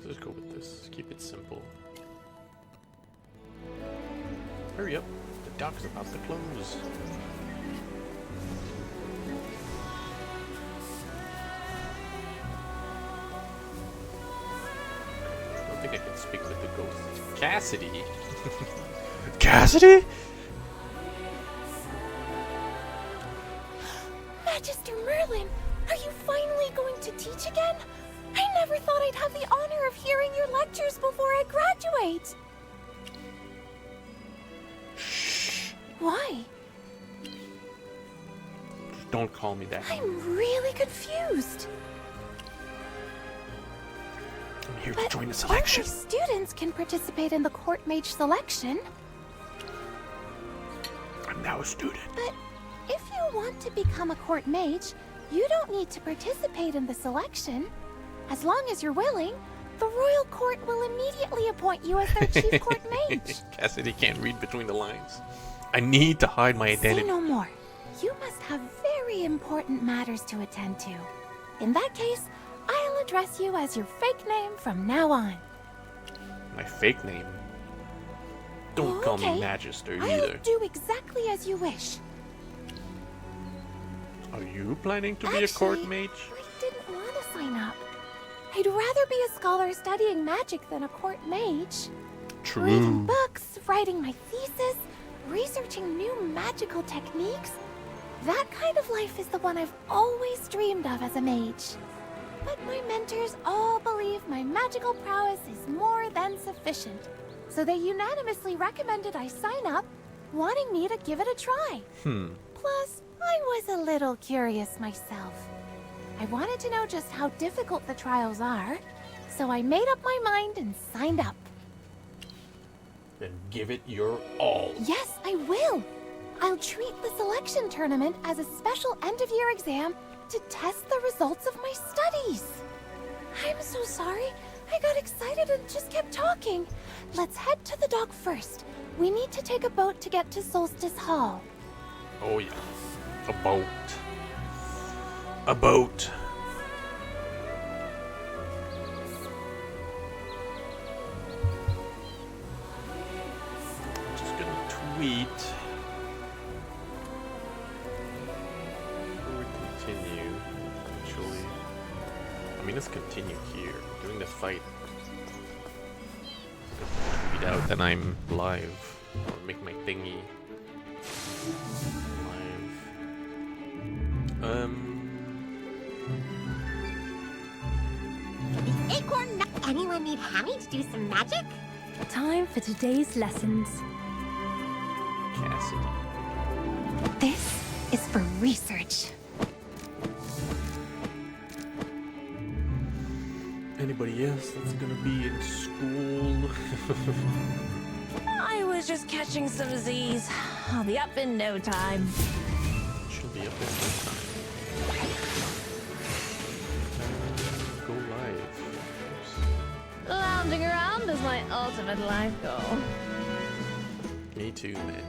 just go with this. Keep it simple. Hurry up. The dock's about to close. I don't think I can speak with the ghost. Cassidy? Cassidy? Magister Merlin, are you finally going to teach again? I never thought I'd have the honor of hearing your lectures before I graduate. Shh. Why? Don't call me that. I'm really confused. I'm here to But join the selection. only students can participate in the court mage selection. I'm now a student. But if you want to become a court mage, you don't need to participate in the selection. As long as you're willing, the royal court will immediately appoint you as their chief court mage. Cassidy can't read between the lines. I need to hide my identity. Say no more. You must have very important matters to attend to. In that case, I'll address you as your fake name from now on. My fake name? Don't call me Magister I'll either. do exactly as you wish. Are you planning to be a court mage? I didn't want to sign up. I'd rather be a scholar studying magic than a court mage. Reading books, writing my thesis, researching new magical techniques. That kind of life is the one I've always dreamed of as a mage. But my mentors all believe my magical prowess is more than sufficient. So they unanimously recommended I sign up, wanting me to give it a try. Plus, I was a little curious myself. I wanted to know just how difficult the trials are, so I made up my mind and signed up. Then give it your all. Yes, I will. I'll treat the selection tournament as a special end-of-year exam to test the results of my studies. I'm so sorry. I got excited and just kept talking. Let's head to the dock first. We need to take a boat to get to Solstice Hall. Oh yeah. A boat. A boat. Just gonna tweet. Before we continue, actually. I mean, let's continue here. During the fight. Tweet out that I'm live. Or make my thingy. The acorn nut. Anyone need Hammy to do some magic? Time for today's lessons. Cassidy. This is for research. Anybody else that's gonna be in school? I was just catching some Z's. I'll be up in no time. She'll be up in no time. Go live. Lounging around is my ultimate life goal. Me too, man.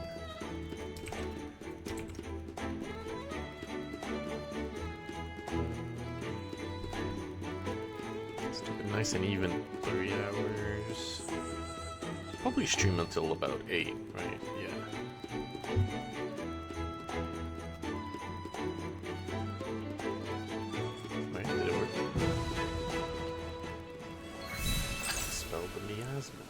Let's keep it nice and even. 3 hours. Probably stream until about 8, right? Yeah. Right, did it work? Spell the miasma.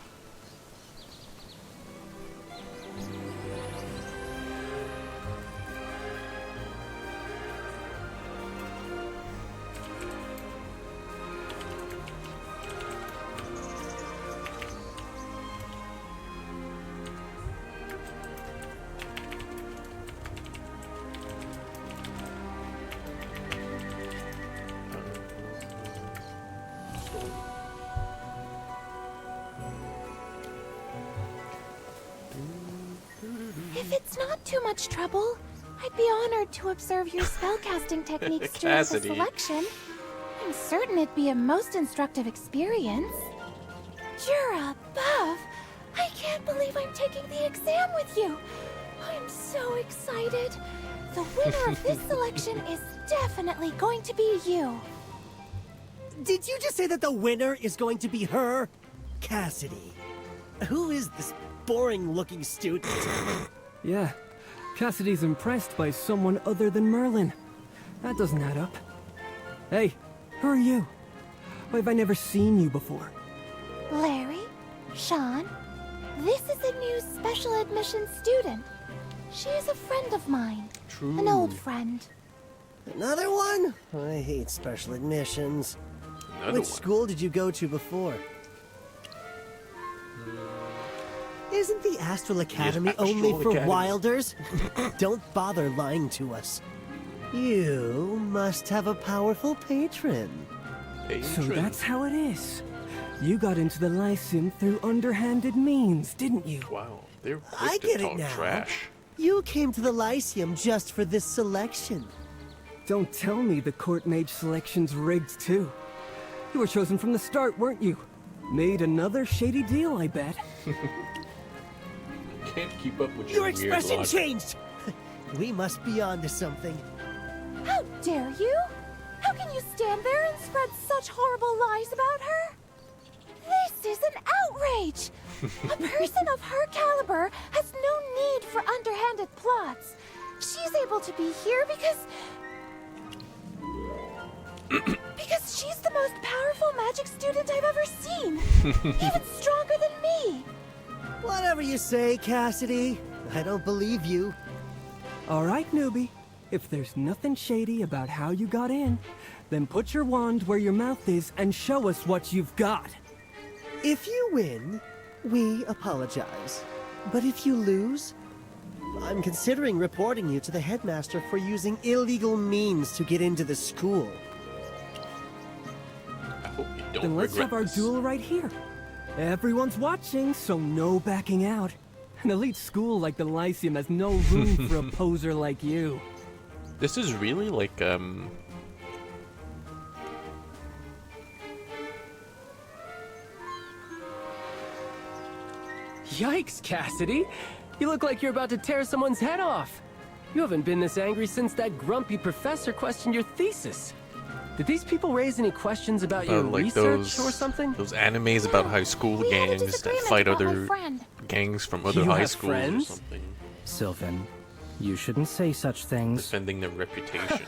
If it's not too much trouble, I'd be honored to observe your spellcasting techniques during the Cassidy. selection. I'm certain it'd be a most instructive experience. Jura above! I can't believe I'm taking the exam with you! I'm so excited! The winner of this selection is definitely going to be you. Did you just say that the winner is going to be her? Cassidy. Who is this boring-looking student? Yeah, Cassidy's impressed by someone other than Merlin. That doesn't add up. Hey, who are you? Why have I never seen you before? Larry, Sean, this is a new special admission student. She is a friend of mine. True. An old friend. Another one? I hate special admissions. Another Which one. school did you go to before? Isn't the Astral Academy Astral only for Academy. wilders? Don't bother lying to us. You must have a powerful patron. So that's how it is. You got into the Lyceum through underhanded means, didn't you? Wow, they're quick I to get talk it now. trash. You came to the Lyceum just for this selection. Don't tell me the court mage selection's rigged too. You were chosen from the start, weren't you? Made another shady deal, I bet. Can't keep up with Your weird expression logic. changed. We must be on to something. How dare you? How can you stand there and spread such horrible lies about her? This is an outrage! A person of her caliber has no need for underhanded plots. She's able to be here because she's the most powerful magic student I've ever seen. Even stronger than me. Whatever you say, Cassidy. I don't believe you. All right, newbie. If there's nothing shady about how you got in, then put your wand where your mouth is and show us what you've got. If you win, we apologize. But if you lose, I'm considering reporting you to the headmaster for using illegal means to get into the school. I hope you don't Then let's regret have our this. duel right here. Everyone's watching, so no backing out. An elite school like the Lyceum has no room for a poser like you. This is really like Yikes, Cassidy! You look like you're about to tear someone's head off. You haven't been this angry since that grumpy professor questioned your thesis. Did these people raise any questions about your like research or something? those animes about high school We had a gangs that disagreement fight about my other friend. gangs from other You high have schools friends? or something, Sylvan, you shouldn't say such things. defending their reputation.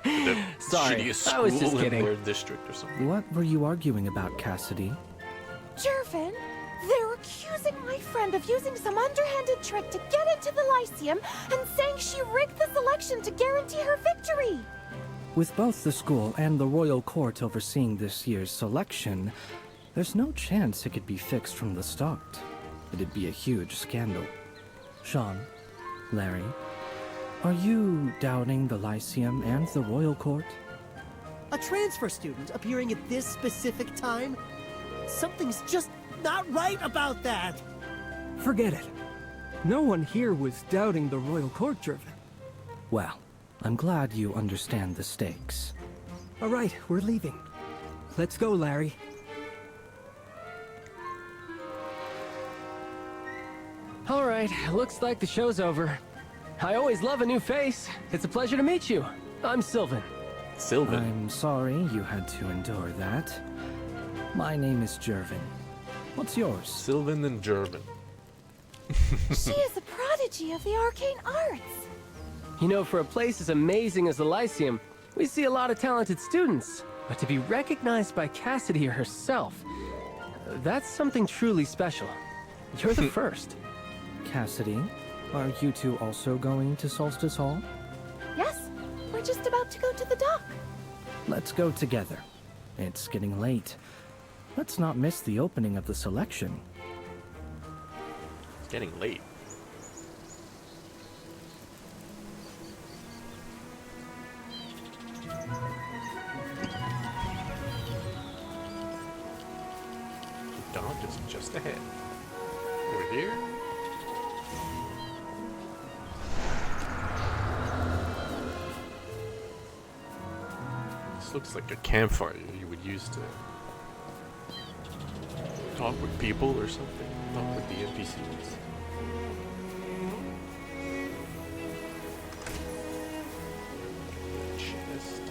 The Sorry, shittiest I was school just in kidding. their district or something. What were you arguing about, Cassidy? Jervin, they're accusing my friend of using some underhanded trick to get into the Lyceum and saying she rigged the selection to guarantee her victory. With both the school and the royal court overseeing this year's selection, there's no chance it could be fixed from the start. It'd be a huge scandal. Sean, Larry, are you doubting the Lyceum and the royal court? A transfer student appearing at this specific time? Something's just not right about that. Forget it. No one here was doubting the royal court, Jervin. Well, I'm glad you understand the stakes. All right, we're leaving. Let's go, Larry. All right, looks like the show's over. I always love a new face. It's a pleasure to meet you. I'm Sylvan. Sylvan. I'm sorry you had to endure that. My name is Jervin. What's yours? Sylvan and Jervin. She is a prodigy of the arcane arts. You know, for a place as amazing as the Lyceum, we see a lot of talented students. But to be recognized by Cassidy herself, that's something truly special. You're the first. Cassidy, are you two also going to Solstice Hall? Yes, we're just about to go to the dock. Let's go together. It's getting late. Let's not miss the opening of the selection. It's getting late. The dock is just ahead. We're here. This looks like a campfire you would use to talk with people or something. Talk with the NPCs. Chest.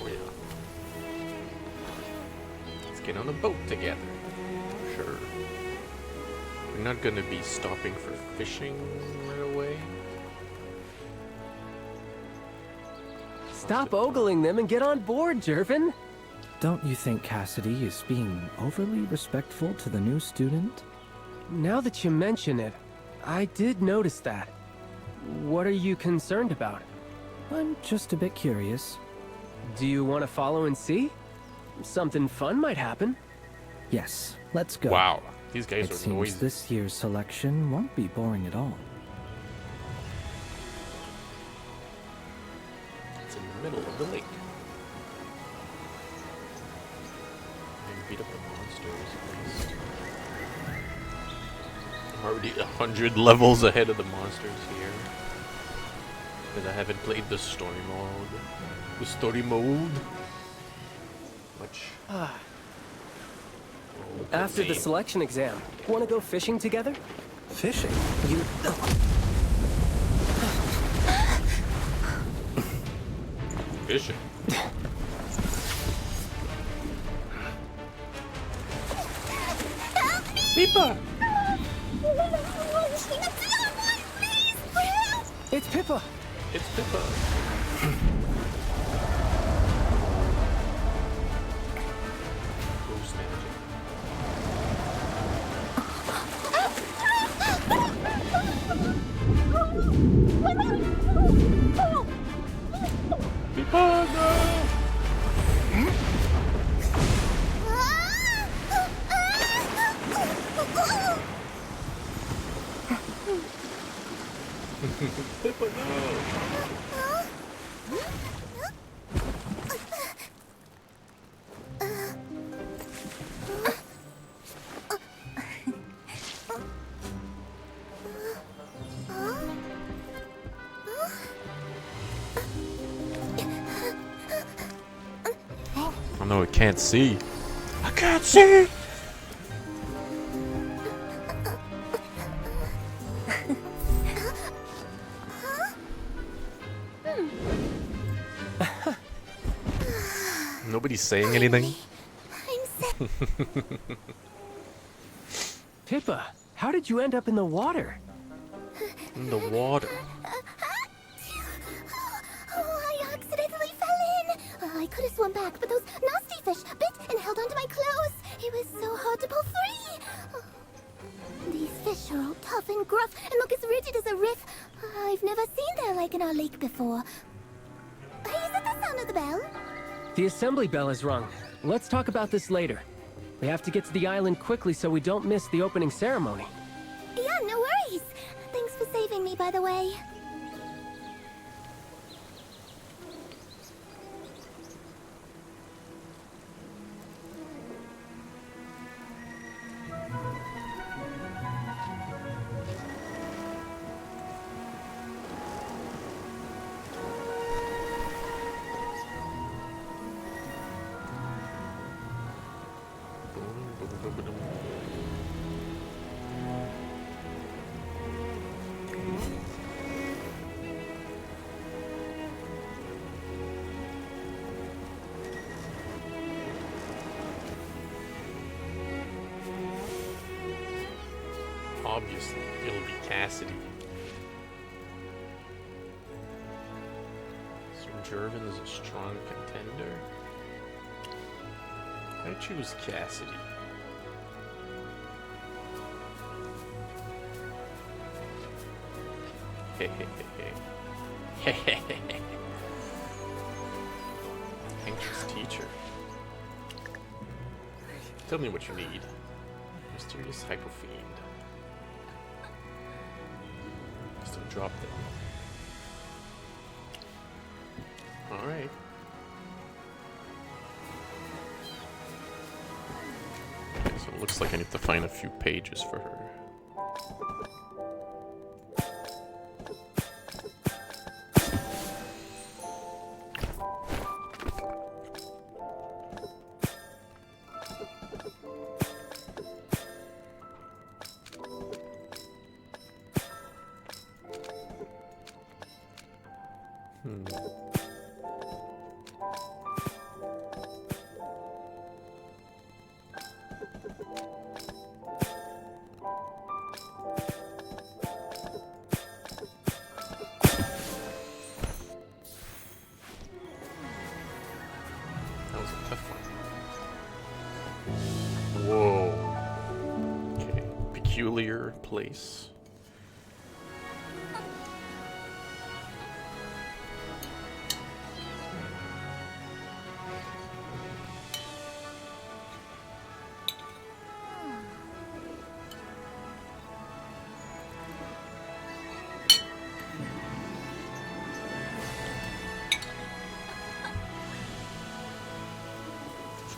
Oh yeah. get on a boat together. Sure. We're not gonna be stopping for fishing right away. Stop ogling them and get on board, Jervin. Don't you think Cassidy is being overly respectful to the new student? Now that you mention it, I did notice that. What are you concerned about? I'm just a bit curious. Do you want to follow and see? Something fun might happen. Yes, let's go. Wow, these guys It are seems noisy. this year's selection won't be boring at all. It's in the middle of the lake. And beat up the monsters at least. I'm already 100 levels ahead of the monsters here. Because I haven't played the story mode. The story mode. Much. After the selection exam, want to go fishing together? Fishing? You... Fishing. Pippa! It's Pippa! It's Pippa. Ghost magic. Pippa, no! Pippa, no! Oh no, I can't see. I can't see! Nobody's saying anything? Pippa, how did you end up in the water? In the water. I accidentally fell in. I could have swum back, but those nasty fish bit and held onto my clothes. It was so hard to pull free. These fish are all tough and gruff and look as rigid as a reef. I've never seen their like in our lake before. Is it the sound of the bell? The assembly bell is rung. Let's talk about this later. We have to get to the island quickly so we don't miss the opening ceremony. Yeah, no worries. Thanks for saving me, by the way. Obviously, it'll be Cassidy. So Jervin is a strong contender. I choose Cassidy. Anxious teacher. Tell me what you need. Mysterious hypofiend. Still drop them. Alright. So it looks like I need to find a few pages for her. That was a tough one. Whoa. Okay. Peculiar place.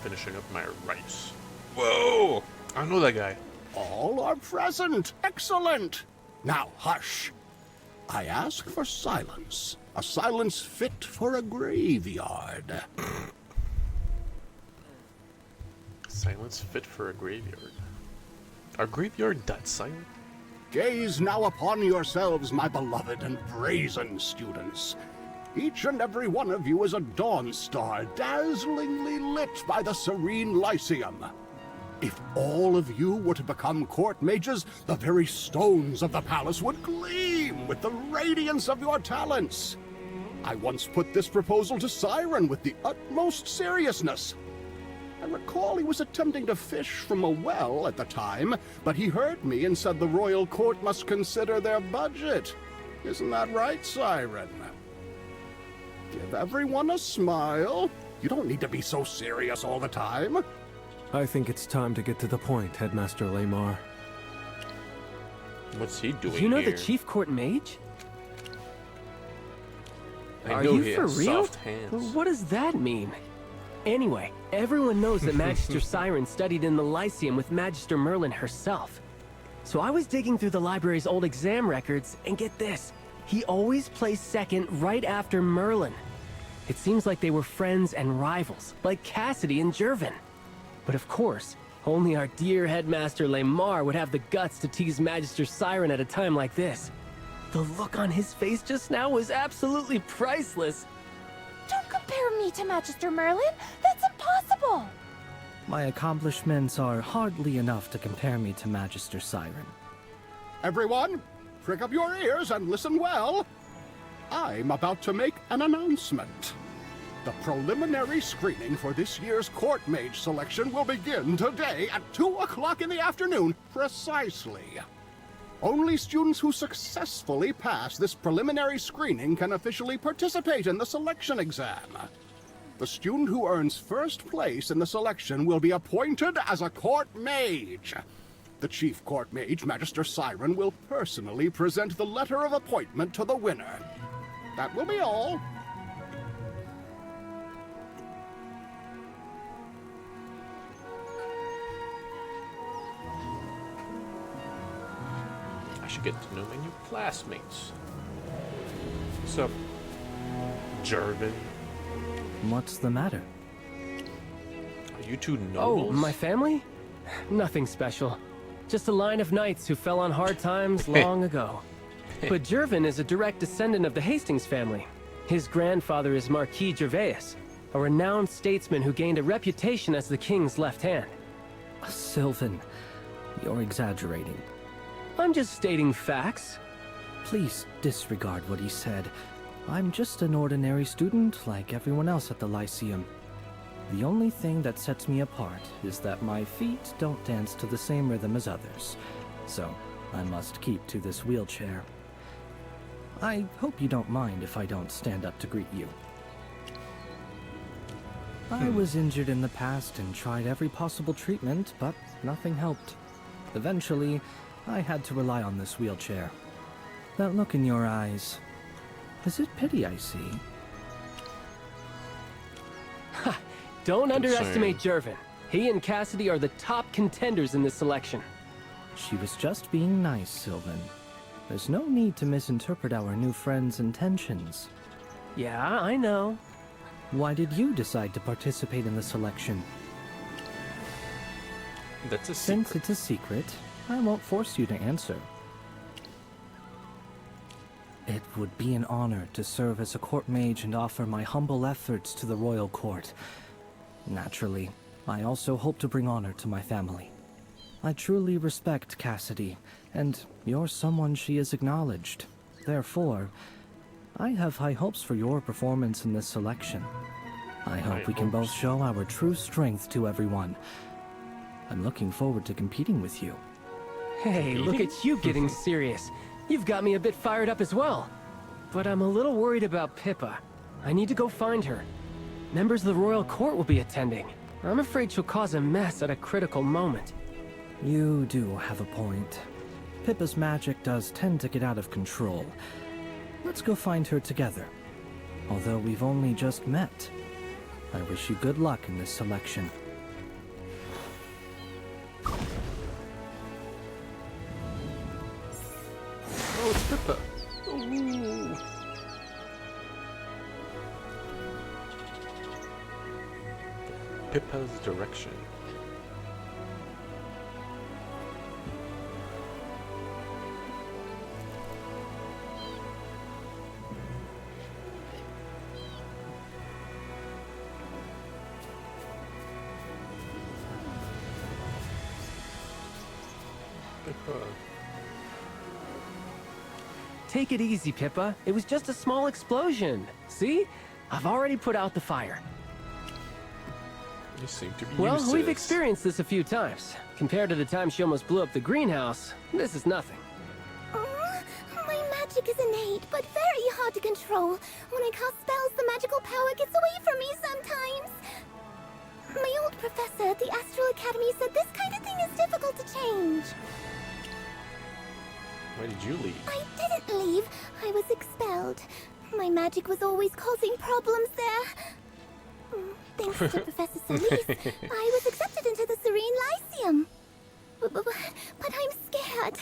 Finishing up my rice. Whoa! I know that guy. All are present. Excellent. Now, hush. I ask for silence. A silence fit for a graveyard. Silence fit for a graveyard. Are graveyard that silent? Gaze now upon yourselves, my beloved and brazen students. Each and every one of you is a dawn star, dazzlingly lit by the serene Lyceum. If all of you were to become court mages, the very stones of the palace would gleam with the radiance of your talents. I once put this proposal to Siren with the utmost seriousness. I recall he was attempting to fish from a well at the time, but he heard me and said the royal court must consider their budget. Isn't that right, Siren? Give everyone a smile. You don't need to be so serious all the time. I think it's time to get to the point, Headmaster Lamar. What's he doing You know here? the chief court mage? I Are know you he for has real? soft hands. What does that mean? Anyway, everyone knows that Magister Siren studied in the Lyceum with Magister Merlin herself. So I was digging through the library's old exam records, and get this. He always placed second right after Merlin. It seems like they were friends and rivals, like Cassidy and Jervin. But of course, only our dear Headmaster Lamar would have the guts to tease Magister Siren at a time like this. The look on his face just now was absolutely priceless. Don't compare me to Magister Merlin. That's impossible. My accomplishments are hardly enough to compare me to Magister Siren. Everyone, prick up your ears and listen well. I'm about to make an announcement. The preliminary screening for this year's court mage selection will begin today at 2 o'clock in the afternoon, precisely. Only students who successfully pass this preliminary screening can officially participate in the selection exam. The student who earns first place in the selection will be appointed as a court mage. The chief court mage, Magister Siren, will personally present the letter of appointment to the winner. That will be all. I should get to know my new classmates. What's up, Jervin? What's the matter? Are you two Oh, nobles? my family? Nothing special. Just a line of knights who fell on hard times long ago. But Jervin is a direct descendant of the Hastings family. His grandfather is Marquis Gervais, a renowned statesman who gained a reputation as the king's left hand. Sylvan, you're exaggerating. I'm just stating facts. Please disregard what he said. I'm just an ordinary student like everyone else at the Lyceum. The only thing that sets me apart is that my feet don't dance to the same rhythm as others. So, I must keep to this wheelchair. I hope you don't mind if I don't stand up to greet you. I was injured in the past and tried every possible treatment, but nothing helped. Eventually, I had to rely on this wheelchair. That look in your eyes, is it pity I see? Don't underestimate Jervin. He and Cassidy are the top contenders in this selection. She was just being nice, Sylvan. There's no need to misinterpret our new friend's intentions. Yeah, I know. Why did you decide to participate in the selection? That's a Since secret. it's a secret, I won't force you to answer. It would be an honor to serve as a court mage and offer my humble efforts to the royal court. Naturally, I also hope to bring honor to my family. I truly respect Cassidy, and you're someone she has acknowledged. Therefore, I have high hopes for your performance in this selection. I hope we can both show our true strength to everyone. I'm looking forward to competing with you. Hey, look at you getting serious. You've got me a bit fired up as well. But I'm a little worried about Pippa. I need to go find her. Members of the Royal Court will be attending. I'm afraid she'll cause a mess at a critical moment. You do have a point. Pippa's magic does tend to get out of control. Let's go find her together. Although we've only just met. I wish you good luck in this selection. Oh, it's Pippa. Ooh. Pippa's direction. Pippa. Take it easy, Pippa. It was just a small explosion. See? I've already put out the fire. You seem to be Well, used to we've this. experienced this a few times. Compared to the time she almost blew up the greenhouse, this is nothing. My magic is innate, but very hard to control. When I cast spells, the magical power gets away from me sometimes. My old professor at the Astral Academy said this kind of thing is difficult to change. Why did you leave? I didn't leave. I was expelled. My magic was always causing problems there. Thanks to Professor Solis, I was accepted into the Serene Lyceum. But I'm scared.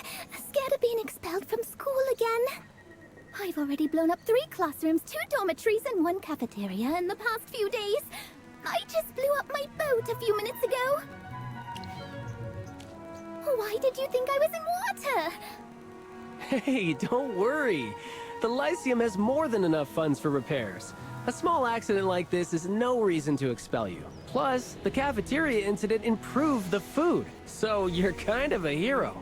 Scared of being expelled from school again. I've already blown up 3 classrooms, 2 dormitories, and 1 cafeteria in the past few days. I just blew up my boat a few minutes ago. Why did you think I was in water? Hey, don't worry. The Lyceum has more than enough funds for repairs. A small accident like this is no reason to expel you. Plus, the cafeteria incident improved the food, so you're kind of a hero.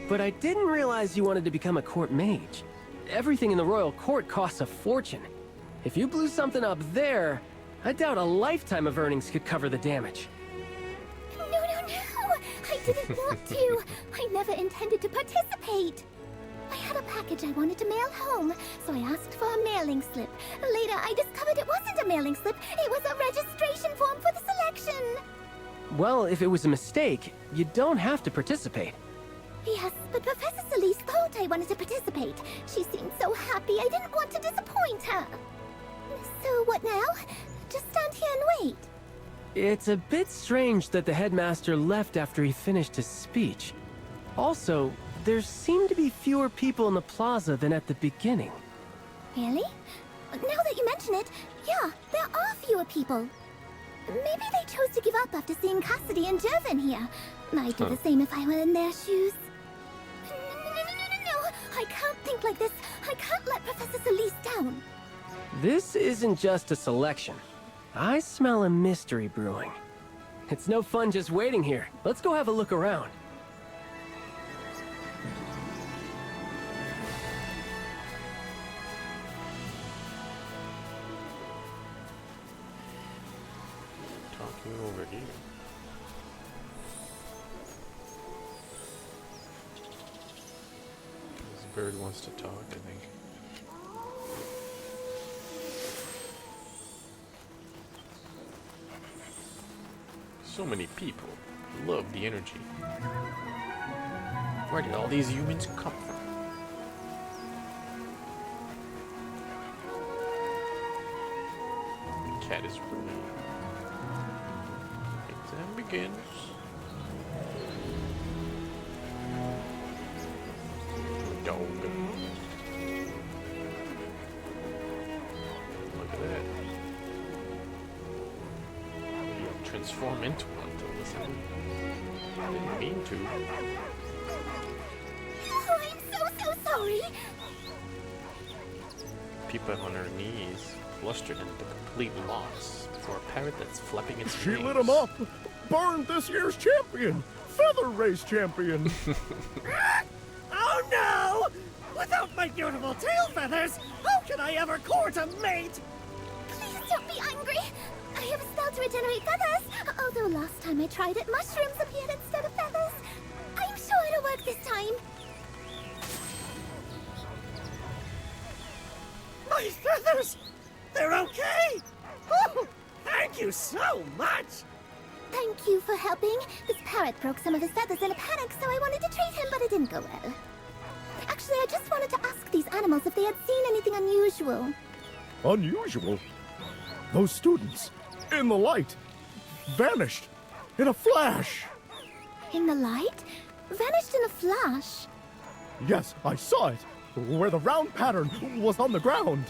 But I didn't realize you wanted to become a court mage. Everything in the Royal Court costs a fortune. If you blew something up there, I doubt a lifetime of earnings could cover the damage. No. I didn't want to. I never intended to participate. I had a package I wanted to mail home, so I asked for a mailing slip. Later, I discovered it wasn't a mailing slip. It was a registration form for the selection. Well, if it was a mistake, you don't have to participate. Yes, but Professor Solis thought I wanted to participate. She seemed so happy I didn't want to disappoint her. So what now? Just stand here and wait. It's a bit strange that the headmaster left after he finished his speech. Also, there seem to be fewer people in the plaza than at the beginning. Really? Now that you mention it, yeah, there are fewer people. Maybe they chose to give up after seeing Cassidy and Jervin here. I'd do the same if I were in their shoes. No. I can't think like this. I can't let Professor Solis down. This isn't just a selection. I smell a mystery brewing. It's no fun just waiting here. Let's go have a look around. Talking over here. This bird wants to talk, I think. So many people. Love the energy. Where did all these humans come from? The cat is running. Exam begins. Dog. Look at that. You transform into one to listen. I didn't mean to. Oh, I'm so sorry. Pippa on her knees, flustered into complete loss for a parrot that's flapping its She wings. lit him up! Burned this year's champion! Feather race champion! Oh no! Without my beautiful tail feathers, how can I ever court a mate? Please don't be angry. have a spell to regenerate feathers. Although last time I tried it, mushrooms appeared instead of feathers. I'm sure it'll work this time. My feathers! They're okay! Oh, thank you so much! Thank you for helping. This parrot broke some of his feathers in a panic, so I wanted to treat him, but it didn't go well. Actually, I just wanted to ask these animals if they had seen anything unusual. Unusual? Those students, in the light, vanished in a flash. In the light? Vanished in a flash? Yes, I saw it, where the round pattern was on the ground.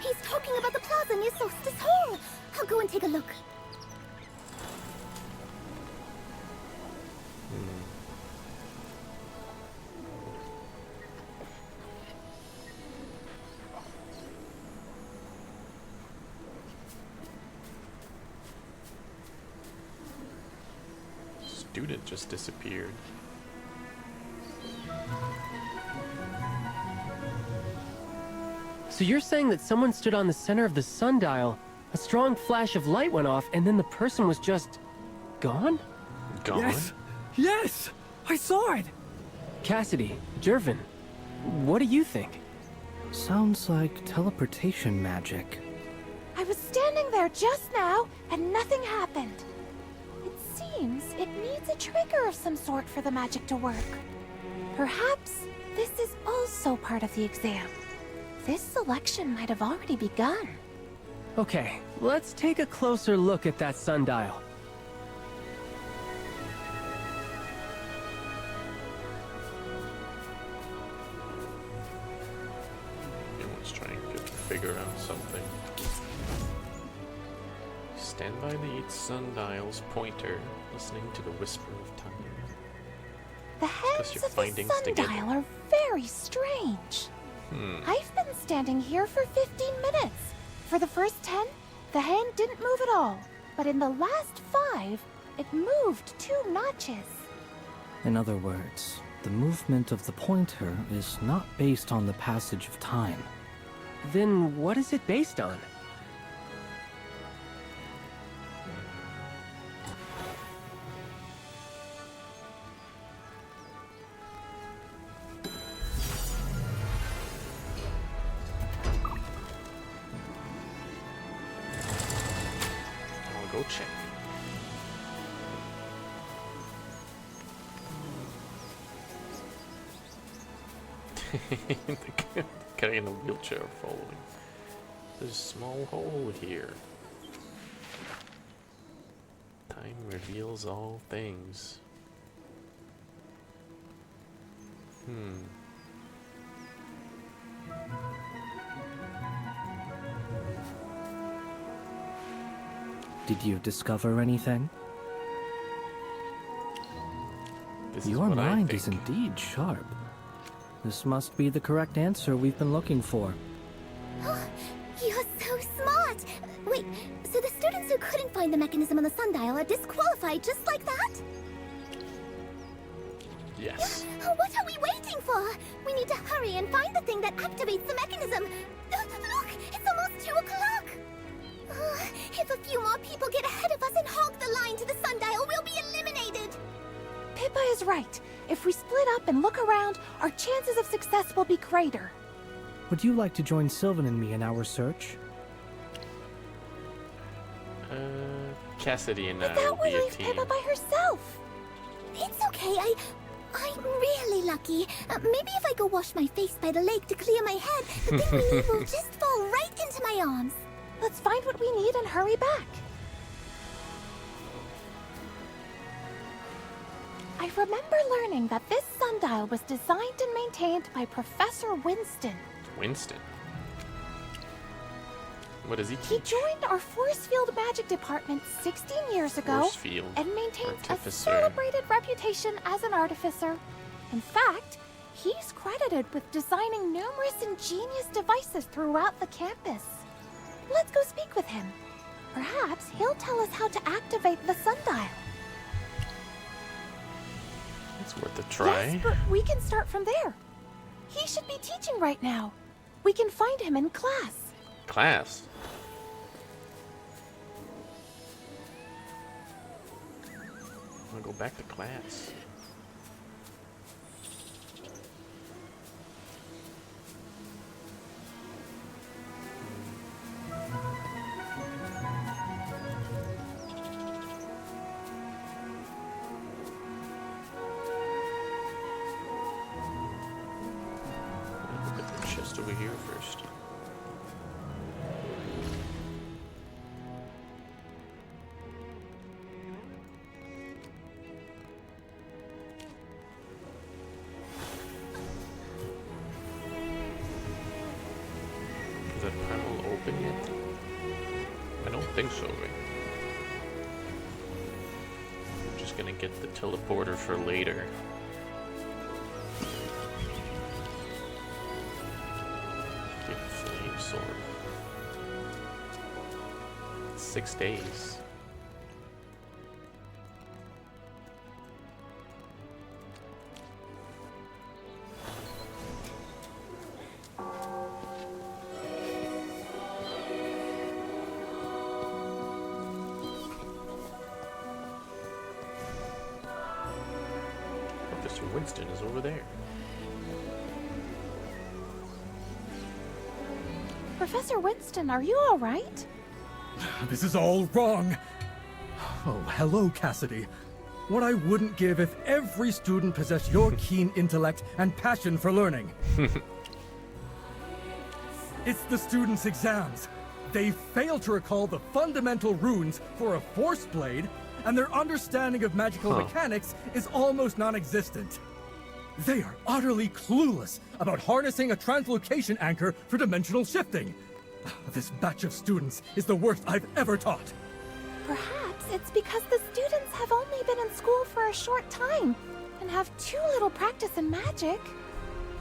He's talking about the plaza near Solstice Hall. I'll go and take a look. Student just disappeared. So you're saying that someone stood on the center of the sundial, a strong flash of light went off, and then the person was just gone? Gone? Yes! Yes! I saw it! Cassidy, Jervin, what do you think? Sounds like teleportation magic. I was standing there just now, and nothing happened. It seems it needs a trigger of some sort for the magic to work. Perhaps this is also part of the exam. This selection might have already begun. Okay, let's take a closer look at that sundial. Everyone's trying to figure out something. Stand by the sundial's pointer, listening to the whisper of time. The heads your of the findings sundial together. are very strange. I've been standing here for 15 minutes. For the first 10, the hand didn't move at all. But in the last 5, it moved 2 notches. In other words, the movement of the pointer is not based on the passage of time. Then what is it based on? I'll go check. The guy in a wheelchair following. There's a small hole here. Time reveals all things. Did you discover anything? This is Your what I mind think. is indeed sharp. This must be the correct answer we've been looking for. You're so smart! Wait, so the students who couldn't find the mechanism on the sundial are disqualified just like that? Yes. What are we waiting for? We need to hurry and find the thing that activates the mechanism. Look, it's almost 2 o'clock. If a few more people get ahead of us and hog the line to the sundial, we'll be eliminated. Pippa is right. If we split up and look around, our chances of success will be greater. Would you like to join Sylvan and me in our search? Cassidy and I But will that would be a leave team. Pippa by herself. It's okay, I'm really lucky. Maybe if I go wash my face by the lake to clear my head, the thing we need will just fall right into my arms. Let's find what we need and hurry back. I remember learning that this sundial was designed and maintained by Professor Winston. Winston. What does he He teach? joined our force field magic department 16 years ago Force field and maintains a artificer. celebrated reputation as an artificer. In fact, he's credited with designing numerous ingenious devices throughout the campus. Let's go speak with him. Perhaps he'll tell us how to activate the sundial. It's worth a try. Yes, but we can start from there. He should be teaching right now. We can find him in class. Class. I'm gonna go back to class. Look at the chest over here first. Is that panel open yet? I don't think so, right? I'm just gonna get the teleporter for later. Big flame sword. 6 days. Professor Winston is over there. Professor Winston, are you all right? This is all wrong. Oh, hello, Cassidy. What I wouldn't give if every student possessed your keen intellect and passion for learning. It's the students' exams. They fail to recall the fundamental runes for a force blade, and their understanding of magical mechanics is almost non-existent. They are utterly clueless about harnessing a translocation anchor for dimensional shifting. This batch of students is the worst I've ever taught. Perhaps it's because the students have only been in school for a short time and have too little practice in magic.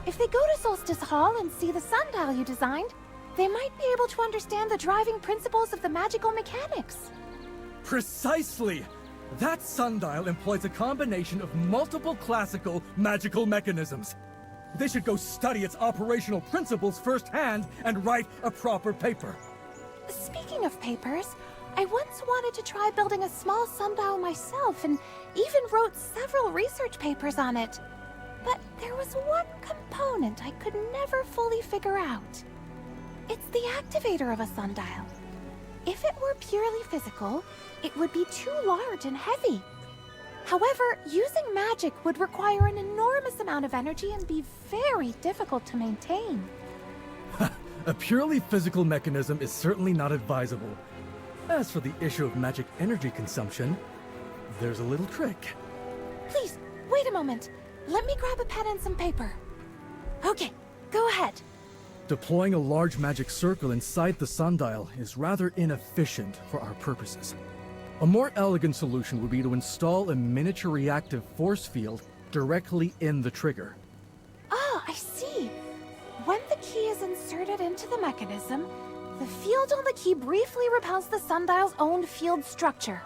If they go to Solstice Hall and see the sundial you designed, they might be able to understand the driving principles of the magical mechanics. Precisely! That sundial employs a combination of multiple classical magical mechanisms. They should go study its operational principles firsthand and write a proper paper. Speaking of papers, I once wanted to try building a small sundial myself and even wrote several research papers on it. But there was one component I could never fully figure out. It's the activator of a sundial. If it were purely physical, it would be too large and heavy. However, using magic would require an enormous amount of energy and be very difficult to maintain. A purely physical mechanism is certainly not advisable. As for the issue of magic energy consumption, there's a little trick. Please, wait a moment. Let me grab a pen and some paper. Okay, go ahead. Deploying a large magic circle inside the sundial is rather inefficient for our purposes. A more elegant solution would be to install a miniature reactive force field directly in the trigger. Ah, I see. When the key is inserted into the mechanism, the field on the key briefly repels the sundial's own field structure.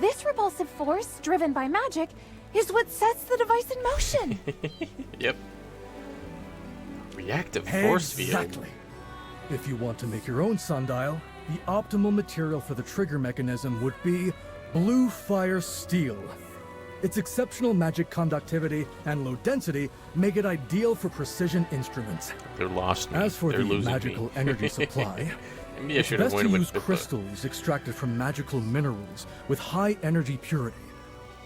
This repulsive force, driven by magic, is what sets the device in motion. Yep. Reactive force field. Exactly. If you want to make your own sundial, the optimal material for the trigger mechanism would be blue fire steel. Its exceptional magic conductivity and low density make it ideal for precision instruments. They're lost me. As for They're the losing magical me. energy supply, Maybe I it's should have best to went use with crystals extracted from magical minerals with high energy purity.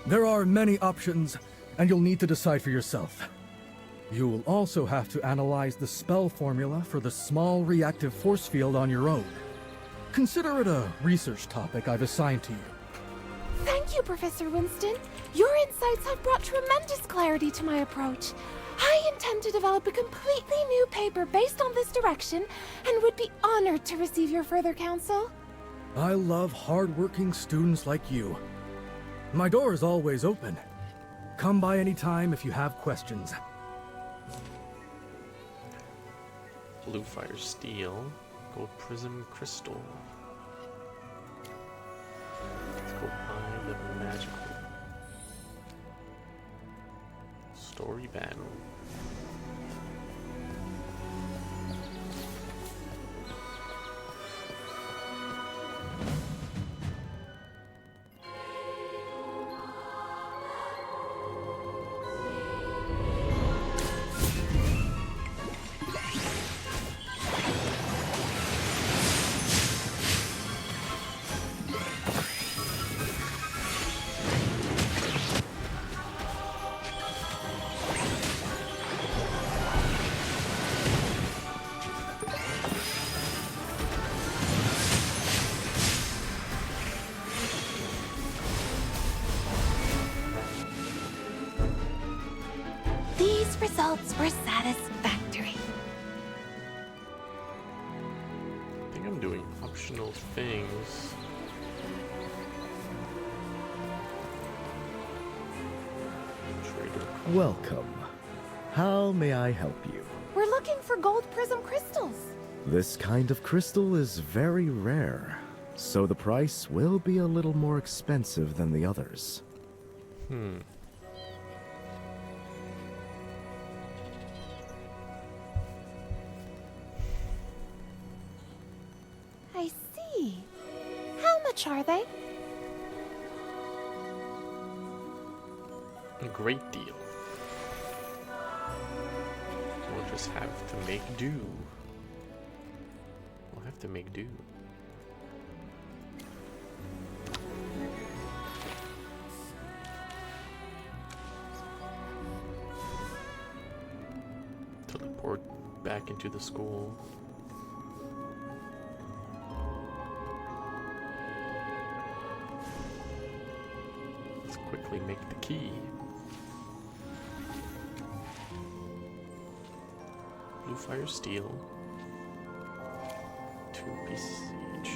There are many options, and you'll need to decide for yourself. You will also have to analyze the spell formula for the small reactive force field on your own. Consider it a research topic I've assigned to you. Thank you, Professor Winston. Your insights have brought tremendous clarity to my approach. I intend to develop a completely new paper based on this direction and would be honored to receive your further counsel. I love hard-working students like you. My door is always open. Come by any time if you have questions. Blue fire steel. Gold prism crystal. Let's go find the magical story battle. results were satisfactory. I think I'm doing optional things. Trader. Welcome. How may I help you? We're looking for gold prism crystals. This kind of crystal is very rare, so the price will be a little more expensive than the others. I see. How much are they? A great deal. We'll just have to make do. We'll have to make do. Teleport back into the school. Let's quickly make the key. Blue fire steel. 2 pieces each.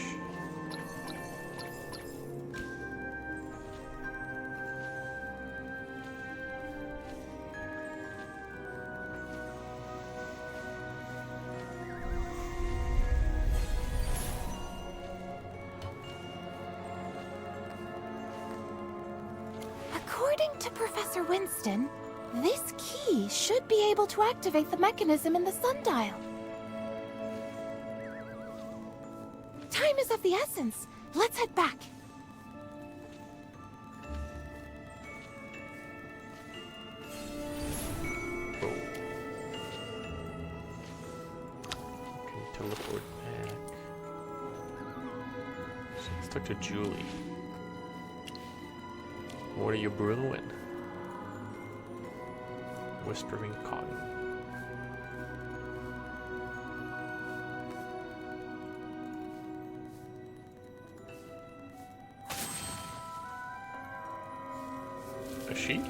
According to Professor Winston, this key should be able to activate the mechanism in the sundial. Time is of the essence. Let's head back. Oh. Can teleport back. So let's talk to Julie. What are you brewing? Whispering cotton. A sheep?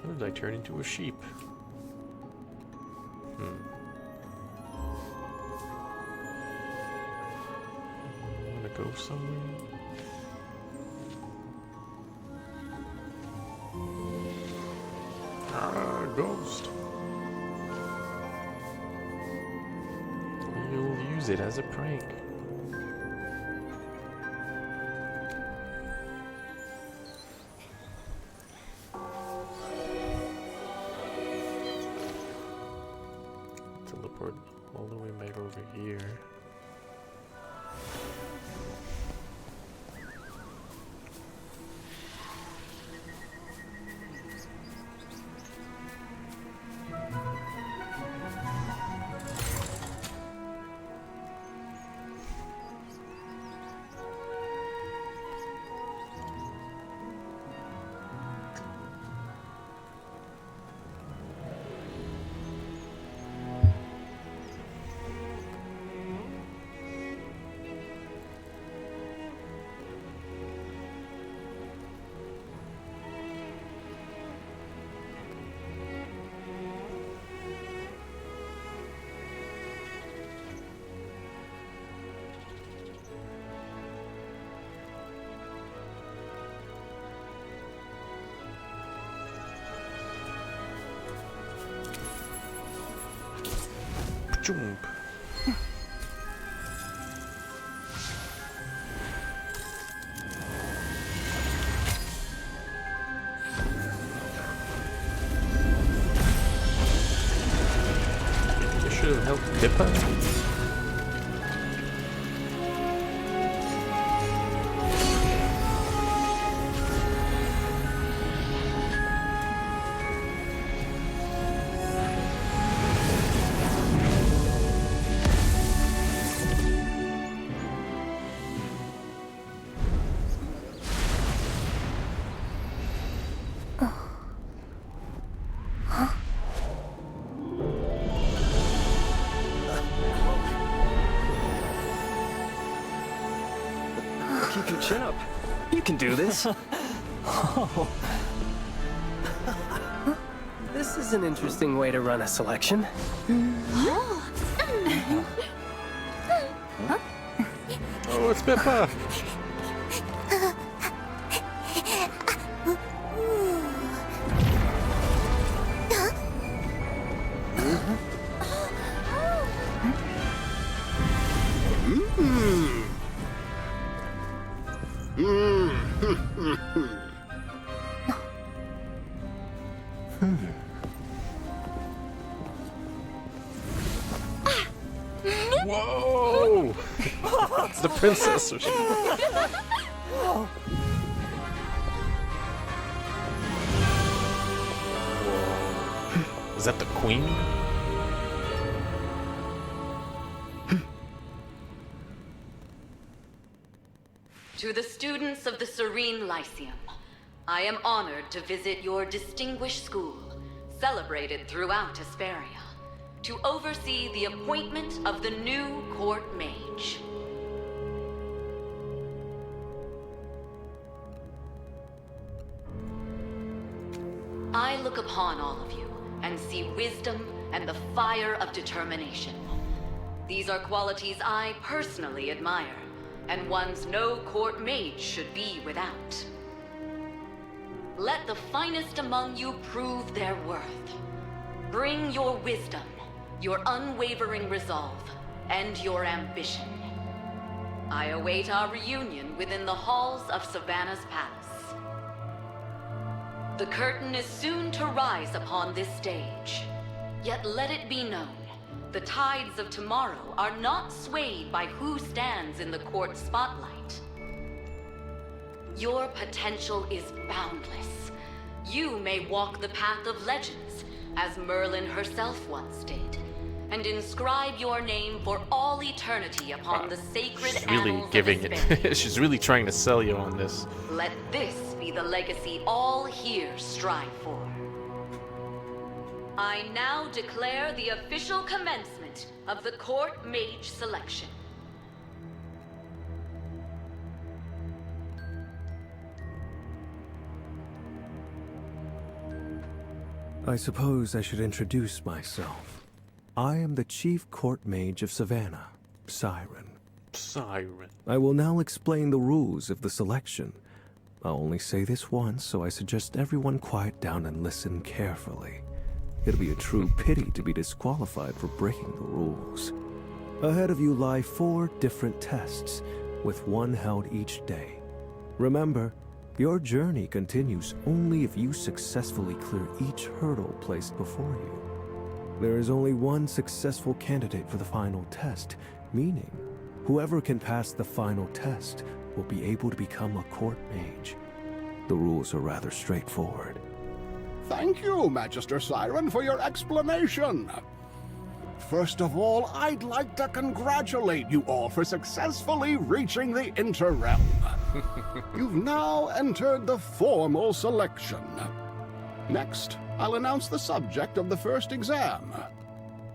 How did I turn into a sheep? Wanna go somewhere? Ghost. You'll use it as a prank. Teleport all the way back over here. Jump. This should have helped Pippa. Keep your chin up. You can do this. Oh. This is an interesting way to run a selection. Oh, it's Pippa! Whoa! It's the princess. Or Whoa. Is that the queen? To the students of the Serene Lyceum, I am honored to visit your distinguished school, celebrated throughout Hesperia, to oversee the appointment of the new court mage. I look upon all of you and see wisdom and the fire of determination. These are qualities I personally admire, and ones no court mage should be without. Let the finest among you prove their worth. Bring your wisdom, your unwavering resolve, and your ambition. I await our reunion within the halls of Savannah's palace. The curtain is soon to rise upon this stage. Yet let it be known, the tides of tomorrow are not swayed by who stands in the court spotlight. Your potential is boundless. You may walk the path of legends, as Merlin herself once did, and inscribe your name for all eternity upon the sacred She's really annals giving of Hesperia. it. She's really trying to sell you on this. Let this be the legacy all here strive for. I now declare the official commencement of the court mage selection. I suppose I should introduce myself. I am the Chief Court Mage of Savannah, Siren. Siren. I will now explain the rules of the selection. I'll only say this once, so I suggest everyone quiet down and listen carefully. It'll be a true pity to be disqualified for breaking the rules. Ahead of you lie 4 different tests, with one held each day. Remember, your journey continues only if you successfully clear each hurdle placed before you. There is only one successful candidate for the final test, meaning whoever can pass the final test will be able to become a court mage. The rules are rather straightforward. Thank you, Magister Siren, for your explanation. First of all, I'd like to congratulate you all for successfully reaching the Interrealm. You've now entered the formal selection. Next, I'll announce the subject of the first exam.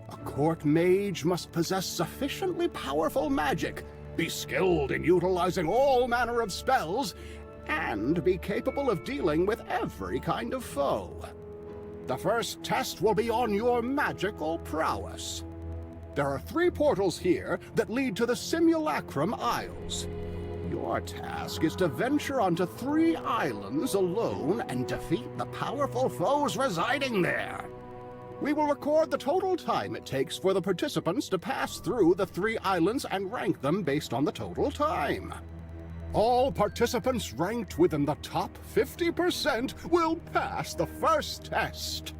A court mage must possess sufficiently powerful magic, be skilled in utilizing all manner of spells, and be capable of dealing with every kind of foe. The first test will be on your magical prowess. There are 3 portals here that lead to the Simulacrum Isles. Your task is to venture onto 3 islands alone and defeat the powerful foes residing there. We will record the total time it takes for the participants to pass through the 3 islands and rank them based on the total time. All participants ranked within the top 50% will pass the first test.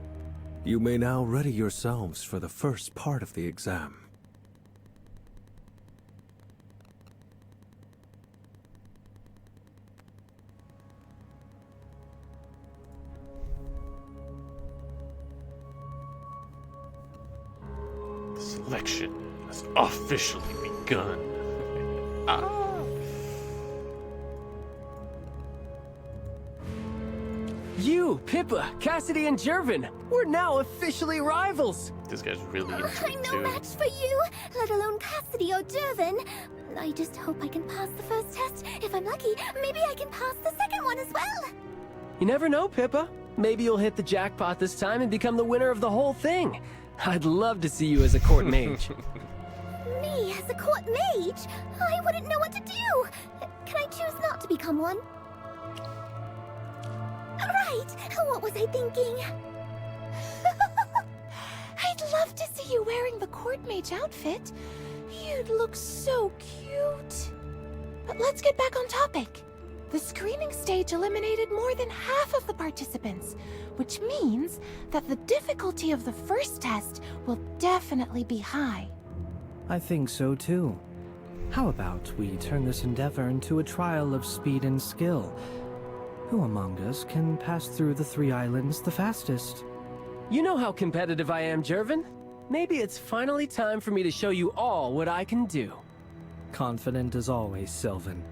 You may now ready yourselves for the first part of the exam. The selection has officially begun. Ah. You, Pippa, Cassidy, and Jervin! We're now officially rivals! This guy's really into I'm it no too. match for you, let alone Cassidy or Dervin. I just hope I can pass the first test. If I'm lucky, maybe I can pass the second one as well. You never know, Pippa. Maybe you'll hit the jackpot this time and become the winner of the whole thing. I'd love to see you as a court mage. Me as a court mage? I wouldn't know what to do. Can I choose not to become one? Right, what was I thinking? I'd love to see you wearing the court mage outfit. You'd look so cute. But let's get back on topic. The screening stage eliminated more than half of the participants, which means that the difficulty of the first test will definitely be high. I think so too. How about we turn this endeavor into a trial of speed and skill? Who among us can pass through the 3 islands the fastest? You know how competitive I am, Jervin. Maybe it's finally time for me to show you all what I can do. Confident as always, Sylvan.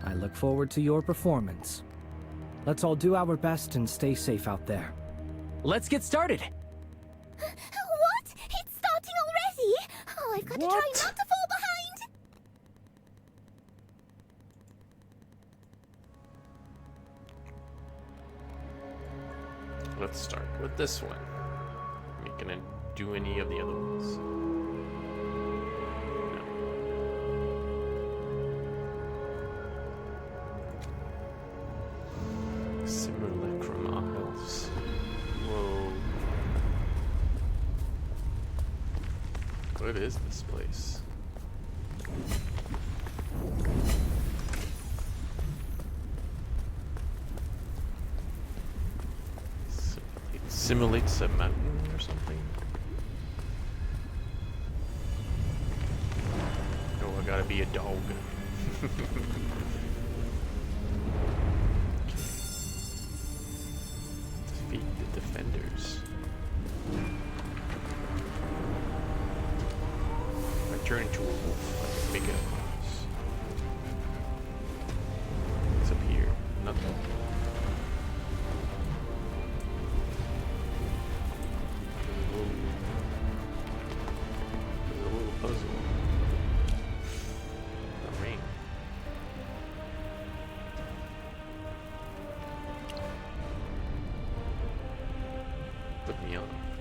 I look forward to your performance. Let's all do our best and stay safe out there. Let's get started! What? It's starting already? Oh, I've got to try not to fall behind! Let's start with this one. Are we gonna do any of the other ones? No. Simulacrum Isles. Whoa. What is this place? Simulates a mountain or something? Oh, I gotta be a dog. Defeat the defenders. If I turn into a wolf, I can make it across. What's up here? Nothing.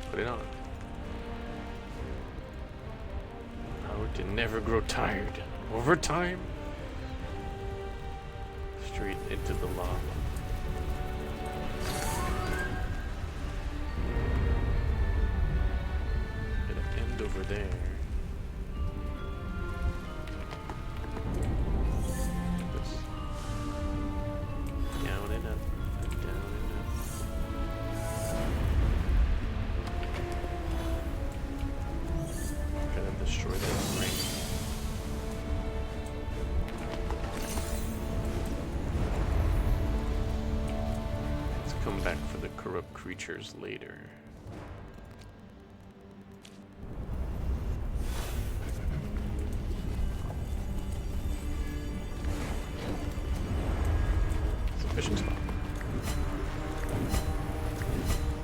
Put it on. How to never grow tired. Over time. Straight into the lava. Gonna end over there. This. Down and up. Down and up. Destroy that ring. Let's come back for the corrupt creatures later. It's a fishing spot.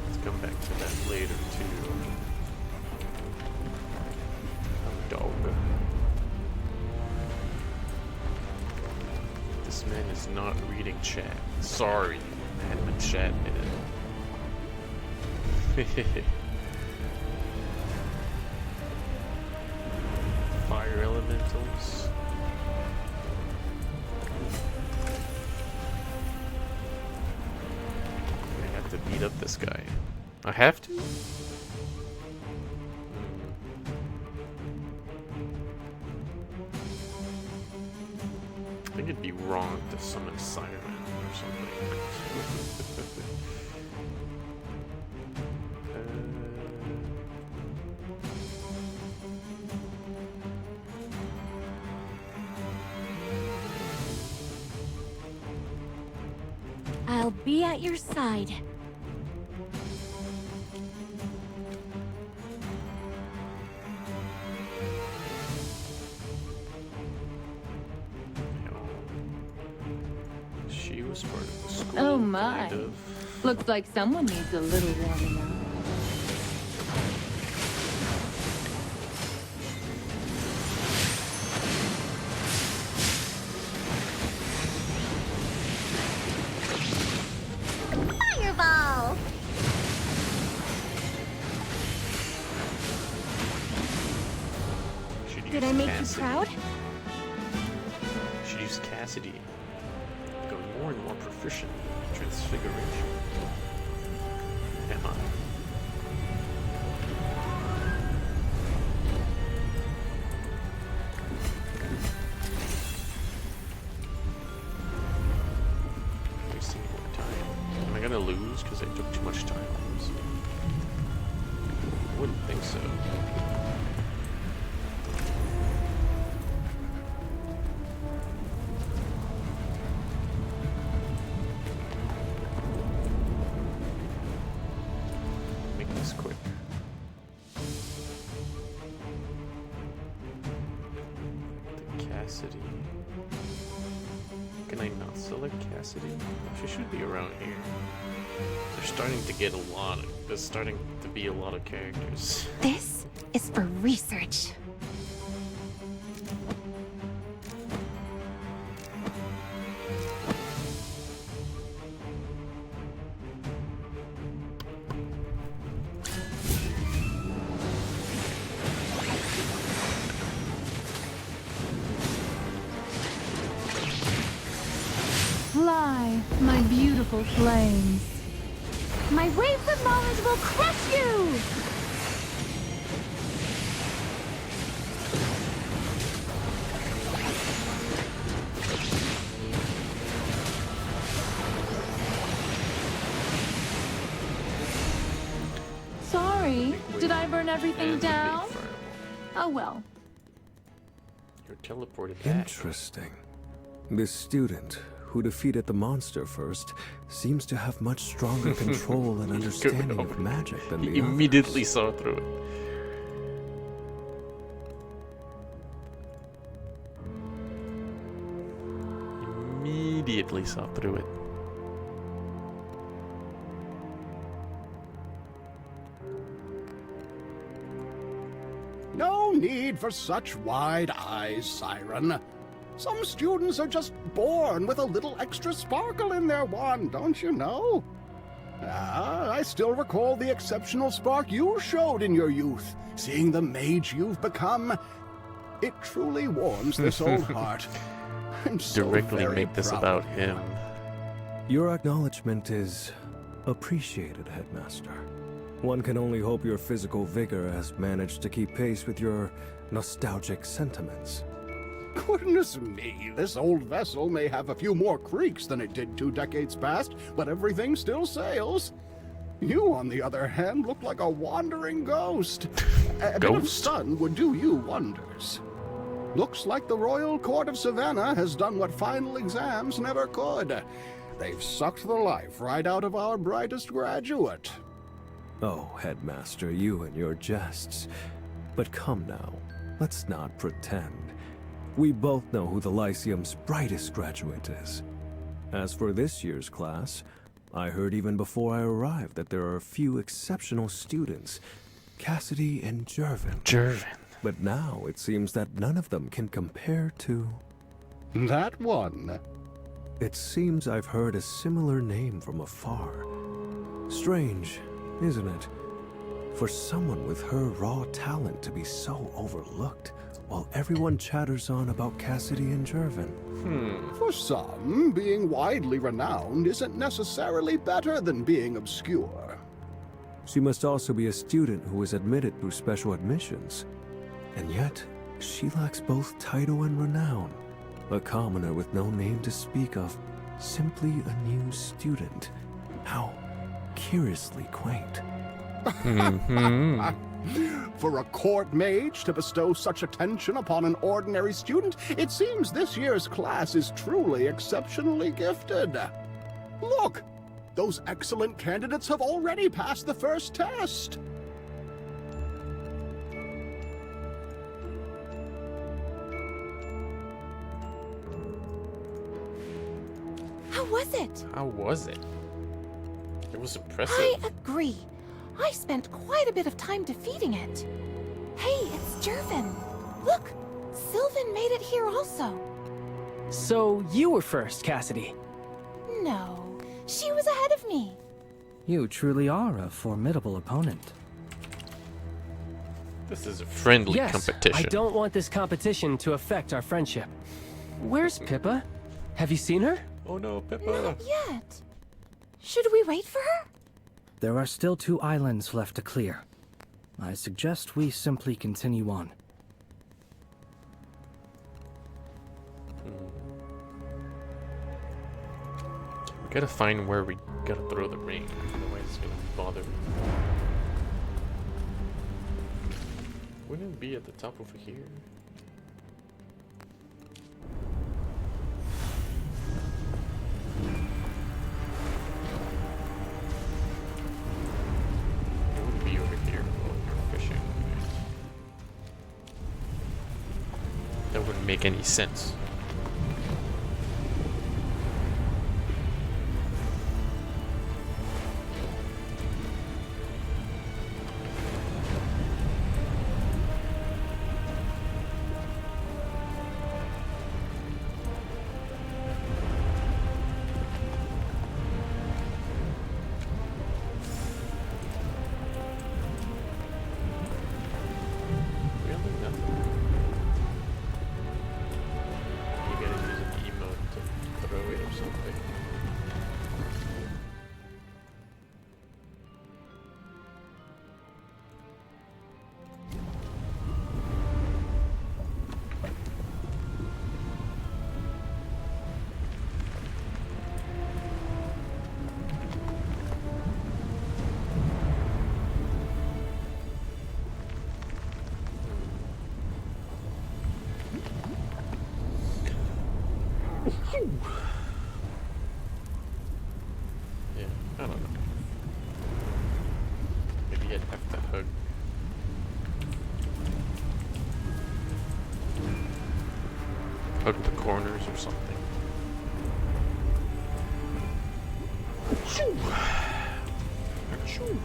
Let's come back to that later too. Dog. This man is not reading chat. Sorry, I had my chat hidden. Fire elementals. I have to beat up this guy. I have to? I think it'd be wrong to summon Siren or something. I'll be at your side. She was part of the school. Oh my. Kind of. Looks like someone needs a little warming up. proud. Should use Cassidy. Becoming more and more proficient in transfiguration. Am I? Wasting more time. Am I gonna lose because I took too much time on this? I wouldn't think so. Make this quick. The Cassidy. Can I not select Cassidy? She should be around here. They're starting to get a lot of, there's starting to be a lot of characters. This is for research. Fly, my beautiful flames. My waves of knowledge will crush you! Sorry, did I burn everything And the big down? fireball. Oh well. You're teleported back. Interesting. This student, who defeated the monster first, seems to have much stronger control and understanding of magic than the He immediately others. saw through it. Immediately saw through it. No need for such wide eyes, Siren. Some students are just born with a little extra sparkle in their wand, don't you know? Ah, I still recall the exceptional spark you showed in your youth, seeing the mage you've become. It truly warms this old heart. I'm so Directly very make this proud about of you. him. Your acknowledgement is appreciated, Headmaster. One can only hope your physical vigor has managed to keep pace with your nostalgic sentiments. Goodness me, this old vessel may have a few more creaks than it did 2 decades past, but everything still sails. You, on the other hand, look like a wandering ghost. A bit of Ghost? sun would do you wonders. Looks like the Royal Court of Savannah has done what final exams never could. They've sucked the life right out of our brightest graduate. Oh, Headmaster, you and your jests. But come now, let's not pretend. We both know who the Lyceum's brightest graduate is. As for this year's class, I heard even before I arrived that there are a few exceptional students, Cassidy and Jervin. Jervin. But now it seems that none of them can compare to... That one. It seems I've heard a similar name from afar. Strange, isn't it? For someone with her raw talent to be so overlooked, while everyone chatters on about Cassidy and Jervin. For some, being widely renowned isn't necessarily better than being obscure. She must also be a student who was admitted through special admissions. And yet, she lacks both title and renown. A commoner with no name to speak of, simply a new student. How curiously quaint. For a court mage to bestow such attention upon an ordinary student, it seems this year's class is truly exceptionally gifted. Look, those excellent candidates have already passed the first test. How was it? How was it? It was impressive. I agree. I spent quite a bit of time defeating it. Hey, it's Jervin. Look, Sylvan made it here also. So you were first, Cassidy. No, she was ahead of me. You truly are a formidable opponent. This is a friendly Yes, competition. I don't want this competition to affect our friendship. Where's Pippa? Have you seen her? Oh no, Pippa. Not yet. Should we wait for her? There are still 2 islands left to clear. I suggest we simply continue on. We gotta find where we gotta throw the ring, otherwise it's gonna bother me. Wouldn't it be at the top over here? It would be over here. Oh, you're fishing. That wouldn't make any sense. Yeah, I don't know. Maybe I'd have to hug the corners or something. Achoo! Achoo!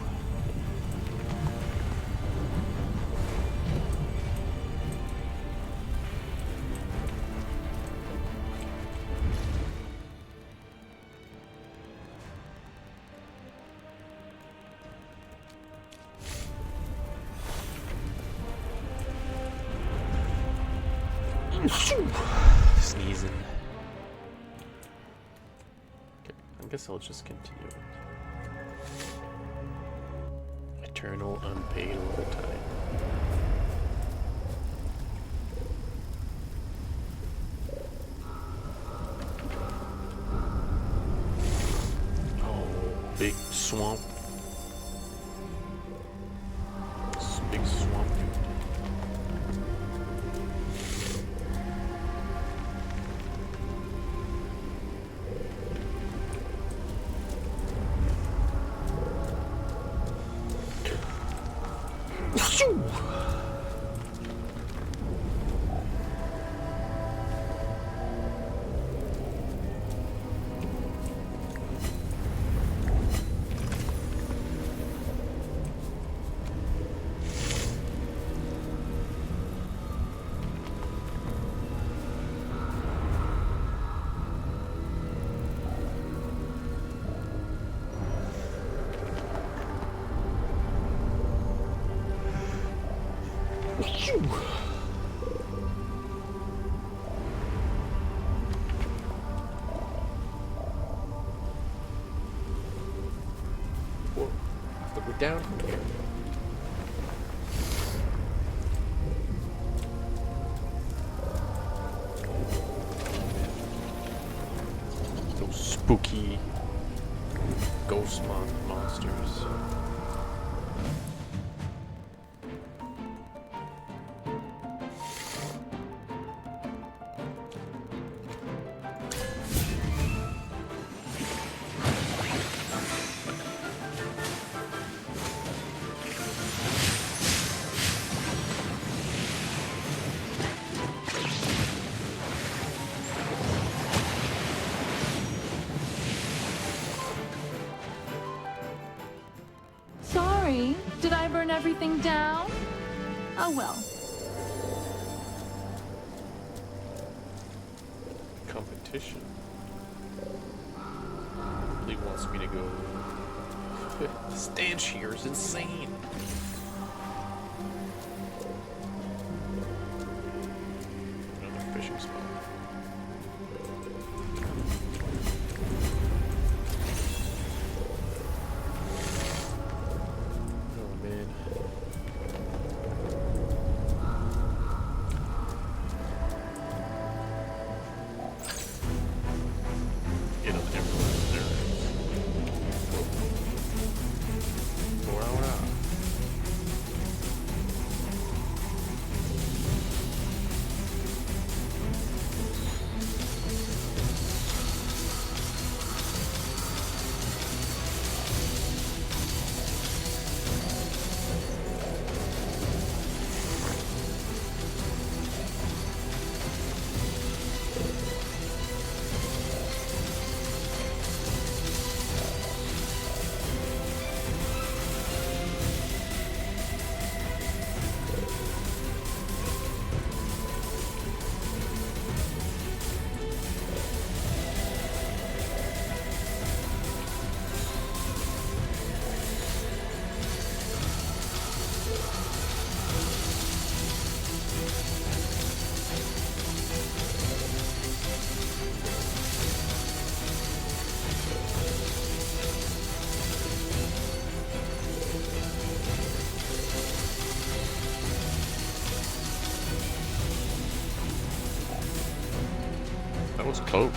Sneezing. Okay, I guess I'll just continue it. Eternal unpaid overtime. Oh, big swamp. Big swamp dude. Whoa, but we're down from here. Those spooky ghost monsters. Sorry, did I burn everything down? Oh well. Competition. Really wants me to go. The stench here is insane. fishing spot. Oh man. Get up there. Ahora. That was close.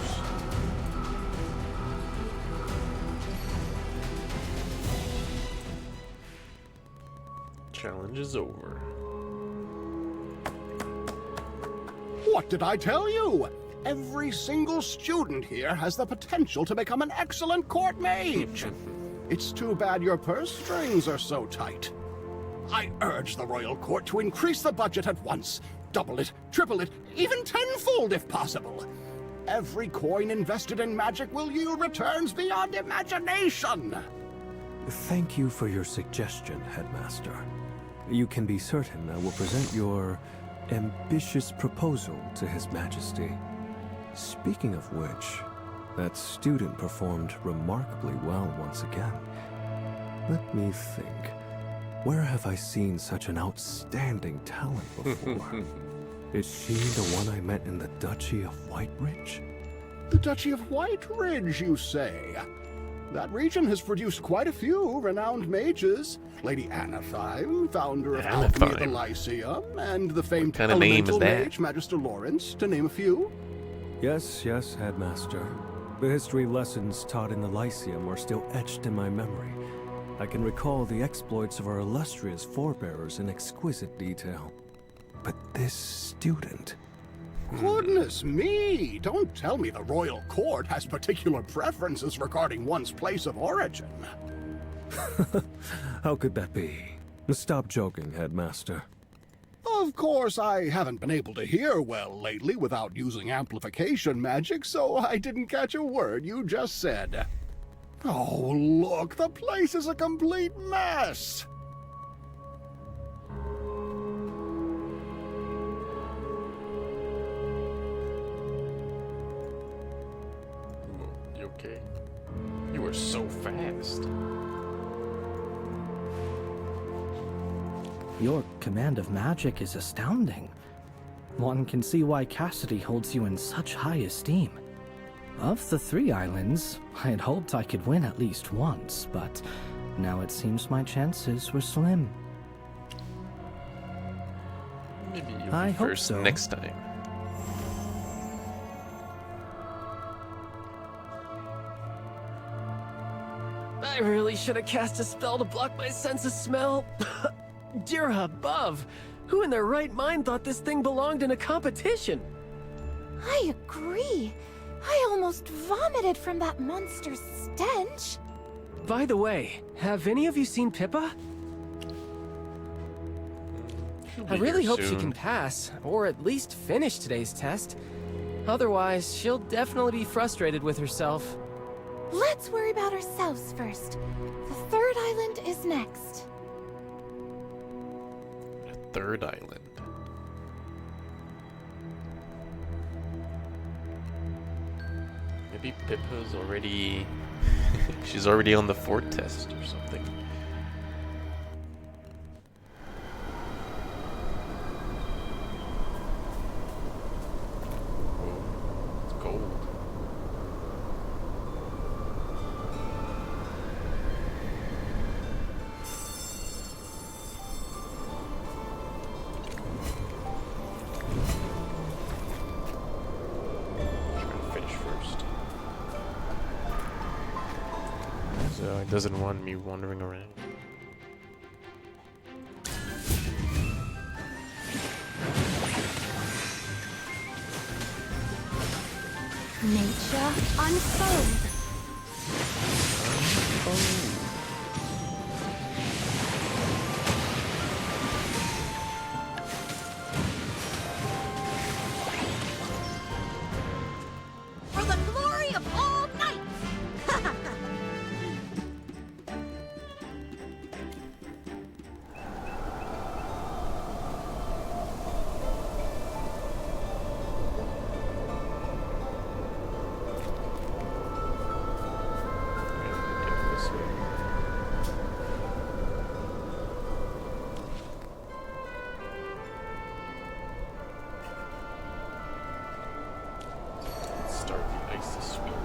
Challenge is over. What did I tell you? Every single student here has the potential to become an excellent court mage. It's too bad your purse strings are so tight. I urge the royal court to increase the budget at once. Double it, triple it, even tenfold if possible. Every coin invested in magic will yield returns beyond imagination. Thank you for your suggestion, Headmaster. You can be certain I will present your ambitious proposal to His Majesty. Speaking of which, that student performed remarkably well once again. Let me think. Where have I seen such an outstanding talent before? Is she the one I met in the Duchy of Whiteridge? The Duchy of Whiteridge, you say? That region has produced quite a few renowned mages. Lady Anathime, founder of Alchemy of the Lyceum, and the famed elemental mage Magister Lawrence, to name a few. Yes, Headmaster. The history lessons taught in the Lyceum are still etched in my memory. I can recall the exploits of our illustrious forebears in exquisite detail. But this student... Goodness me! Don't tell me the royal court has particular preferences regarding one's place of origin. How could that be? Stop joking, Headmaster. Of course, I haven't been able to hear well lately without using amplification magic, so I didn't catch a word you just said. Oh, look, the place is a complete mess! You okay? You were so fast. Your command of magic is astounding. One can see why Cassidy holds you in such high esteem. Of the 3 islands, I had hoped I could win at least once, but now it seems my chances were slim. Maybe you'll I be hope first so. next time. I really should have cast a spell to block my sense of smell. Dear above, who in their right mind thought this thing belonged in a competition? I agree. I almost vomited from that monster's stench. By the way, have any of you seen Pippa? I really hope she can pass, or at least finish today's test. Otherwise, she'll definitely be frustrated with herself. Let's worry about ourselves first. The 3rd island is next. Third island. Maybe Pippa's already... she's already on the 4th test or something. it doesn't want me wandering around. Nature unfold. For the glory of all knights! This way. Let's start the ice sweep.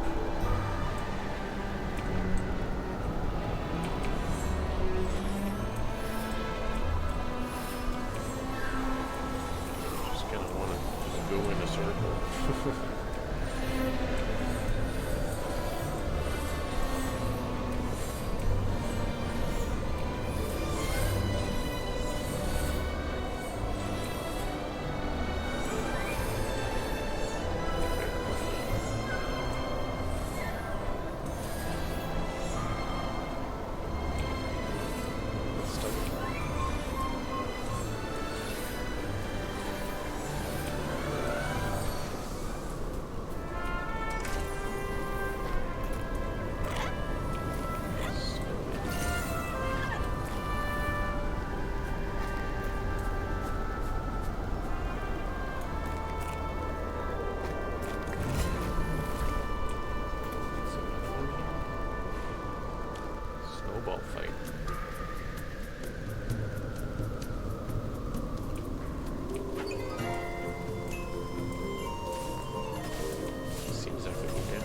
Just gonna wanna just go in a circle. Let's start with snowball fight. Seems like we can.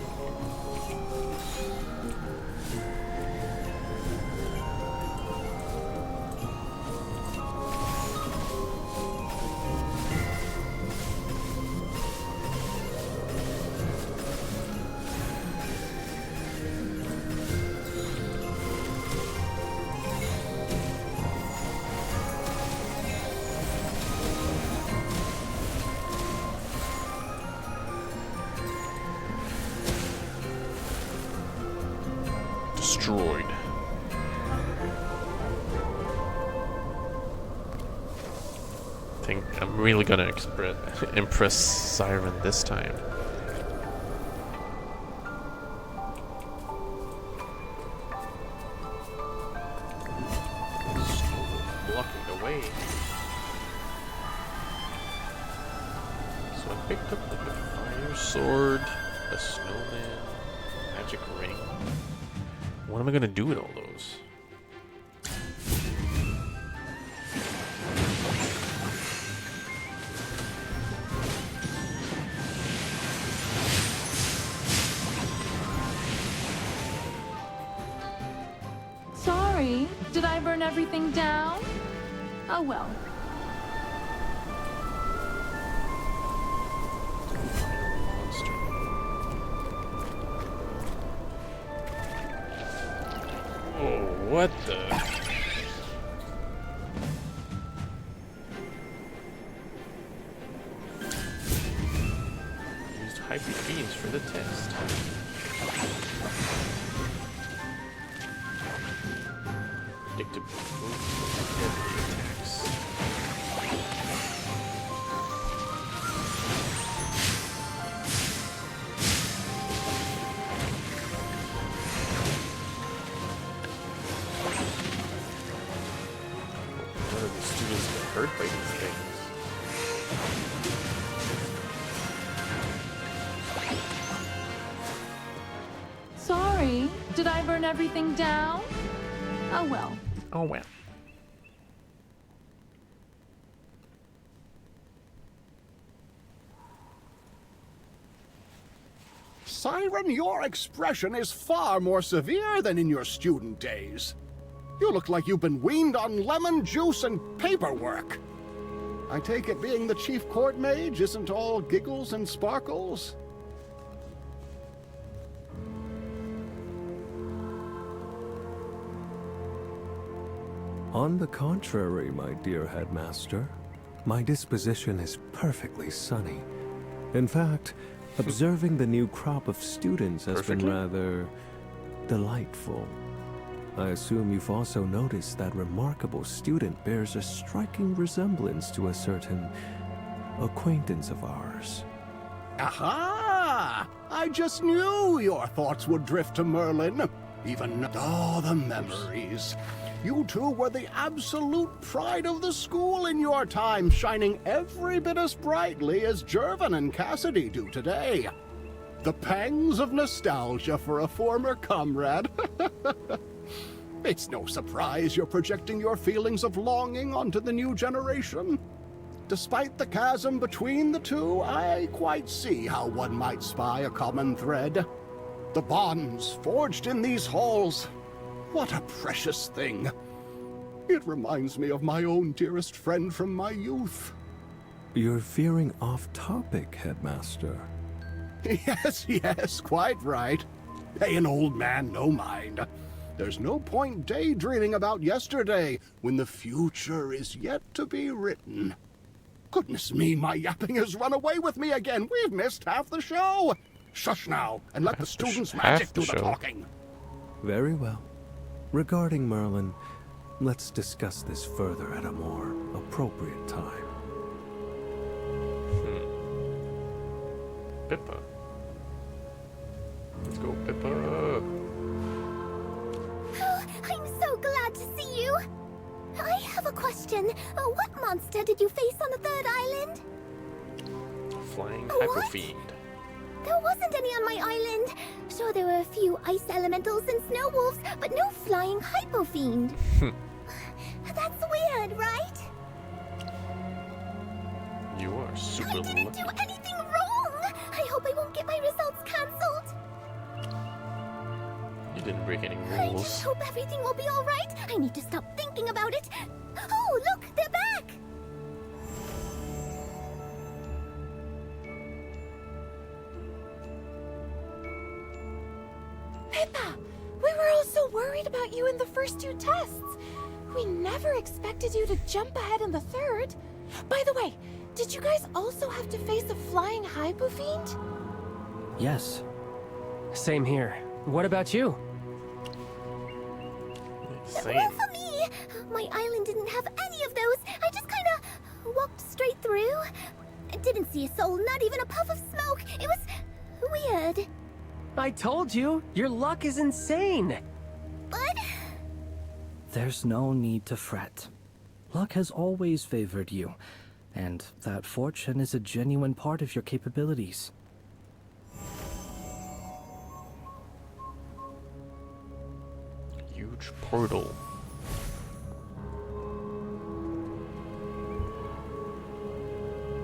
Destroyed. I think I'm really gonna impress Siren this time. Blocking the way. So I picked up the fire sword, a snowman, magic ring. What am I gonna do with all those? Sorry, did I burn everything down? Oh well. Oh, what the? Used hybrid beams for the test. Predictable moves, deadly attacks. None of the students get hurt by these things. Sorry, did I burn everything down? Oh well. Oh well. Siren, your expression is far more severe than in your student days. You look like you've been weaned on lemon juice and paperwork. I take it being the chief court mage isn't all giggles and sparkles? On the contrary, my dear headmaster, my disposition is perfectly sunny. In fact, observing the new crop of students has been rather delightful. I assume you've also noticed that remarkable student bears a striking resemblance to a certain acquaintance of ours. Aha! I just knew your thoughts would drift to Merlin. Even the memories. You two were the absolute pride of the school in your time, shining every bit as brightly as Jervin and Cassidy do today. The pangs of nostalgia for a former comrade. It's no surprise you're projecting your feelings of longing onto the new generation. Despite the chasm between the two, I quite see how one might spy a common thread. The bonds forged in these halls. What a precious thing. It reminds me of my own dearest friend from my youth. You're veering off topic, Headmaster. Yes, quite right. Pay an old man no mind. There's no point daydreaming about yesterday when the future is yet to be written. Goodness me, my yapping has run away with me again. We've missed half the show. Shush now, and let the students' magic do the talking. Very well. Regarding Merlin, let's discuss this further at a more appropriate time. Pippa. Let's go, Pippa. I'm so glad to see you. I have a question. What monster did you face on the third island? Flying hyper fiend. There wasn't any on my island. Sure, there were a few ice elementals and snow wolves, but no flying hypo fiend. That's weird, right? You are super lucky. I didn't do anything wrong. I hope I won't get my results cancelled. You didn't break any I rules. just hope everything will be all right. I need to stop thinking about it. Oh, look, they're back. Pippa, we were all so worried about you in the first two tests. We never expected you to jump ahead in the third. By the way, did you guys also have to face a flying hypo fiend? Yes. Same here. What about you? Well, for me, my island didn't have any of those. I just kind of walked straight through. I didn't see a soul, not even a puff of smoke. It was weird. I told you, your luck is insane. But there's no need to fret. Luck has always favored you, and that fortune is a genuine part of your capabilities. Huge portal.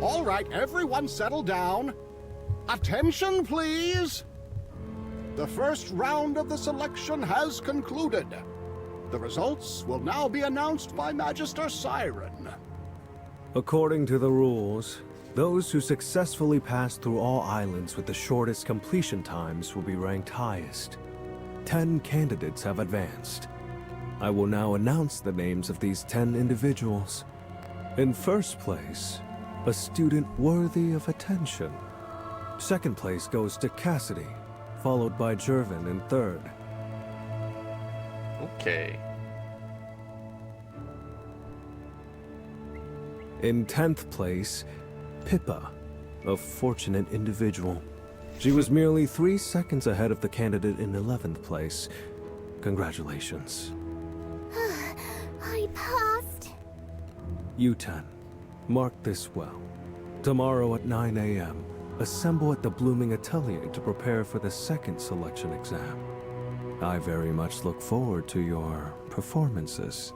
All right, everyone settle down. Attention, please. The first round of the selection has concluded. The results will now be announced by Magister Siren. According to the rules, those who successfully pass through all islands with the shortest completion times will be ranked highest. 10 candidates have advanced. I will now announce the names of these 10 individuals. In first place, a student worthy of attention. Second place goes to Cassidy, followed by Jervin in third. Okay. In 10th place, Pippa, a fortunate individual. She was merely 3 seconds ahead of the candidate in 11th place. Congratulations. I passed. You 10, mark this well. Tomorrow at 9 a.m., assemble at the Blooming Atelier to prepare for the second selection exam. I very much look forward to your performances.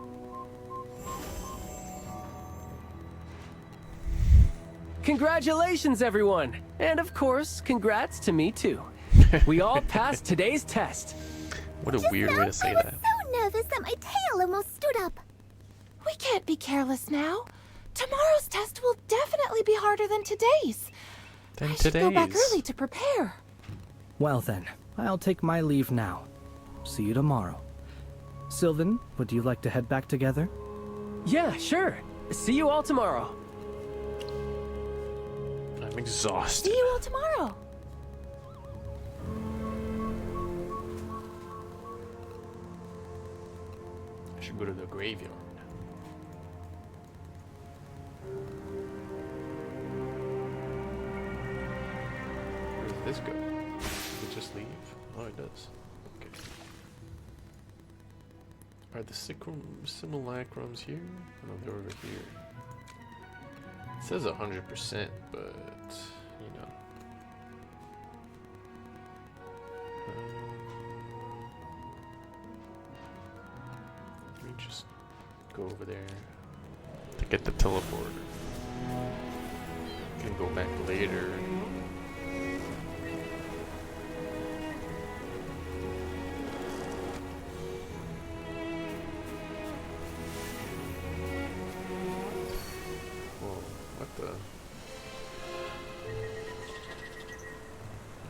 Congratulations, everyone! And of course, congrats to me too. We all passed today's test. What a weird way to say that. I was so nervous that my tail almost stood up. We can't be careless now. Tomorrow's test will definitely be harder than today's. I should go back early to prepare. Well then, I'll take my leave now. See you tomorrow. Sylvan, would you like to head back together? Yeah, sure. See you all tomorrow. I'm exhausted. See you all tomorrow. I should go to the graveyard. Where does this go? Does it just leave? Oh, it does. Okay. Are the simulacrums here? Oh, no, they're over here. It says 100%, but you know. Let me just go over there to get the teleporter. Can go back later.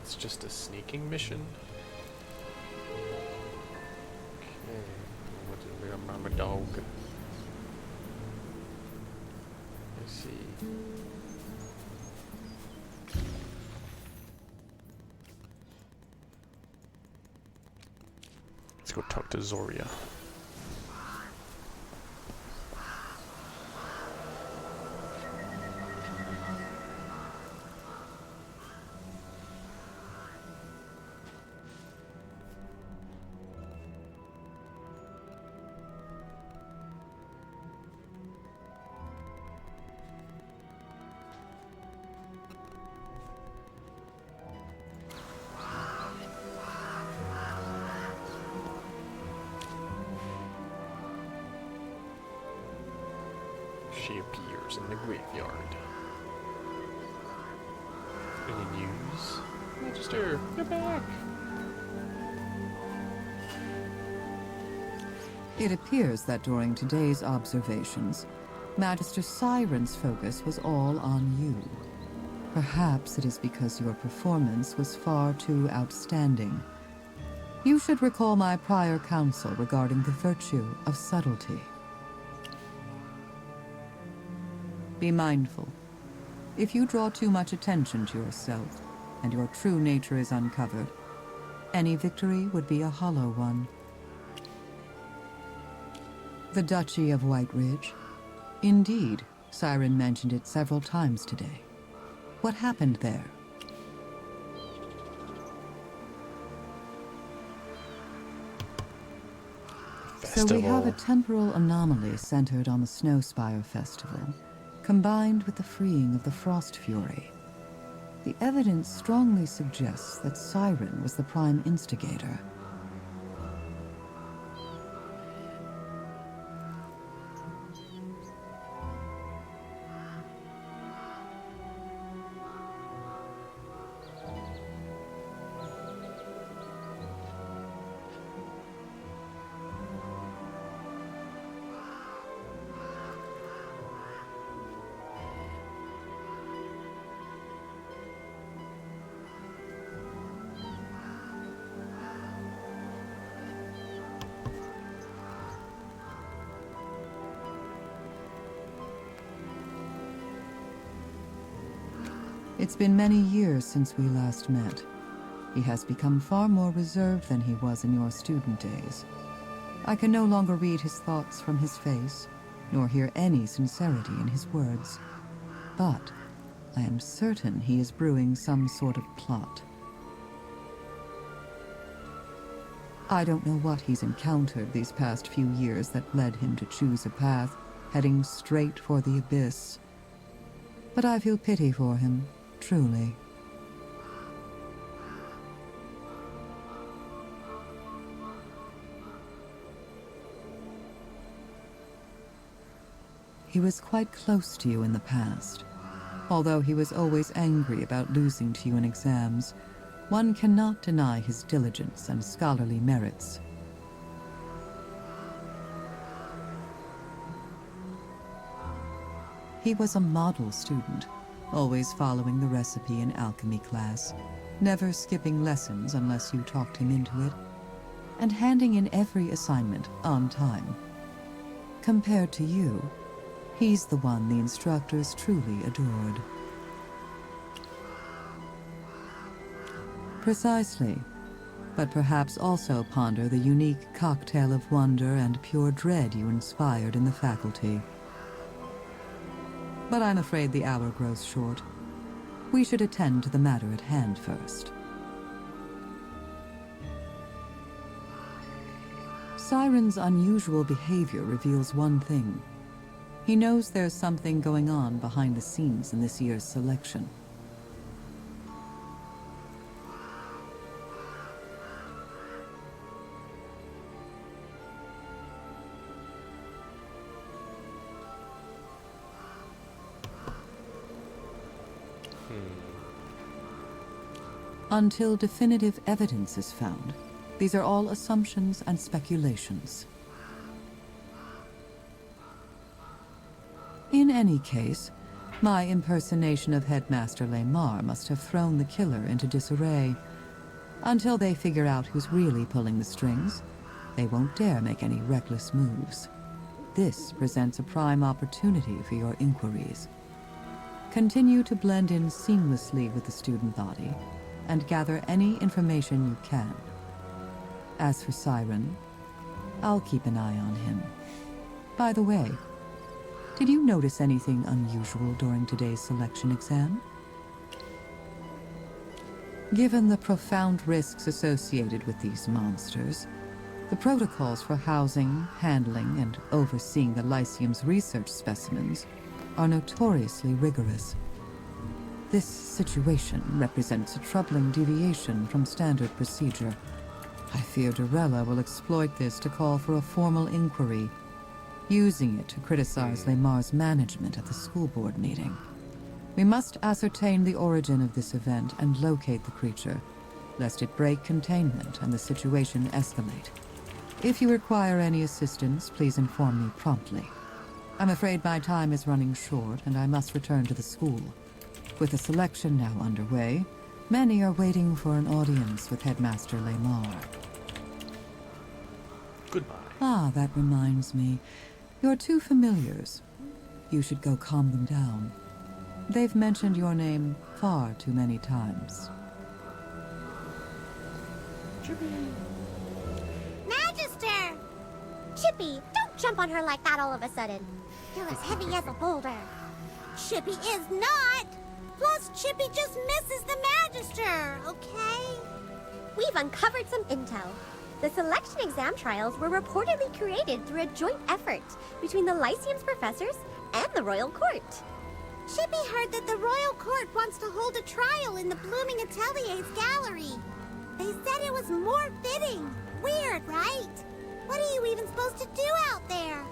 It's just a sneaking mission. Okay, I'm a dog. Let's see. Let's go talk to Zoria. She appears in the graveyard. Any news? Magister, you're back! It appears that during today's observations, Magister Siren's focus was all on you. Perhaps it is because your performance was far too outstanding. You should recall my prior counsel regarding the virtue of subtlety. Be mindful. If you draw too much attention to yourself, and your true nature is uncovered, any victory would be a hollow one. The Duchy of White Ridge. Indeed, Siren mentioned it several times today. What happened there? Festival. So we have a temporal anomaly centered on the Snowspire Festival, combined with the freeing of the Frost Fury. The evidence strongly suggests that Siren was the prime instigator. It's been many years since we last met. He has become far more reserved than he was in your student days. I can no longer read his thoughts from his face, nor hear any sincerity in his words. But I am certain he is brewing some sort of plot. I don't know what he's encountered these past few years that led him to choose a path heading straight for the abyss. But I feel pity for him. Truly. He was quite close to you in the past. Although he was always angry about losing to you in exams, one cannot deny his diligence and scholarly merits. He was a model student, always following the recipe in alchemy class, never skipping lessons unless you talked him into it, and handing in every assignment on time. compared to you, he's the one the instructors truly adored. Precisely. But perhaps also ponder the unique cocktail of wonder and pure dread you inspired in the faculty. But I'm afraid the hour grows short. We should attend to the matter at hand first. Siren's unusual behavior reveals one thing. He knows there's something going on behind the scenes in this year's selection. Until definitive evidence is found, these are all assumptions and speculations. In any case, my impersonation of Headmaster Lamar must have thrown the killer into disarray. Until they figure out who's really pulling the strings, they won't dare make any reckless moves. This presents a prime opportunity for your inquiries. Continue to blend in seamlessly with the student body, and gather any information you can. As for Siren, I'll keep an eye on him. By the way, did you notice anything unusual during today's selection exam? Given the profound risks associated with these monsters, the protocols for housing, handling, and overseeing the Lyceum's research specimens are notoriously rigorous. This situation represents a troubling deviation from standard procedure. I fear Dorella will exploit this to call for a formal inquiry, using it to criticize Lamar's management at the school board meeting. We must ascertain the origin of this event and locate the creature, lest it break containment and the situation escalate. If you require any assistance, please inform me promptly. I'm afraid my time is running short and I must return to the school. With the selection now underway, many are waiting for an audience with Headmaster Lamar. Goodbye. Ah, that reminds me. Your two familiars. You should go calm them down. They've mentioned your name far too many times. Magister! Chippy, don't jump on her like that all of a sudden. You're as heavy as a boulder. Chippy is not! Plus, Chippy just misses the Magister, okay? We've uncovered some intel. The selection exam trials were reportedly created through a joint effort between the Lyceum's professors and the Royal Court. Chippy heard that the Royal Court wants to hold a trial in the Blooming Atelier's gallery. They said it was more fitting. Weird, right? What are you even supposed to do out there?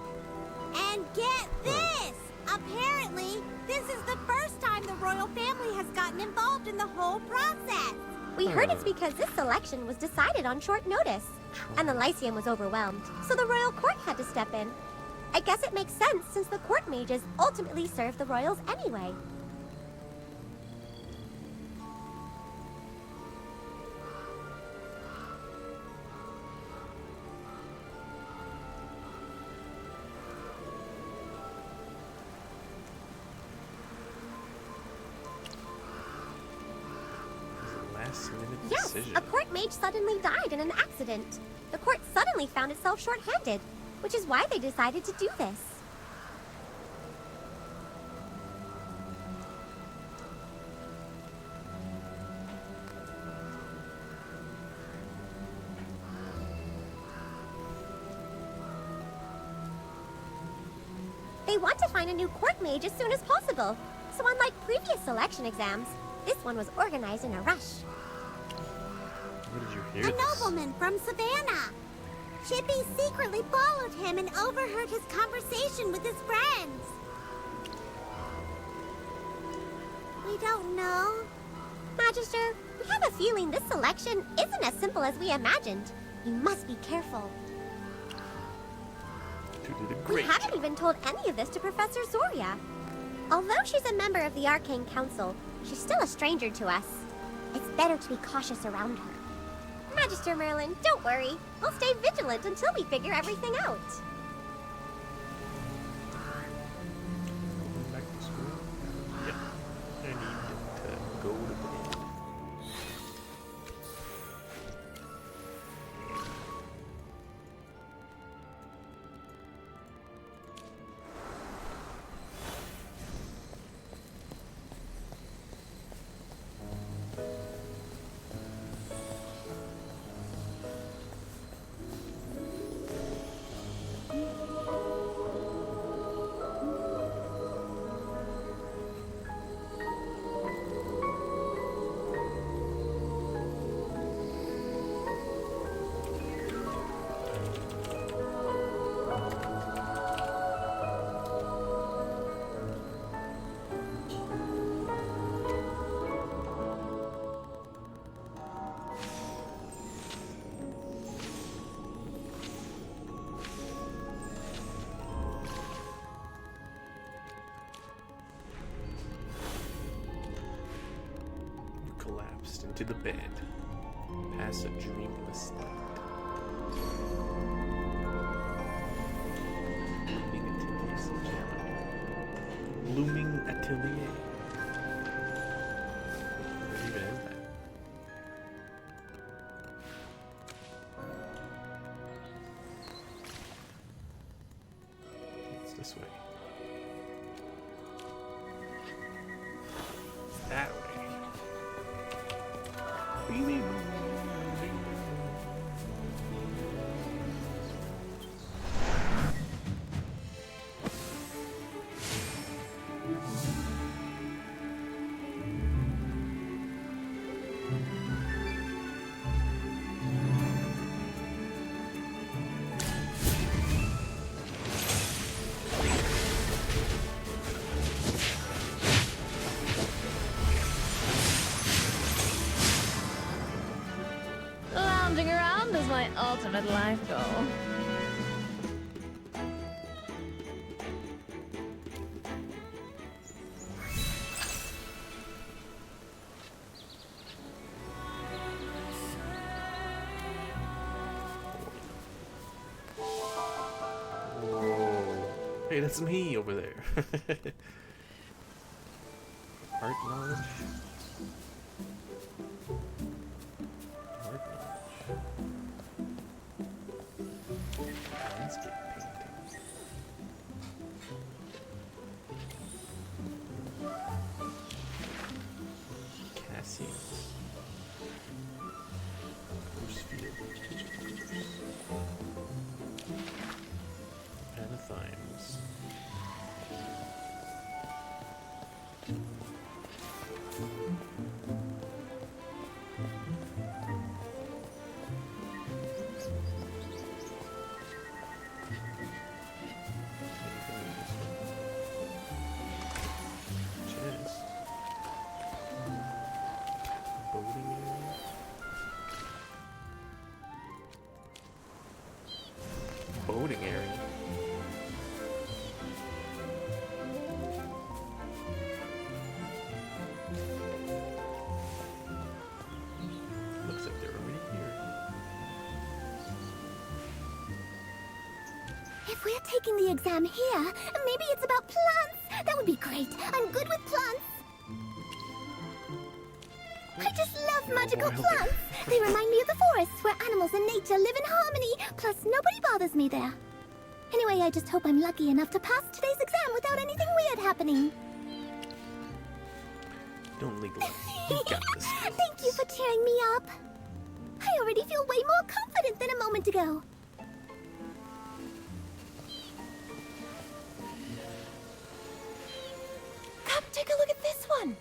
And get this! Apparently, this is the first time the royal family has gotten involved in the whole process. We heard it's because this selection was decided on short notice, and the Lyceum was overwhelmed, so the Royal Court had to step in. I guess it makes sense since the court mages ultimately served the royals anyway. Yes, a court mage suddenly died in an accident. The court suddenly found itself short-handed, which is why they decided to do this. They want to find a new court mage as soon as possible. So unlike previous selection exams, this one was organized in a rush. Where did you hear A nobleman from Savannah. Chippy secretly followed him and overheard his conversation with his friends. We don't know. Magister, we have a feeling this selection isn't as simple as we imagined. You must be careful. We haven't even told any of this to Professor Zoria. Although she's a member of the Arcane Council, she's still a stranger to us. It's better to be cautious around her. Magister Merlin, don't worry. We'll stay vigilant until we figure everything out. collapsed into the bed, past a dreamless state. Blooming Atelier. Where even is that? It's this way. It's that way. Beanie. Lounging around is my ultimate life goal. Whoa. Hey, that's me over there. Art knowledge. Art knowledge. Landscape painting. Cassius. Brucefield. Anathymes. Chest. Boating area. Boating area. Looks like they're already here. If we're taking the exam here, maybe it's about plants. That would be great. I'm good with plants. I just love magical plants. They remind me of the forests where animals and nature live in harmony. Plus, nobody bothers me there. Anyway, I just hope I'm lucky enough to pass today's exam without anything weird happening. Don't legalize. You got this. Thank you for cheering me up. I already feel way more confident than a moment ago. Come take a look at this one.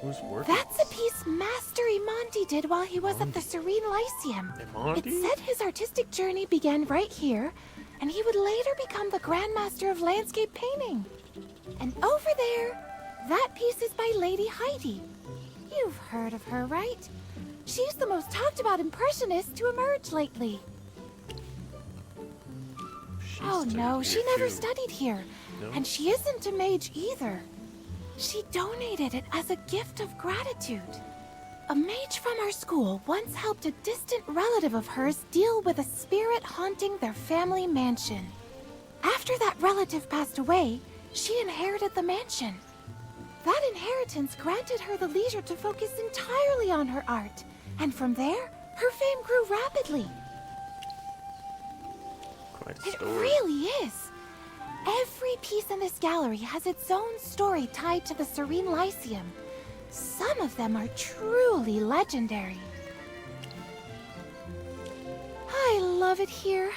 Who's working? That's a piece Master Imonti did while he was at the Serene Lyceum. Imonti? It said his artistic journey began right here, and he would later become the Grandmaster of Landscape Painting. And over there, that piece is by Lady Heidi. You've heard of her, right? She's the most talked about impressionist to emerge lately. Oh no, she never studied here. No? And she isn't a mage either. She donated it as a gift of gratitude. A mage from our school once helped a distant relative of hers deal with a spirit haunting their family mansion. After that relative passed away, she inherited the mansion. That inheritance granted her the leisure to focus entirely on her art, and from there, her fame grew rapidly. Quite a It story. really is. Every piece in this gallery has its own story tied to the Serene Lyceum. Some of them are truly legendary. I love it here.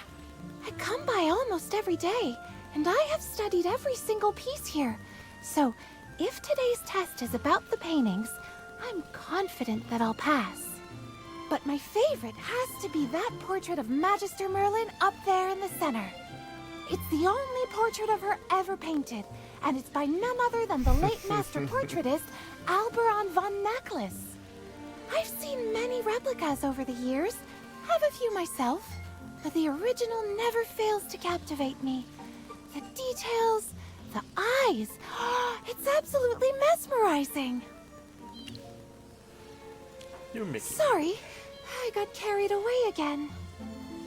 I come by almost every day, and I have studied every single piece here. So, if today's test is about the paintings, I'm confident that I'll pass. But my favorite has to be that portrait of Magister Merlin up there in the center. It's the only portrait of her ever painted, and it's by none other than the late master portraitist, Alberon von Necklace. I've seen many replicas over the years, have a few myself, but the original never fails to captivate me. The details, the eyes, it's absolutely mesmerizing. You're Mickey. Sorry, I got carried away again.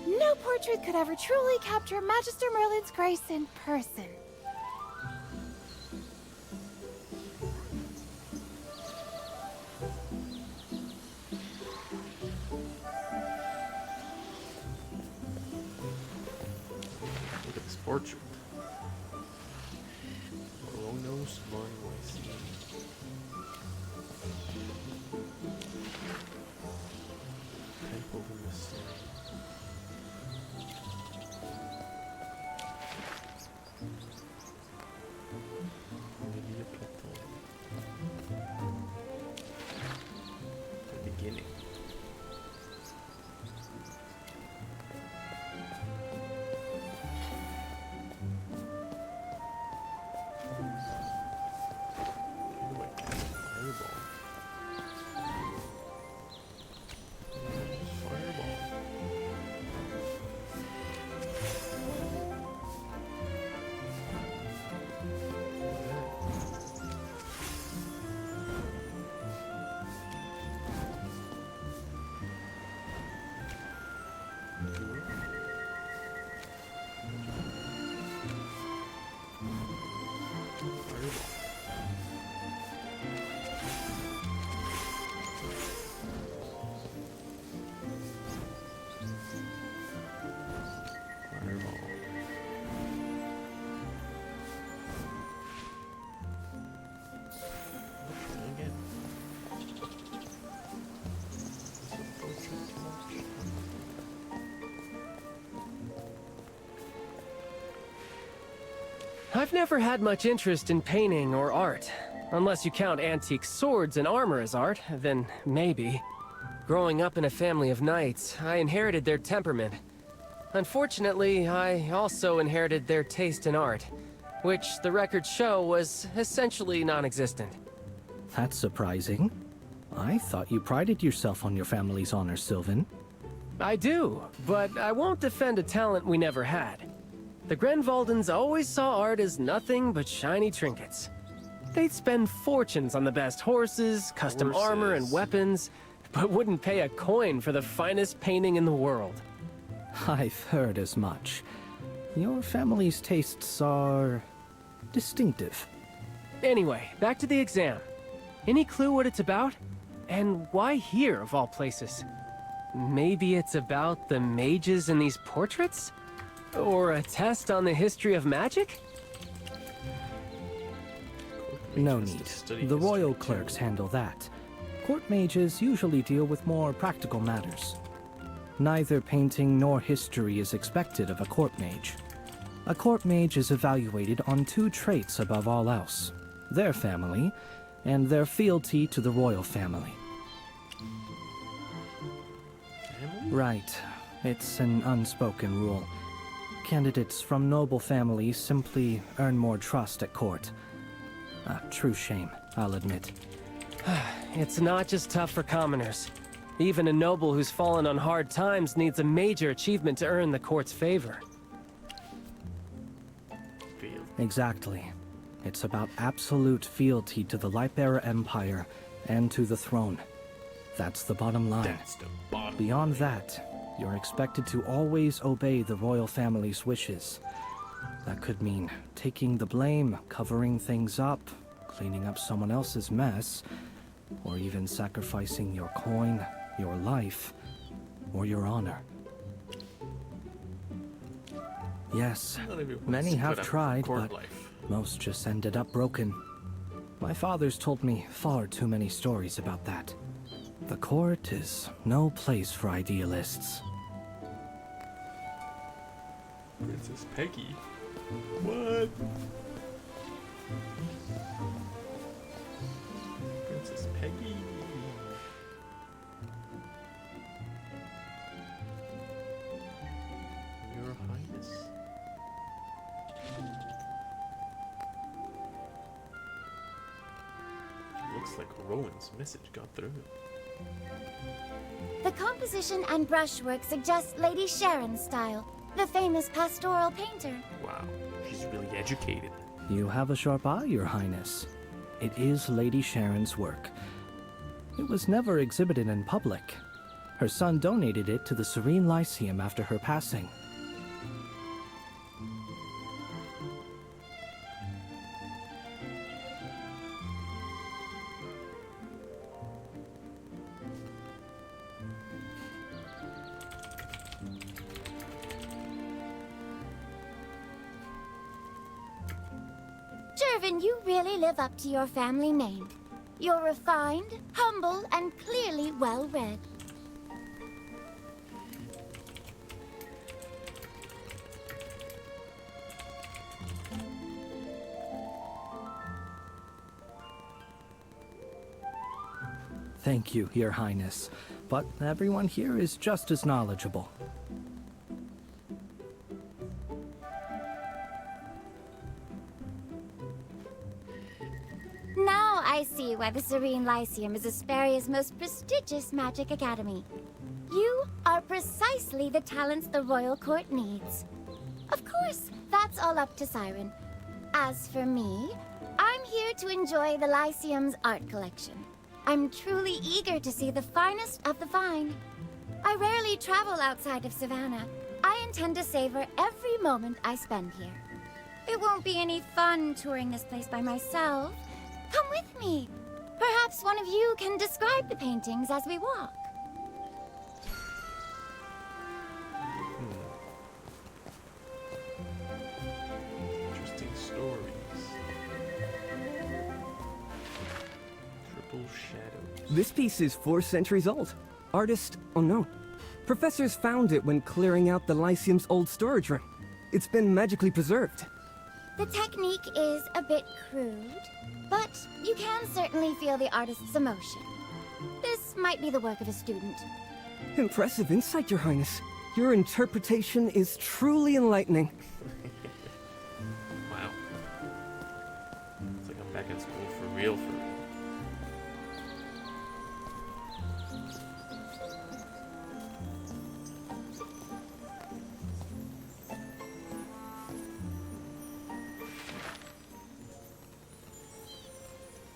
No portrait could ever truly capture Magister Merlin's grace in person. Look at this portrait. Moronos Monroy. Temple in the Sun. Lydia Platon. The beginning. How do I cast a fireball? Fireball. I've never had much interest in painting or art. Unless you count antique swords and armor as art, then maybe. Growing up in a family of knights, I inherited their temperament. Unfortunately, I also inherited their taste in art, which the records show was essentially non-existent. That's surprising. I thought you prided yourself on your family's honor, Sylvan. I do, but I won't defend a talent we never had. The Grenvaldens always saw art as nothing but shiny trinkets. They'd spend fortunes on the best horses, custom armor, and weapons, but wouldn't pay a coin for the finest painting in the world. I've heard as much. Your family's tastes are distinctive. Anyway, back to the exam. Any clue what it's about? And why here, of all places? Maybe it's about the mages in these portraits? Or a test on the history of magic? No need. The royal clerks handle that. Court mages usually deal with more practical matters. Neither painting nor history is expected of a court mage. A court mage is evaluated on two traits above all else: their family and their fealty to the royal family. Right. It's an unspoken rule. Candidates from noble families simply earn more trust at court. A true shame, I'll admit. It's not just tough for commoners. Even a noble who's fallen on hard times needs a major achievement to earn the court's favor. Exactly. It's about absolute fealty to the Lightbearer Empire and to the throne. That's the bottom line. That's the bottom Beyond that, you're expected to always obey the royal family's wishes. That could mean taking the blame, covering things up, cleaning up someone else's mess, or even sacrificing your coin, your life, or your honor. Yes, many have tried, but most just ended up broken. My father's told me far too many stories about that. The court is no place for idealists. Princess Peggy? What? Princess Peggy? Your Highness? Looks like Rowan's message got through. The composition and brushwork suggest Lady Sharon's style, the famous pastoral painter. Wow, she's really educated. You have a sharp eye, Your Highness. It is Lady Sharon's work. It was never exhibited in public. Her son donated it to the Serene Lyceum after her passing. Jervin, you really live up to your family name. You're refined, humble, and clearly well-read. Thank you, Your Highness, but everyone here is just as knowledgeable. Now I see why the Serene Lyceum is Asperia's most prestigious magic academy. You are precisely the talents the royal court needs. Of course, that's all up to Siren. As for me, I'm here to enjoy the Lyceum's art collection. I'm truly eager to see the finest of the fine. I rarely travel outside of Savannah. I intend to savor every moment I spend here. It won't be any fun touring this place by myself. Come with me. Perhaps one of you can describe the paintings as we walk. Interesting stories. Triple Shadows. This piece is 4 centuries old. Artist unknown. Professors found it when clearing out the Lyceum's old storage room. It's been magically preserved. The technique is a bit crude, but you can certainly feel the artist's emotion. This might be the work of a student. Impressive insight, Your Highness. Your interpretation is truly enlightening. Wow. It's like I'm back in school for real, for real.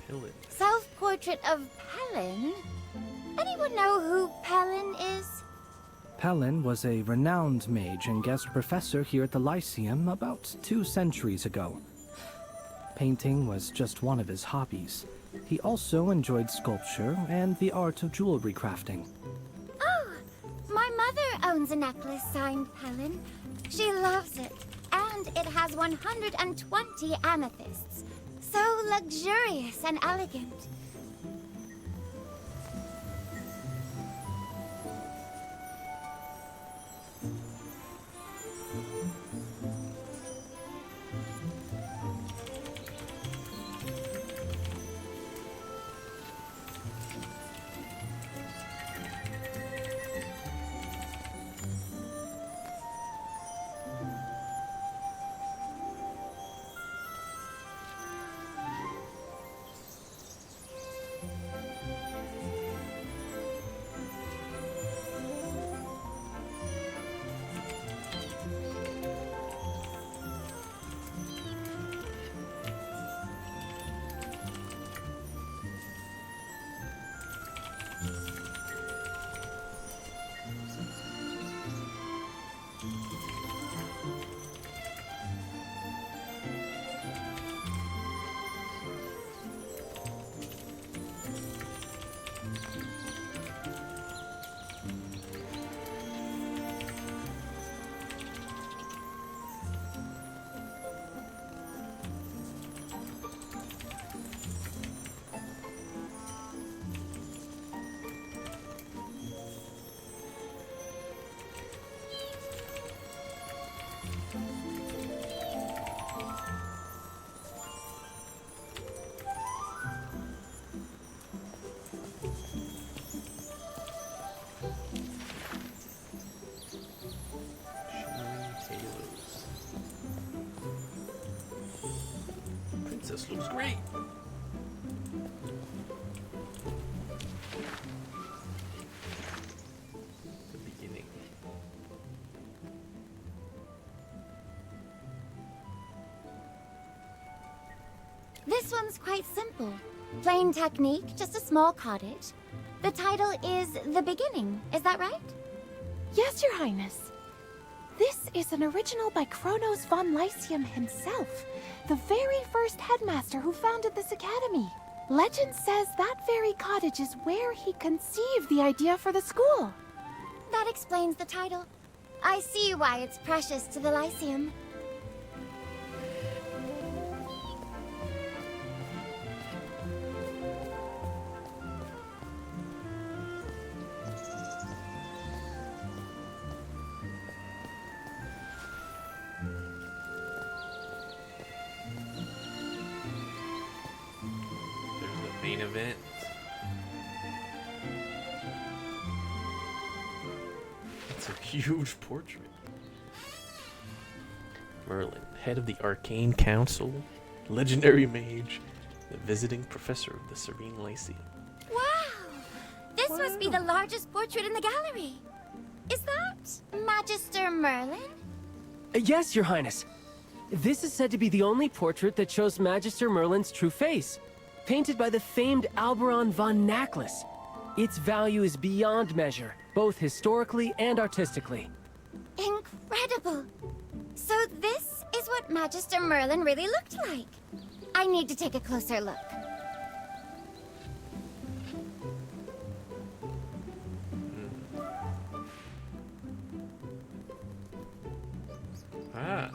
Pelin. Self-portrait of Pelin? Anyone know who Pelin is? Pelin was a renowned mage and guest professor here at the Lyceum about 2 centuries ago. Painting was just one of his hobbies. He also enjoyed sculpture and the art of jewelry crafting. Oh, my mother owns a necklace signed Pelin. She loves it, and it has 120 amethysts. So luxurious and elegant. This looks great. The beginning. This one's quite simple. Plain technique, just a small cottage. The title is The Beginning, is that right? Yes, Your Highness. This is an original by Kronos von Lyceum himself, the very first headmaster who founded this academy. Legend says that very cottage is where he conceived the idea for the school. That explains the title. I see why it's precious to the Lyceum. Main event. It's a huge portrait. Merlin, head of the Arcane Council, legendary mage, the visiting professor of the Serene Lyceum. Wow! This must be the largest portrait in the gallery. Is that Magister Merlin? Yes, Your Highness. This is said to be the only portrait that shows Magister Merlin's true face, painted by the famed Alberon von Naklis. Its value is beyond measure, both historically and artistically. Incredible! So this is what Magister Merlin really looked like. I need to take a closer look. Ah.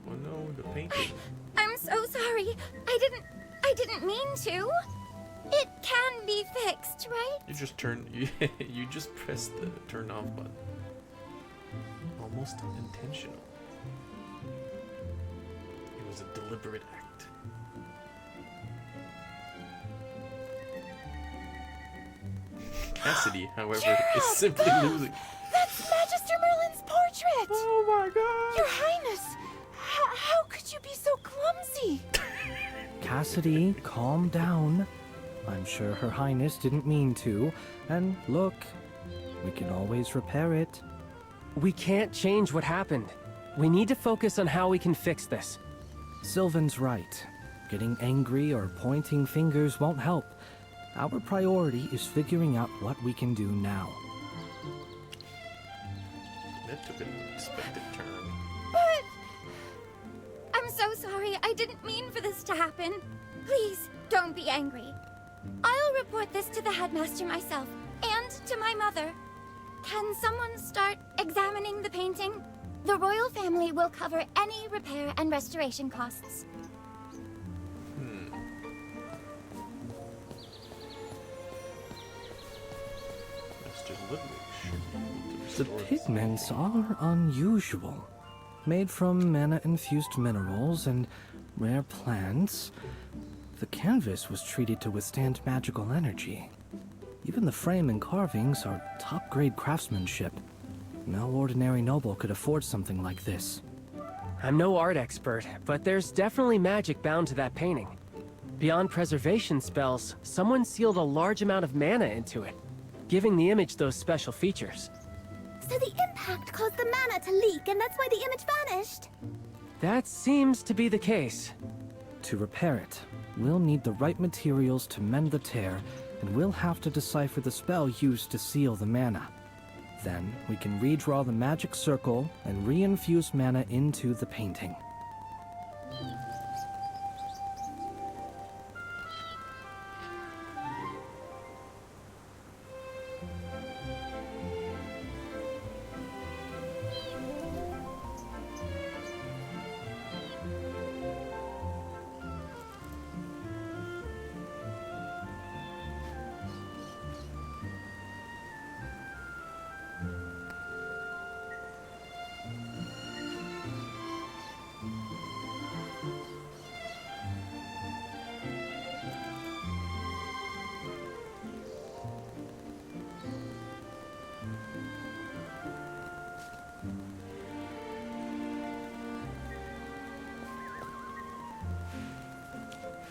Oh no, the painting. I'm so sorry. I didn't mean to. It can be fixed, right? You just you just press the turn off button. Almost unintentional. It was a deliberate act. Cassidy, however, is simply losing. That's Magister Merlin's portrait! Oh my god! Your Highness! How could you be so clumsy? Cassidy, calm down. I'm sure Her Highness didn't mean to. And look, we can always repair it. We can't change what happened. We need to focus on how we can fix this. Sylvan's right. Getting angry or pointing fingers won't help. Our priority is figuring out what we can do now. That took an unexpected turn. But... I'm so sorry. I didn't mean for this to happen. Please, don't be angry. I'll report this to the headmaster myself, and to my mother. Can someone start examining the painting? The royal family will cover any repair and restoration costs. The pigments are unusual. Made from mana-infused minerals and rare plants, the canvas was treated to withstand magical energy. Even the frame and carvings are top-grade craftsmanship. No ordinary noble could afford something like this. I'm no art expert, but there's definitely magic bound to that painting. Beyond preservation spells, someone sealed a large amount of mana into it, giving the image those special features. So the impact caused the mana to leak, and that's why the image vanished. That seems to be the case. To repair it, we'll need the right materials to mend the tear, and we'll have to decipher the spell used to seal the mana. Then, we can redraw the magic circle and reinfuse mana into the painting.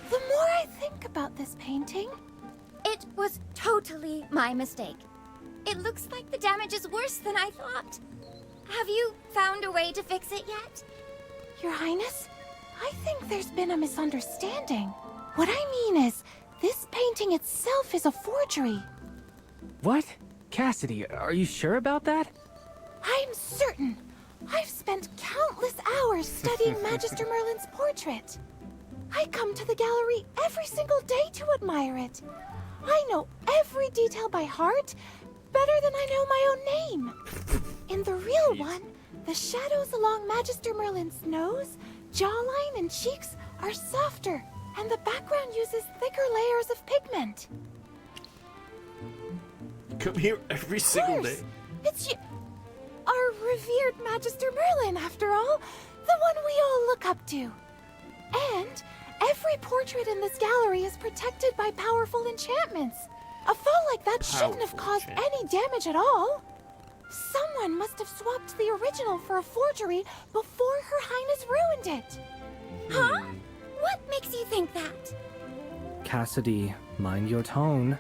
The more I think about this painting... It was totally my mistake. It looks like the damage is worse than I thought. Have you found a way to fix it yet? Your Highness, I think there's been a misunderstanding. What I mean is, this painting itself is a forgery. What? Cassidy, are you sure about that? I'm certain. I've spent countless hours studying Magister Merlin's portrait. I come to the gallery every single day to admire it. I know every detail by heart, better than I know my own name. In the real one, the shadows along Magister Merlin's nose, jawline, and cheeks are softer, and the background uses thicker layers of pigment. Come here every single day. It's you, our revered Magister Merlin, after all, the one we all look up to. And every portrait in this gallery is protected by powerful enchantments. A fall like that shouldn't have caused any damage at all. Someone must have swapped the original for a forgery before Her Highness ruined it. Huh? What makes you think that? Cassidy, mind your tone.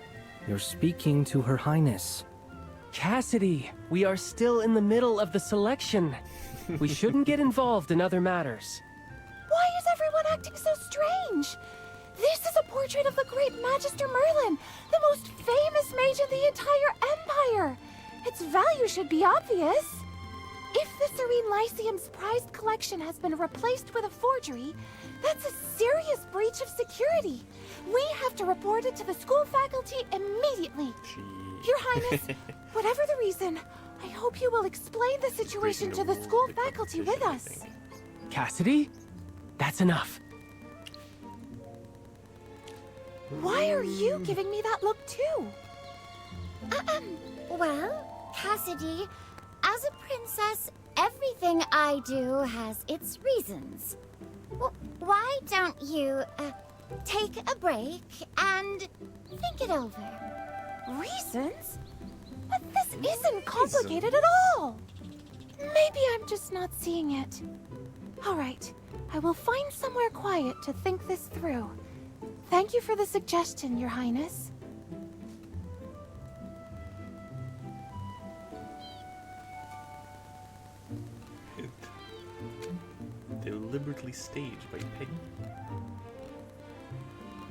You're speaking to Her Highness. Cassidy, we are still in the middle of the selection. We shouldn't get involved in other matters. Why is everyone acting so strange? This is a portrait of the great Magister Merlin, the most famous mage in the entire Empire. Its value should be obvious. If the Serene Lyceum's prized collection has been replaced with a forgery, that's a serious breach of security. We have to report it to the school faculty immediately. Your Highness, whatever the reason, I hope you will explain the situation to the school faculty with us. Cassidy? That's enough. Why are you giving me that look too? Well, Cassidy, as a princess, everything I do has its reasons. Why don't you, take a break and think it over? Reasons? But this isn't complicated at all. Maybe I'm just not seeing it. All right, I will find somewhere quiet to think this through. Thank you for the suggestion, Your Highness. Deliberately staged by Peggy.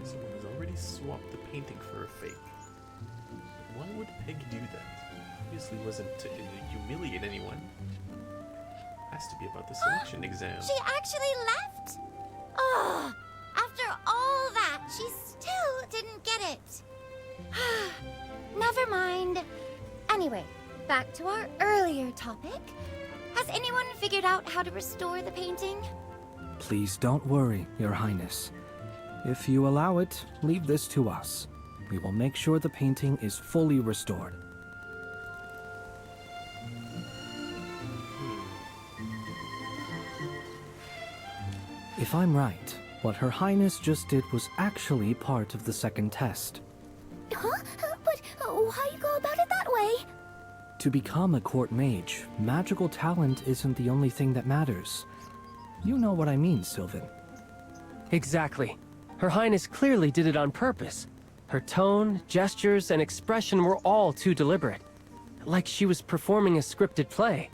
Someone has already swapped the painting for a fake. Why would Peggy do that? Obviously wasn't to humiliate anyone. Has to be about the selection exam. She actually left? Oh, after all that, she still didn't get it. Never mind. Anyway, back to our earlier topic. Has anyone figured out how to restore the painting? Please don't worry, Your Highness. If you allow it, leave this to us. We will make sure the painting is fully restored. If I'm right, what Her Highness just did was actually part of the second test. Huh? But why go about it that way? To become a court mage, magical talent isn't the only thing that matters. You know what I mean, Sylvan. Exactly. Her Highness clearly did it on purpose. Her tone, gestures, and expression were all too deliberate. Like she was performing a scripted play.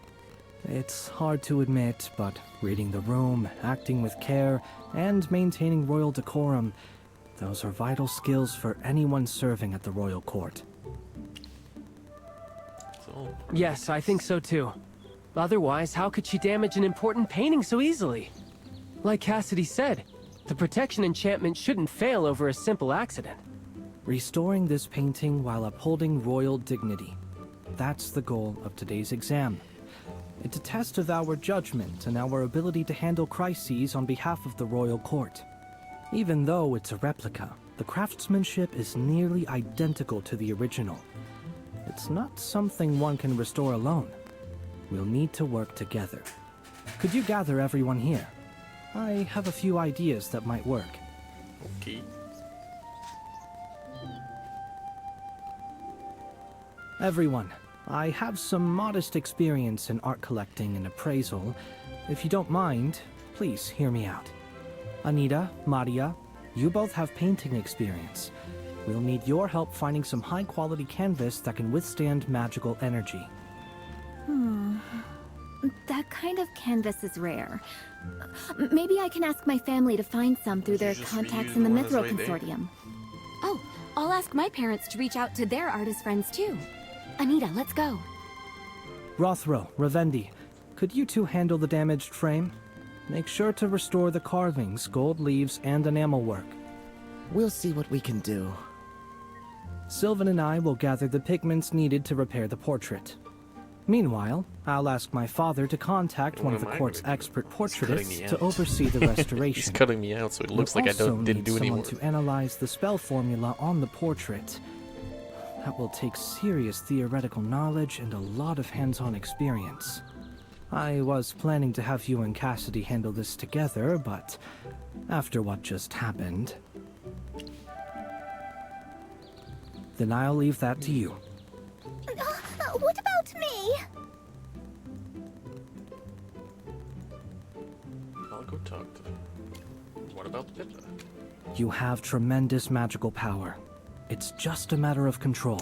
It's hard to admit, but reading the room, acting with care, and maintaining royal decorum, those are vital skills for anyone serving at the royal court. Yes, I think so too. Otherwise, how could she damage an important painting so easily? Like Cassidy said, the protection enchantment shouldn't fail over a simple accident. Restoring this painting while upholding royal dignity. That's the goal of today's exam. It's a test of our judgment and our ability to handle crises on behalf of the royal court. Even though it's a replica, the craftsmanship is nearly identical to the original. It's not something one can restore alone. We'll need to work together. Could you gather everyone here? I have a few ideas that might work. Okay. Everyone, I have some modest experience in art collecting and appraisal. If you don't mind, please hear me out. Anita, Maria, you both have painting experience. We'll need your help finding some high-quality canvas that can withstand magical energy. That kind of canvas is rare. Maybe I can ask my family to find some through their contacts in the Mithro Consortium. Oh, I'll ask my parents to reach out to their artist friends too. Anita, let's go. Rothro, Ravendi, could you two handle the damaged frame? Make sure to restore the carvings, gold leaves, and enamel work. We'll see what we can do. Sylvan and I will gather the pigments needed to repair the portrait. Meanwhile, I'll ask my father to contact one of the court's expert portraitists to oversee the restoration. He's cutting me out, so it looks like I didn't do any someone more. to analyze the spell formula on the portrait. That will take serious theoretical knowledge and a lot of hands-on experience. I was planning to have you and Cassidy handle this together, but after what just happened, then I'll leave that to you. What about me? I'll go talk to them. What about Pippa? You have tremendous magical power. It's just a matter of control.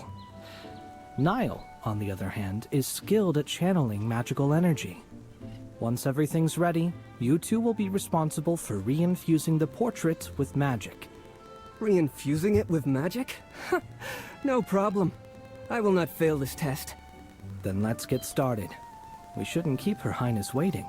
Niall, on the other hand, is skilled at channeling magical energy. Once everything's ready, you two will be responsible for reinfusing the portrait with magic. Reinfusing it with magic? No problem. I will not fail this test. Then let's get started. We shouldn't keep Her Highness waiting.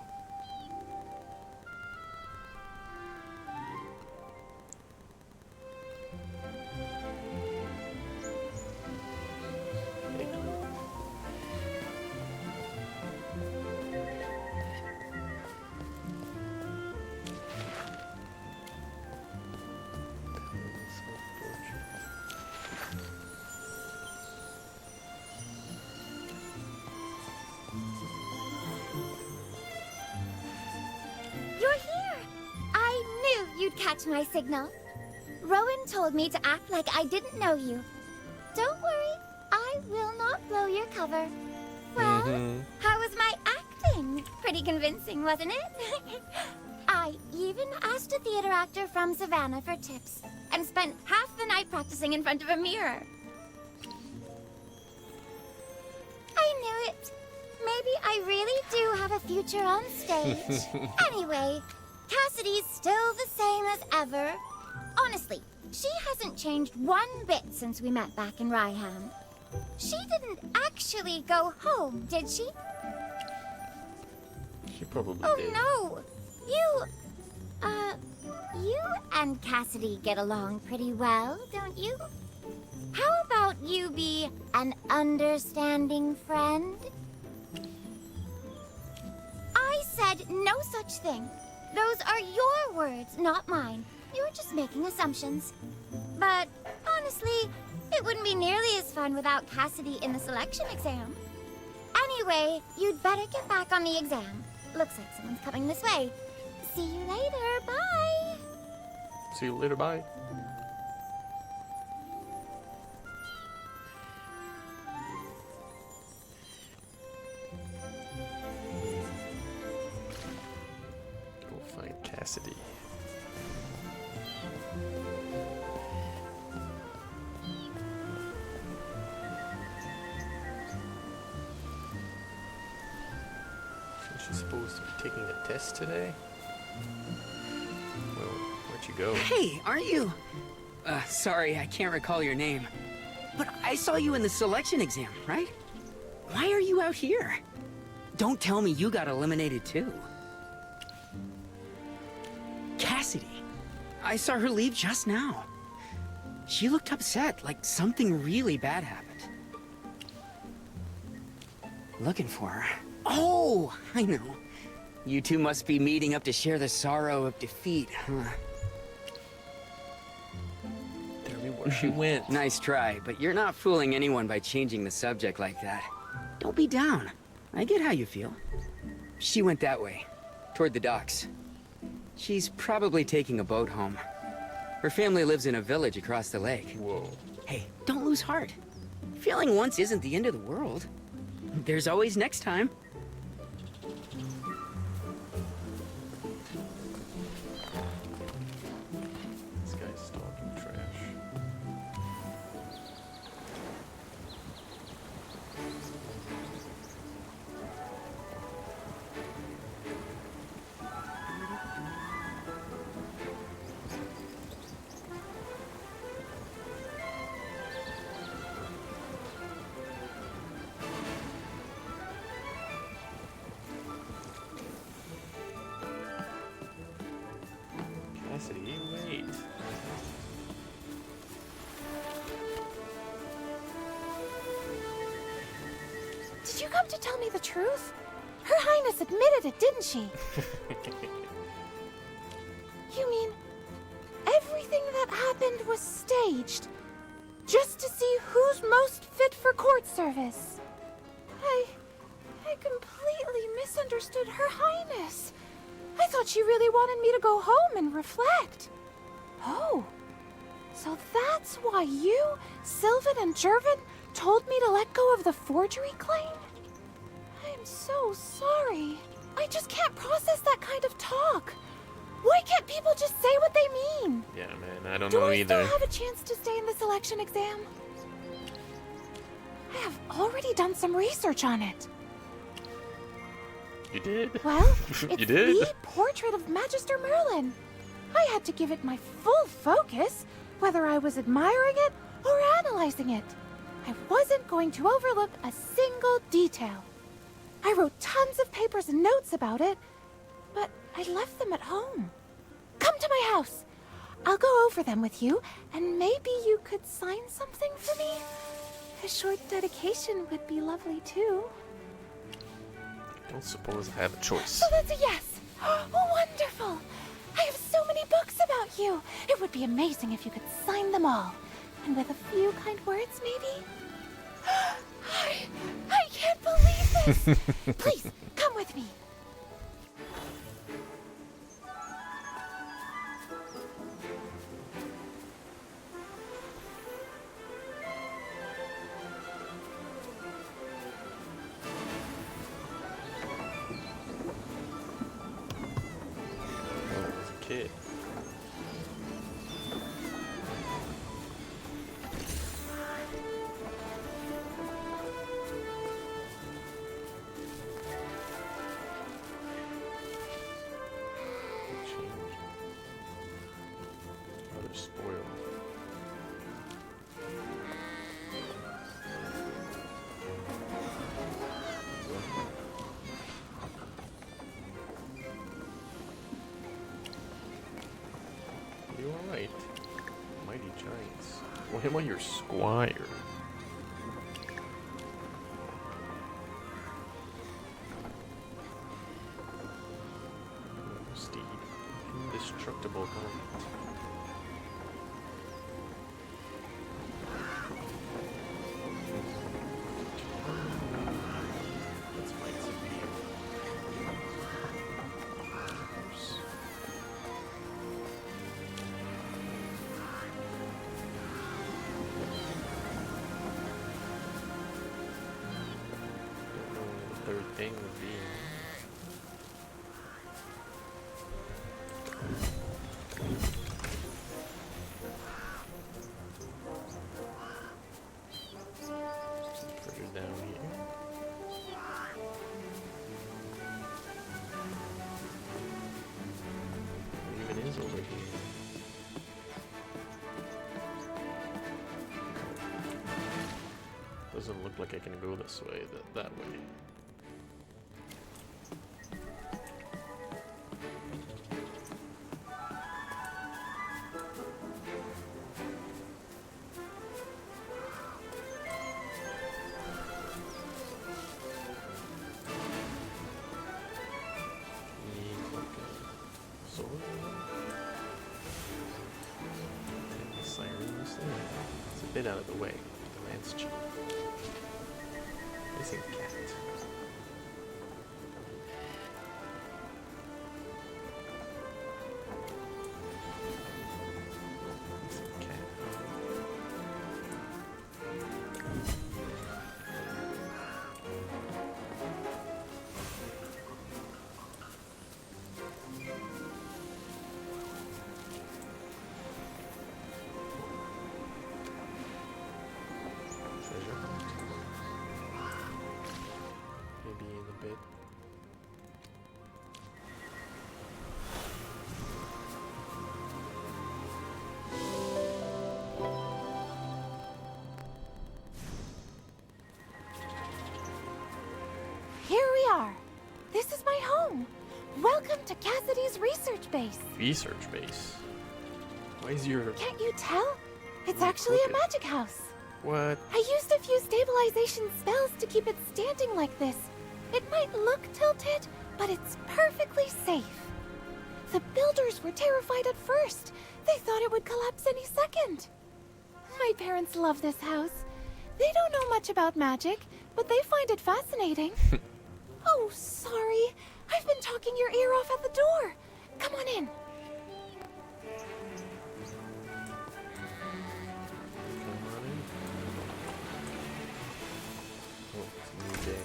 You're here! I knew you'd catch my signal. Rowan told me to act like I didn't know you. Don't worry, I will not blow your cover. Well, how was my acting? Pretty convincing, wasn't it? I even asked a theater actor from Savannah for tips, and spent half the night practicing in front of a mirror. I knew it. Maybe I really do have a future on stage. Anyway, Cassidy's still the same as ever. Honestly, she hasn't changed one bit since we met back in Ryham. She didn't actually go home, did she? She probably did. Oh no! You and Cassidy get along pretty well, don't you? How about you be an understanding friend? I said no such thing. Those are your words, not mine. You're just making assumptions. But honestly, it wouldn't be nearly as fun without Cassidy in the selection exam. Anyway, you'd better get back on the exam. Looks like someone's coming this way. See you later, bye! See you later, bye. Go find Cassidy. She's supposed to be taking a test today? Well, where'd you go? Hey, aren't you? Sorry, I can't recall your name. But I saw you in the selection exam, right? Why are you out here? Don't tell me you got eliminated too. Cassidy. I saw her leave just now. She looked upset, like something really bad happened. Looking for her. Oh, I know. You two must be meeting up to share the sorrow of defeat, huh? Tell me where she went. Nice try, but you're not fooling anyone by changing the subject like that. Don't be down. I get how you feel. She went that way, toward the docks. She's probably taking a boat home. Her family lives in a village across the lake. Whoa. Hey, don't lose heart. Failing once isn't the end of the world. There's always next time. This guy's talking trash. Did you come to tell me the truth? Her Highness admitted it, didn't she? You mean everything that happened was staged? Just to see who's most fit for court service? I completely misunderstood Her Highness. I thought she really wanted me to go home and reflect. Oh, so that's why you, Sylvan and Jervin told me to let go of the forgery claim? I am so sorry. I just can't process that kind of talk. Why can't people just say what they mean? Yeah, man, I don't Do know I either. still have a chance to stay in the selection exam? I have already done some research on it. You did? Well, You it's did? the portrait of Magister Merlin. I had to give it my full focus, whether I was admiring it or analyzing it. I wasn't going to overlook a single detail. I wrote tons of papers and notes about it, but I left them at home. Come to my house. I'll go over them with you, and maybe you could sign something for me? A short dedication would be lovely too. I don't suppose I have a choice. So that's a yes. Oh, wonderful. I have so many books about you. It would be amazing if you could sign them all. And with a few kind words, maybe? I can't believe this. Please, come with me. When I was a kid. Oh, they're spoiled. You alright? Mighty Giants. Why am I your squire? Steed. Indestructible helmet. Let's find some beer. Horse. Don't know what the third thing would be. Further down here. What even is over here? Doesn't look like I can go this way, that way. Sword? Take the sirens there. It's a bit out of the way. The lance cheek. Missing cat. Missing cat. Treasure hunt. Maybe in a bit. Here we are. This is my home. Welcome to Cassidy's research base. Research base. Why is your... Can't you tell? It's Ooh, actually a look at- magic house. What? I used a few stabilization spells to keep it standing like this. It might look tilted, but it's perfectly safe. The builders were terrified at first. They thought it would collapse any second. My parents love this house. They don't know much about magic, but they find it fascinating. Oh, sorry. I've been talking your ear off at the door. Come on in. Oh, it's a new day.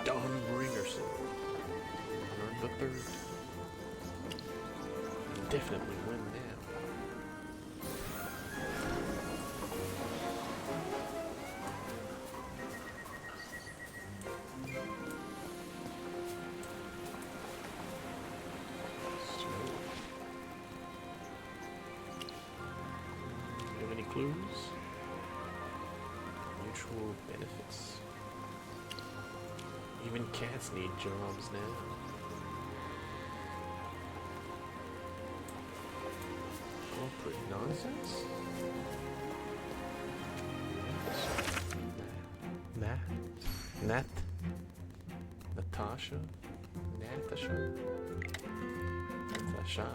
Dawnbringer sword. Learn the third. Definitely win now. Do you have any clues? Mutual benefits. Even cats need jobs now. Corporate nonsense? Nat? Natasha? Natasha? Natasha.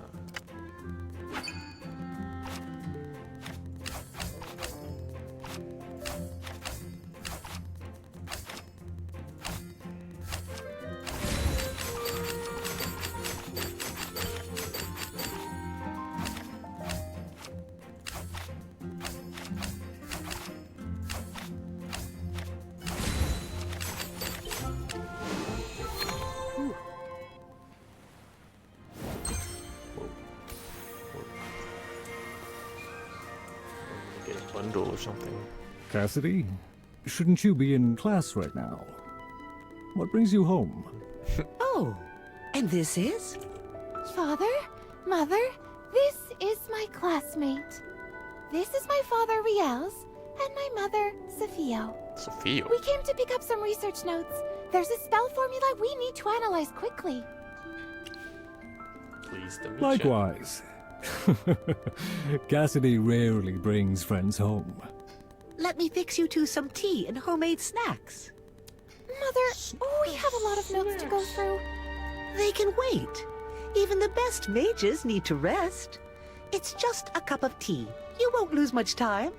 Get a bundle or something. Cassidy, shouldn't you be in class right now? What brings you home? Oh, and this is? Father, Mother, this is my classmate. This is my father, Riels, and my mother, Sophia. Sophia? We came to pick up some research notes. There's a spell formula we need to analyze quickly. Pleased to meet Likewise. Cassidy rarely brings friends home. Let me fix you two some tea and homemade snacks. Mother, we have a lot of notes to go through. They can wait. Even the best mages need to rest. It's just a cup of tea. You won't lose much time.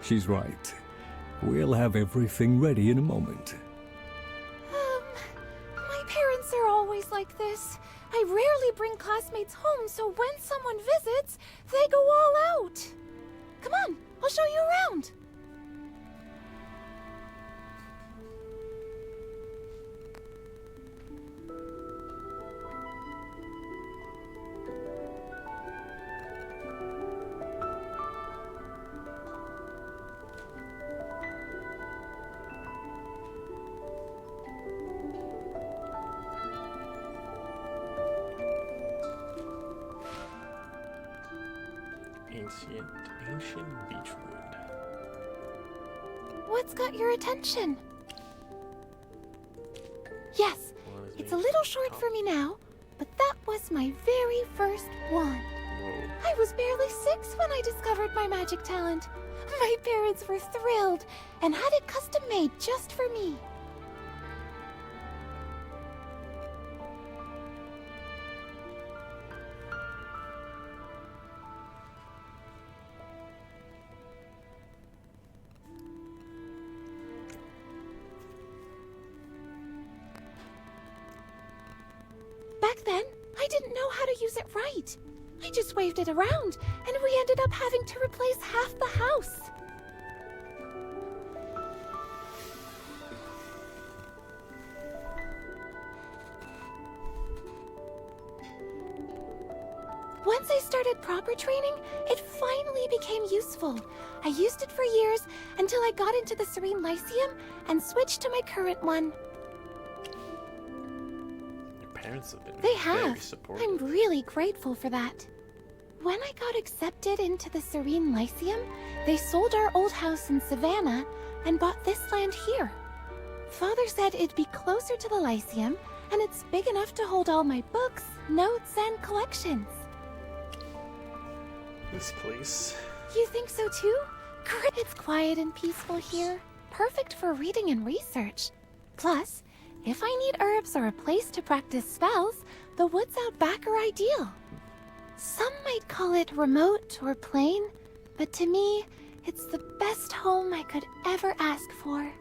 She's right. We'll have everything ready in a moment. My parents are always like this. I rarely bring classmates home, so when someone visits, they go all out. Come on, I'll show you around. Ancient beechwood. What's got your attention? Yes, it's a little short for me now, but that was my very first one. I was barely 6 when I discovered my magic talent. My parents were thrilled and had it custom made just for me. Back then, I didn't know how to use it right. I just waved it around, and we ended up having to replace half the house. Once I started proper training, it finally became useful. I used it for years until I got into the Serene Lyceum and switched to my current one. Your parents have been They very have. supportive. I'm really grateful for that. When I got accepted into the Serene Lyceum, they sold our old house in Savannah and bought this land here. Father said it'd be closer to the Lyceum, and it's big enough to hold all my books, notes, and collections. This place. You think so too? It's quiet and peaceful here. Perfect for reading and research. Plus, if I need herbs or a place to practice spells, the woods out back are ideal. Some might call it remote or plain, but to me, it's the best home I could ever ask for.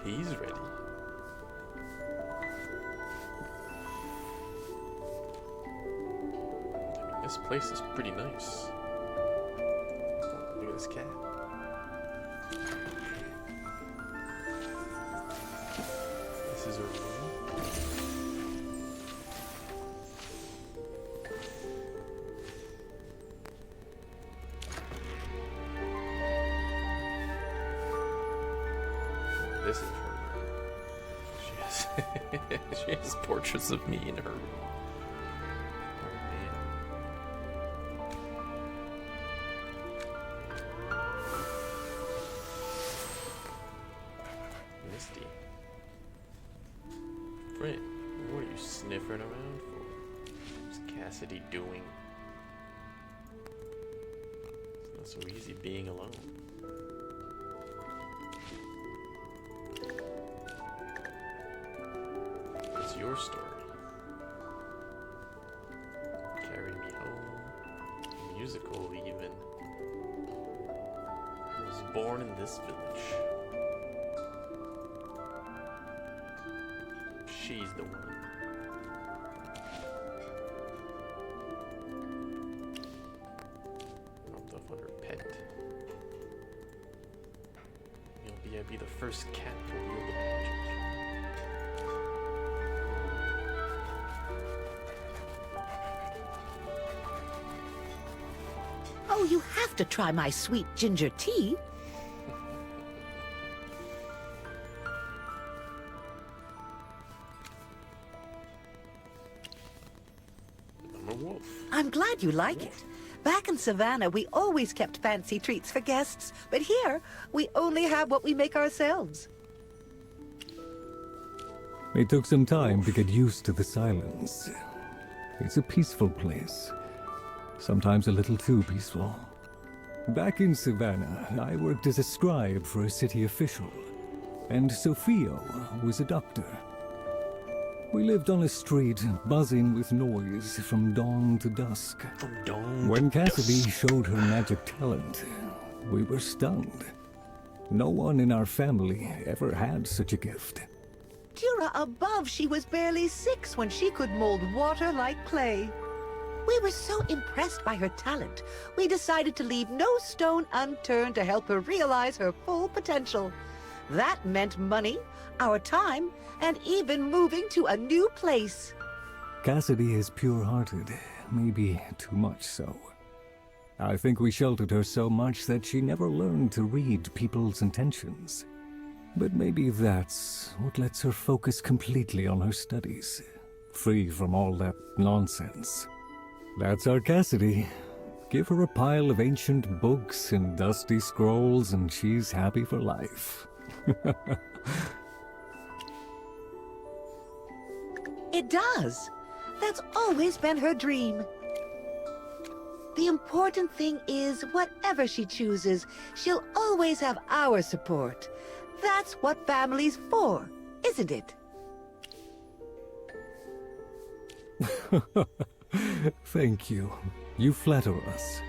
Tea's ready. I mean, this place is pretty nice. Oh, look at this cat. This is her room. This is her room. She has portraits of me in her room. Oh man. Misty. Friend, what are you sniffing around for? What's Cassidy doing? It's not so easy being alone. What's your story? Carry Me Home, musical even. I was born in this village. She's the one. Dropped off on her pet. You'll be the first cat to wield the magic. Oh, you have to try my sweet ginger tea. I'm a wolf. I'm glad you like it. Back in Savannah, we always kept fancy treats for guests, but here, we only have what we make ourselves. It took some time to get used to the silence. It's a peaceful place. Sometimes a little too peaceful. Back in Savannah, I worked as a scribe for a city official, and Sophia was a doctor. We lived on a street buzzing with noise from dawn to dusk. When Cassidy showed her magic talent, we were stunned. No one in our family ever had such a gift. Dura above, she was barely 6 when she could mold water like clay. We were so impressed by her talent, we decided to leave no stone unturned to help her realize her full potential. That meant money, our time, and even moving to a new place. Cassidy is pure-hearted, maybe too much so. I think we sheltered her so much that she never learned to read people's intentions. But maybe that's what lets her focus completely on her studies, free from all that nonsense. That's our Cassidy. Give her a pile of ancient books and dusty scrolls and she's happy for life. It does. That's always been her dream. The important thing is, whatever she chooses, she'll always have our support. That's what family's for, isn't it? Thank you. You flatter us.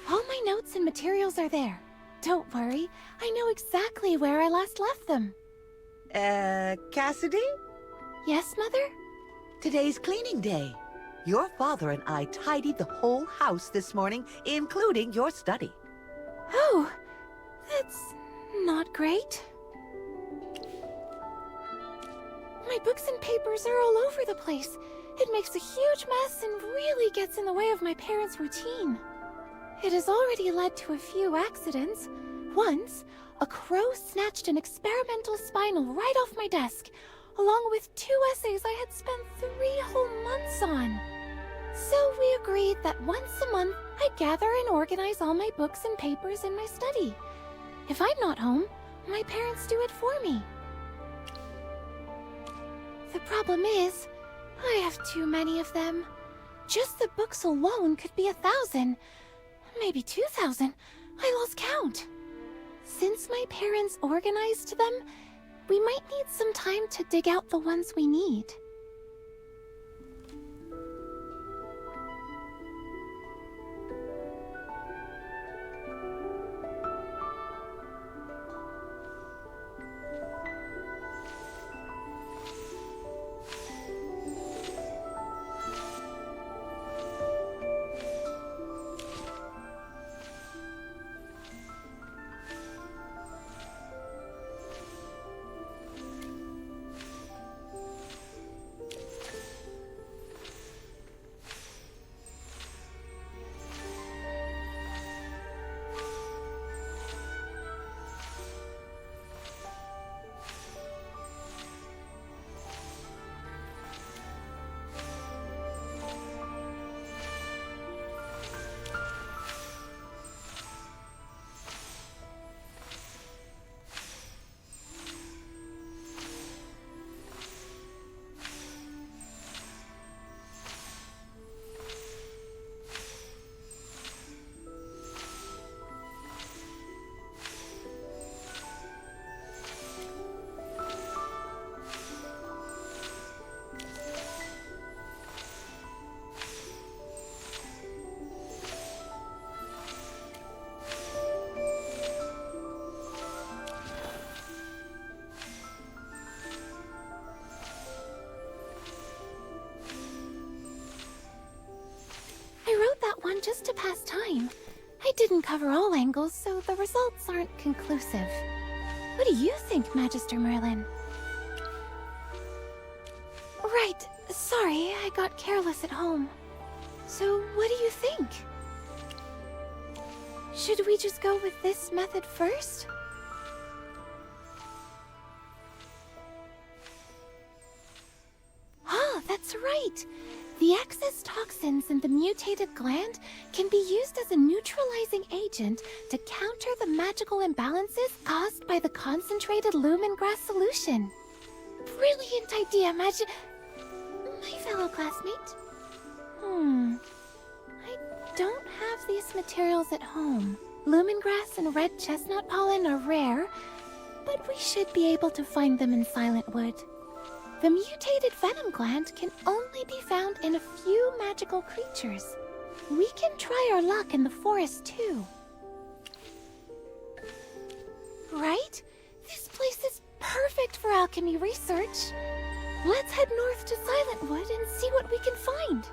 All my notes and materials are there. Don't worry, I know exactly where I last left them. Cassidy? Yes, Mother? Today's cleaning day. Your father and I tidied the whole house this morning, including your study. Oh, that's not great. My books and papers are all over the place. It makes a huge mess and really gets in the way of my parents' routine. It has already led to a few accidents. Once, a crow snatched an experimental spinal right off my desk, along with 2 essays I had spent 3 whole months on. So we agreed that once a month, I'd gather and organize all my books and papers in my study. If I'm not home, my parents do it for me. The problem is, I have too many of them. Just the books alone could be 1,000, maybe 2,000. I lost count. Since my parents organized them, we might need some time to dig out the ones we need. One just to pass time. I didn't cover all angles, so the results aren't conclusive. What do you think, Magister Merlin? Right, sorry, I got careless at home. So, what do you think? Should we just go with this method first? Ah, that's right! The excess toxins in the mutated gland can be used as a neutralizing agent to counter the magical imbalances caused by the concentrated lumengrass solution. Brilliant idea, my fellow classmate. I don't have these materials at home. Lumengrass and red chestnut pollen are rare, but we should be able to find them in Silentwood. The mutated venom gland can only be found in a few magical creatures. We can try our luck in the forest too. Right? This place is perfect for alchemy research. Let's head north to Silentwood and see what we can find.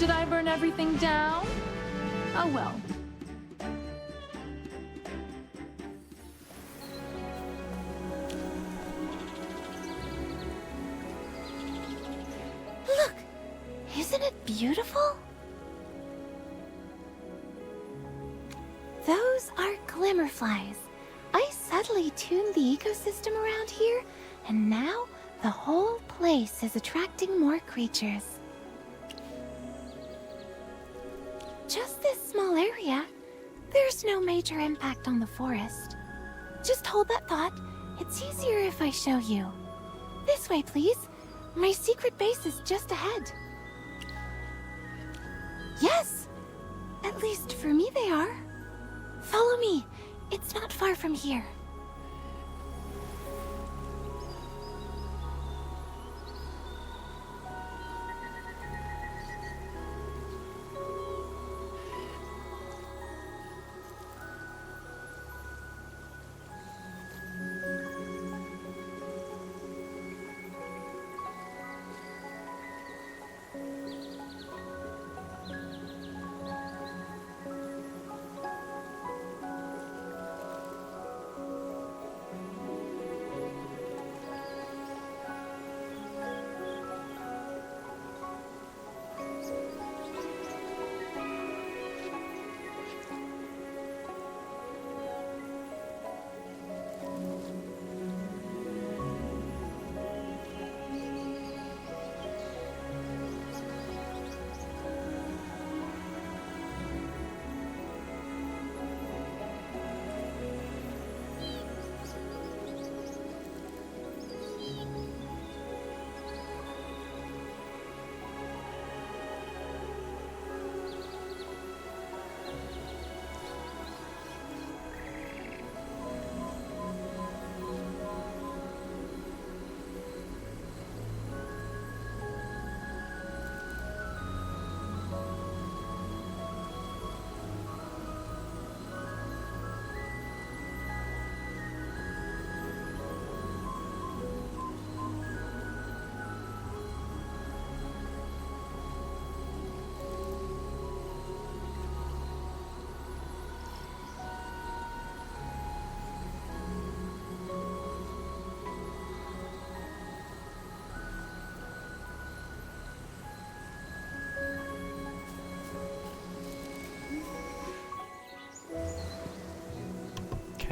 Did I burn everything down? Oh well. Look! Isn't it beautiful? Those are glimmerflies. I subtly tuned the ecosystem around here, and now the whole place is attracting more creatures. Just this small area, there's no major impact on the forest. Just hold that thought. It's easier if I show you. This way, please. My secret base is just ahead. Yes! At least for me they are. Follow me. It's not far from here.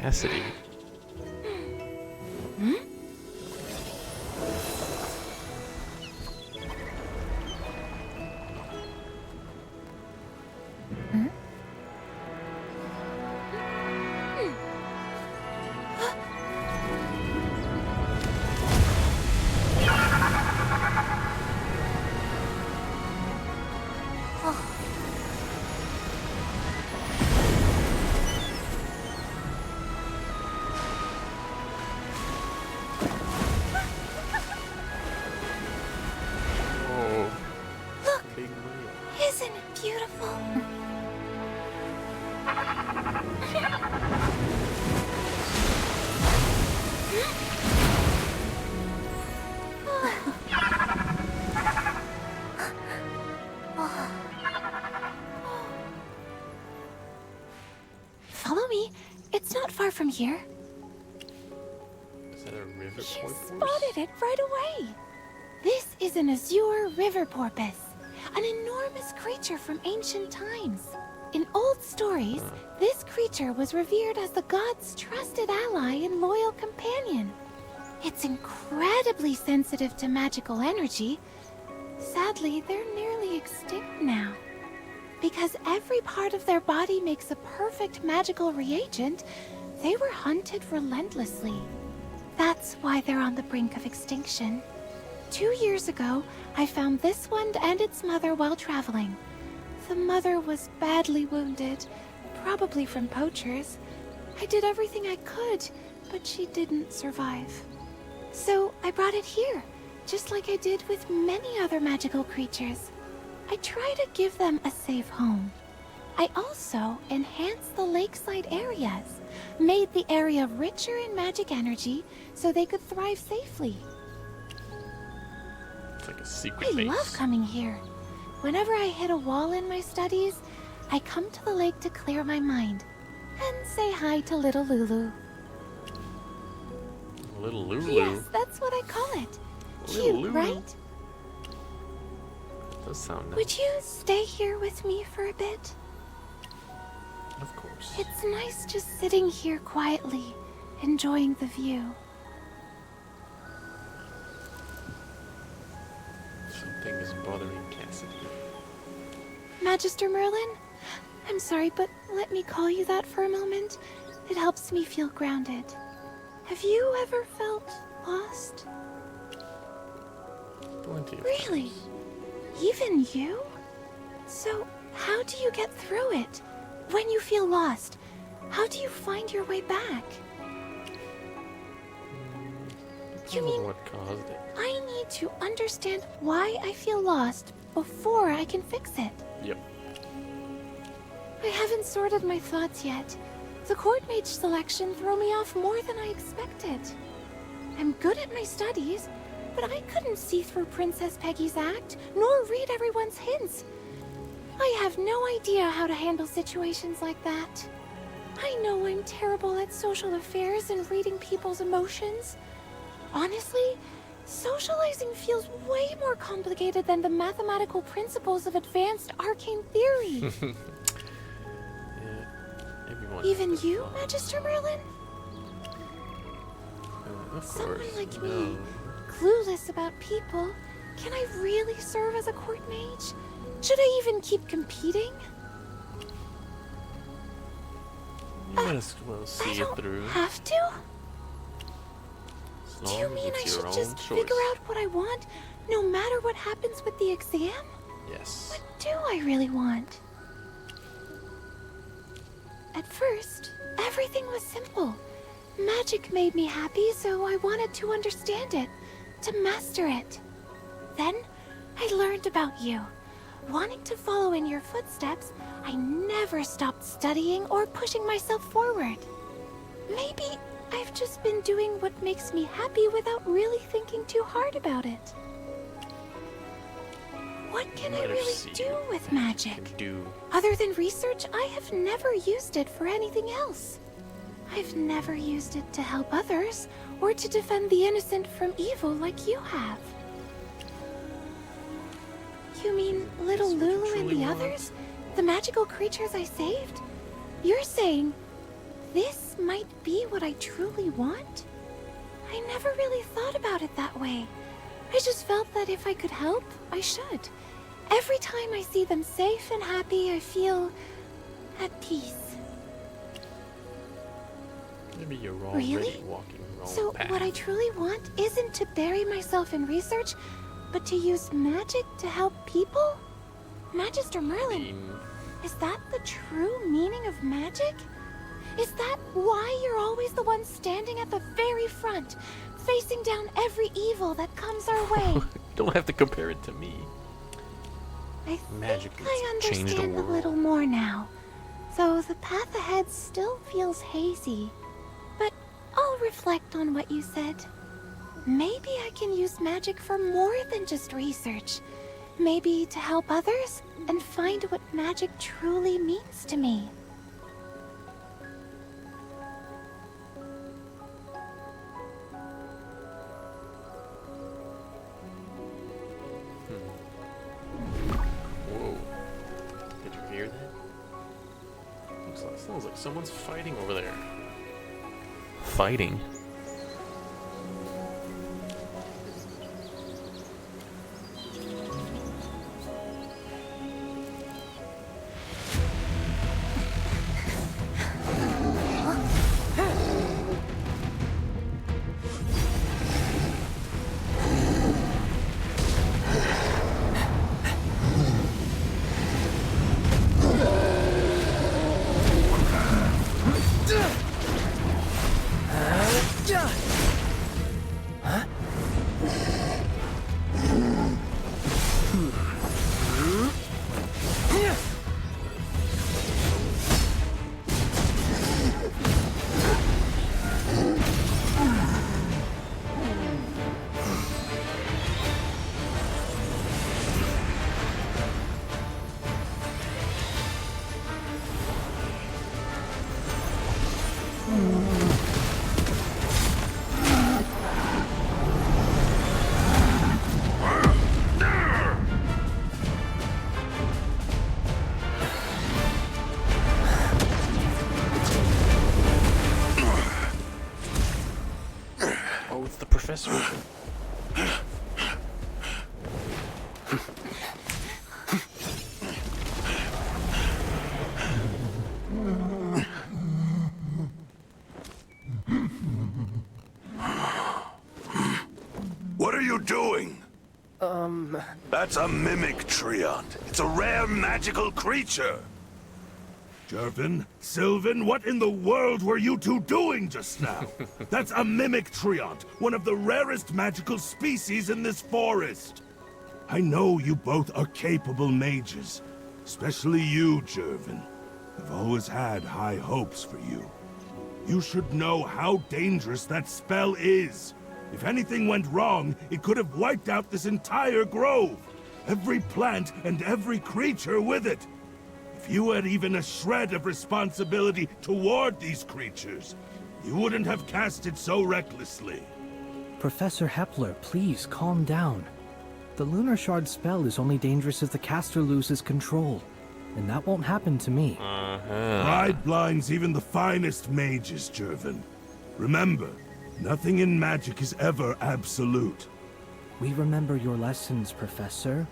Cassidy. Hmm? Hmm? Oh, Look, big whale. isn't it beautiful? Follow me. It's not far from here. Is that a river You porpoise? spotted it right away. This is an azure river porpoise, an enormous creature from ancient times. In old stories, this creature was revered as the gods' trusted ally and loyal companion. It's incredibly sensitive to magical energy. Sadly, they're nearly extinct now. Because every part of their body makes a perfect magical reagent, they were hunted relentlessly. That's why they're on the brink of extinction. 2 years ago, I found this one and its mother while traveling. The mother was badly wounded, probably from poachers. I did everything I could, but she didn't survive. So I brought it here, just like I did with many other magical creatures. I try to give them a safe home. I also enhanced the lakeside areas, made the area richer in magic energy so they could thrive safely. It's like a secret I base. love coming here. Whenever I hit a wall in my studies, I come to the lake to clear my mind and say hi to little Lulu. Little Lulu. Yes, that's what I call it. Little Cute, Lulu. right? That does sound nice. Would you stay here with me for a bit? Of course. It's nice just sitting here quietly, enjoying the view. Something is bothering Cassidy. Magister Merlin? I'm sorry, but let me call you that for a moment. It helps me feel grounded. Have you ever felt lost? Plenty of Really? times. Even you? So, how do you get through it? When you feel lost, how do you find your way back? You mean what caused it? I need to understand why I feel lost before I can fix it? Yep. I haven't sorted my thoughts yet. The court mage selection threw me off more than I expected. I'm good at my studies, but I couldn't see through Princess Peggy's act, nor read everyone's hints. I have no idea how to handle situations like that. I know I'm terrible at social affairs and reading people's emotions. Honestly, socializing feels way more complicated than the mathematical principles of advanced arcane theory. Everyone Even has you, fun. Magister Merlin? Of Someone course. like no. me, clueless about people, can I really serve as a court mage? Should I even keep competing? You might as well see it through. Have to? As Do you long mean I it's should your just own choice. figure out what I want, no matter what happens with the exam? Yes. What do I really want? At first, everything was simple. Magic made me happy, so I wanted to understand it, to master it. Then, I learned about you. Wanting to follow in your footsteps, I never stopped studying or pushing myself forward. Maybe I've just been doing what makes me happy without really thinking too hard about it. What can I Let her really see do what with magic? Do Other than research, I have never used it for anything else. I've never used it to help others or to defend the innocent from evil like you have. You mean little Lulu and the others? The magical creatures I saved? You're saying this might be what I truly want? I never really thought about it that way. I just felt that if I could help, I should. Every time I see them safe and happy, I feel at peace. Maybe you're already Really? walking the wrong So path. what I truly want isn't to bury myself in research, but to use magic to help people? Magister Merlin, is that the true meaning of magic? Is that why you're always the one standing at the very front, facing down every evil that comes our way? You don't have to compare it to me. I Magic think I has changed the understand a world. little more now. Though the path ahead still feels hazy. But I'll reflect on what you said. Maybe I can use magic for more than just research. Maybe to help others and find what magic truly means to me. Whoa. Did you hear that? Sounds like someone's fighting over there. Fighting? Oh, it's the professor. What are you doing? That's a mimic treant. It's a rare magical creature. Jervin, Sylvan, what in the world were you two doing just now? That's a mimic treant, one of the rarest magical species in this forest. I know you both are capable mages, especially you, Jervin. I've always had high hopes for you. You should know how dangerous that spell is. If anything went wrong, it could have wiped out this entire grove. Every plant and every creature with it. If you had even a shred of responsibility toward these creatures, you wouldn't have cast it so recklessly. Professor Hepler, please calm down. The Lunar Shard spell is only dangerous if the caster loses control, and that won't happen to me. Pride blinds even the finest mages, Jervin. Remember, nothing in magic is ever absolute. We remember your lessons, Professor.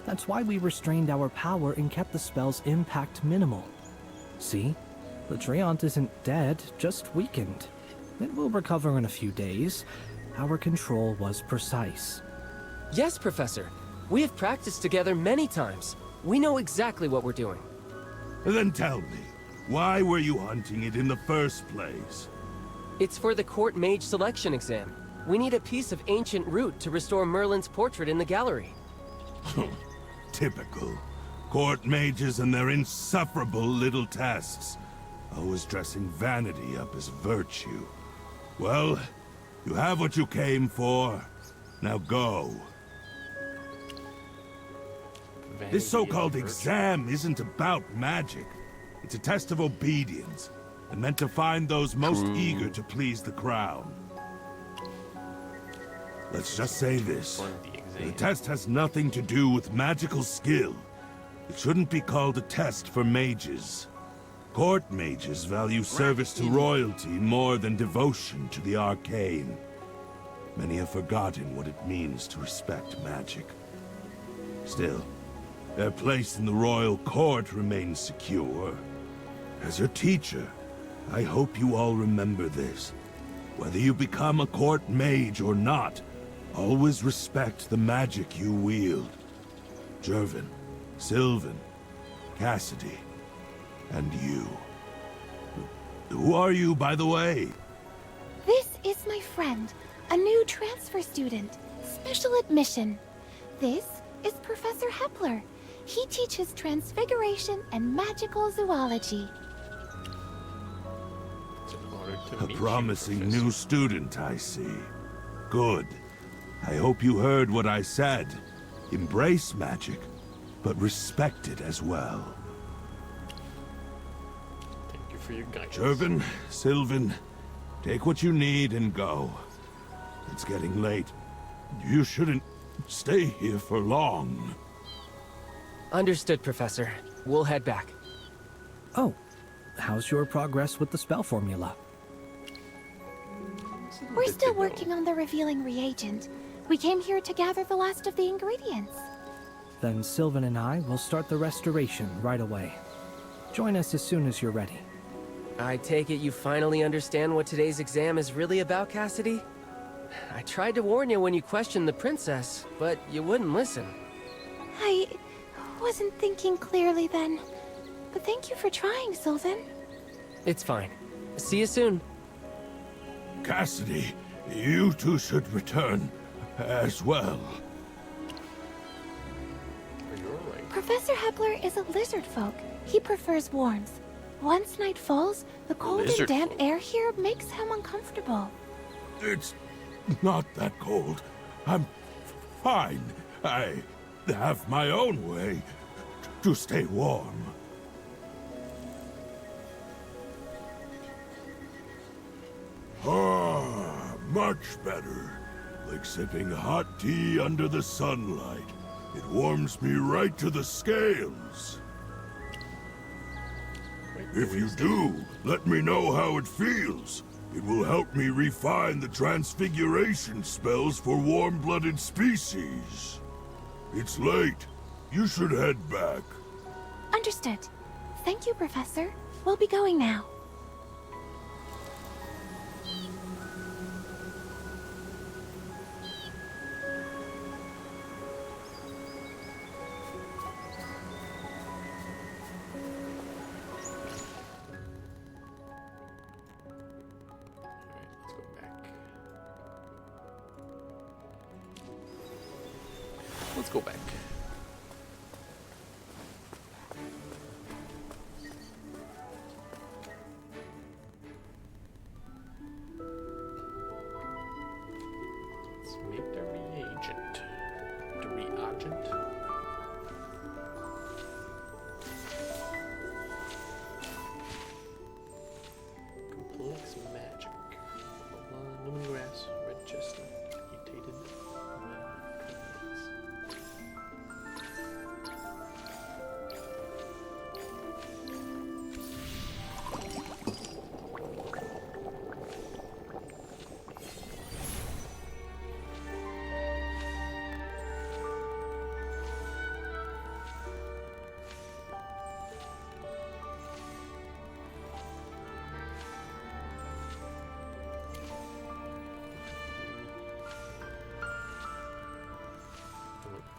That's why we restrained our power and kept the spell's impact minimal. See? The Treant isn't dead, just weakened. It will recover in a few days. Our control was precise. Yes, Professor. We have practiced together many times. We know exactly what we're doing. Then tell me, why were you hunting it in the first place? It's for the court mage selection exam. We need a piece of ancient root to restore Merlin's portrait in the gallery. Typical. Court mages and their insufferable little tests. Always dressing vanity up as virtue. Well, you have what you came for. Now go. This so-called exam isn't about magic. It's a test of obedience, and meant to find those most eager to please the crown. Let's just say this. The test has nothing to do with magical skill. It shouldn't be called a test for mages. Court mages value service to royalty more than devotion to the arcane. Many have forgotten what it means to respect magic. Still, their place in the royal court remains secure. As your teacher, I hope you all remember this. Whether you become a court mage or not, always respect the magic you wield. Jervin, Sylvan, Cassidy, and you. Who are you, by the way? This is my friend, a new transfer student, special admission. This is Professor Hepler. He teaches transfiguration and magical zoology. A promising new student, I see. Good. I hope you heard what I said. Embrace magic, but respect it as well. Thank you for your guidance. Jervin, Sylvan, take what you need and go. It's getting late. You shouldn't stay here for long. Understood, Professor. We'll head back. Oh, how's your progress with the spell formula? We're still working on the revealing reagent. We came here to gather the last of the ingredients. Then Sylvan and I will start the restoration right away. Join us as soon as you're ready. I take it you finally understand what today's exam is really about, Cassidy? I tried to warn you when you questioned the princess, but you wouldn't listen. I wasn't thinking clearly then. But thank you for trying, Sylvan. It's fine. See you soon. Cassidy, you two should return as well. Are you alright? Professor Hepler is a lizard folk. He prefers warmth. Once night falls, the cold and damp air here makes him uncomfortable. It's not that cold. I'm fine. I have my own way to stay warm. Ah, much better. Like sipping hot tea under the sunlight. It warms me right to the scales. If you do, let me know how it feels. It will help me refine the transfiguration spells for warm-blooded species. It's late. You should head back. Understood. Thank you, Professor. We'll be going now. Let's go back. Let's make the reagent. The reagent. Complex magic. Lemongrass, red chestnut, mutated.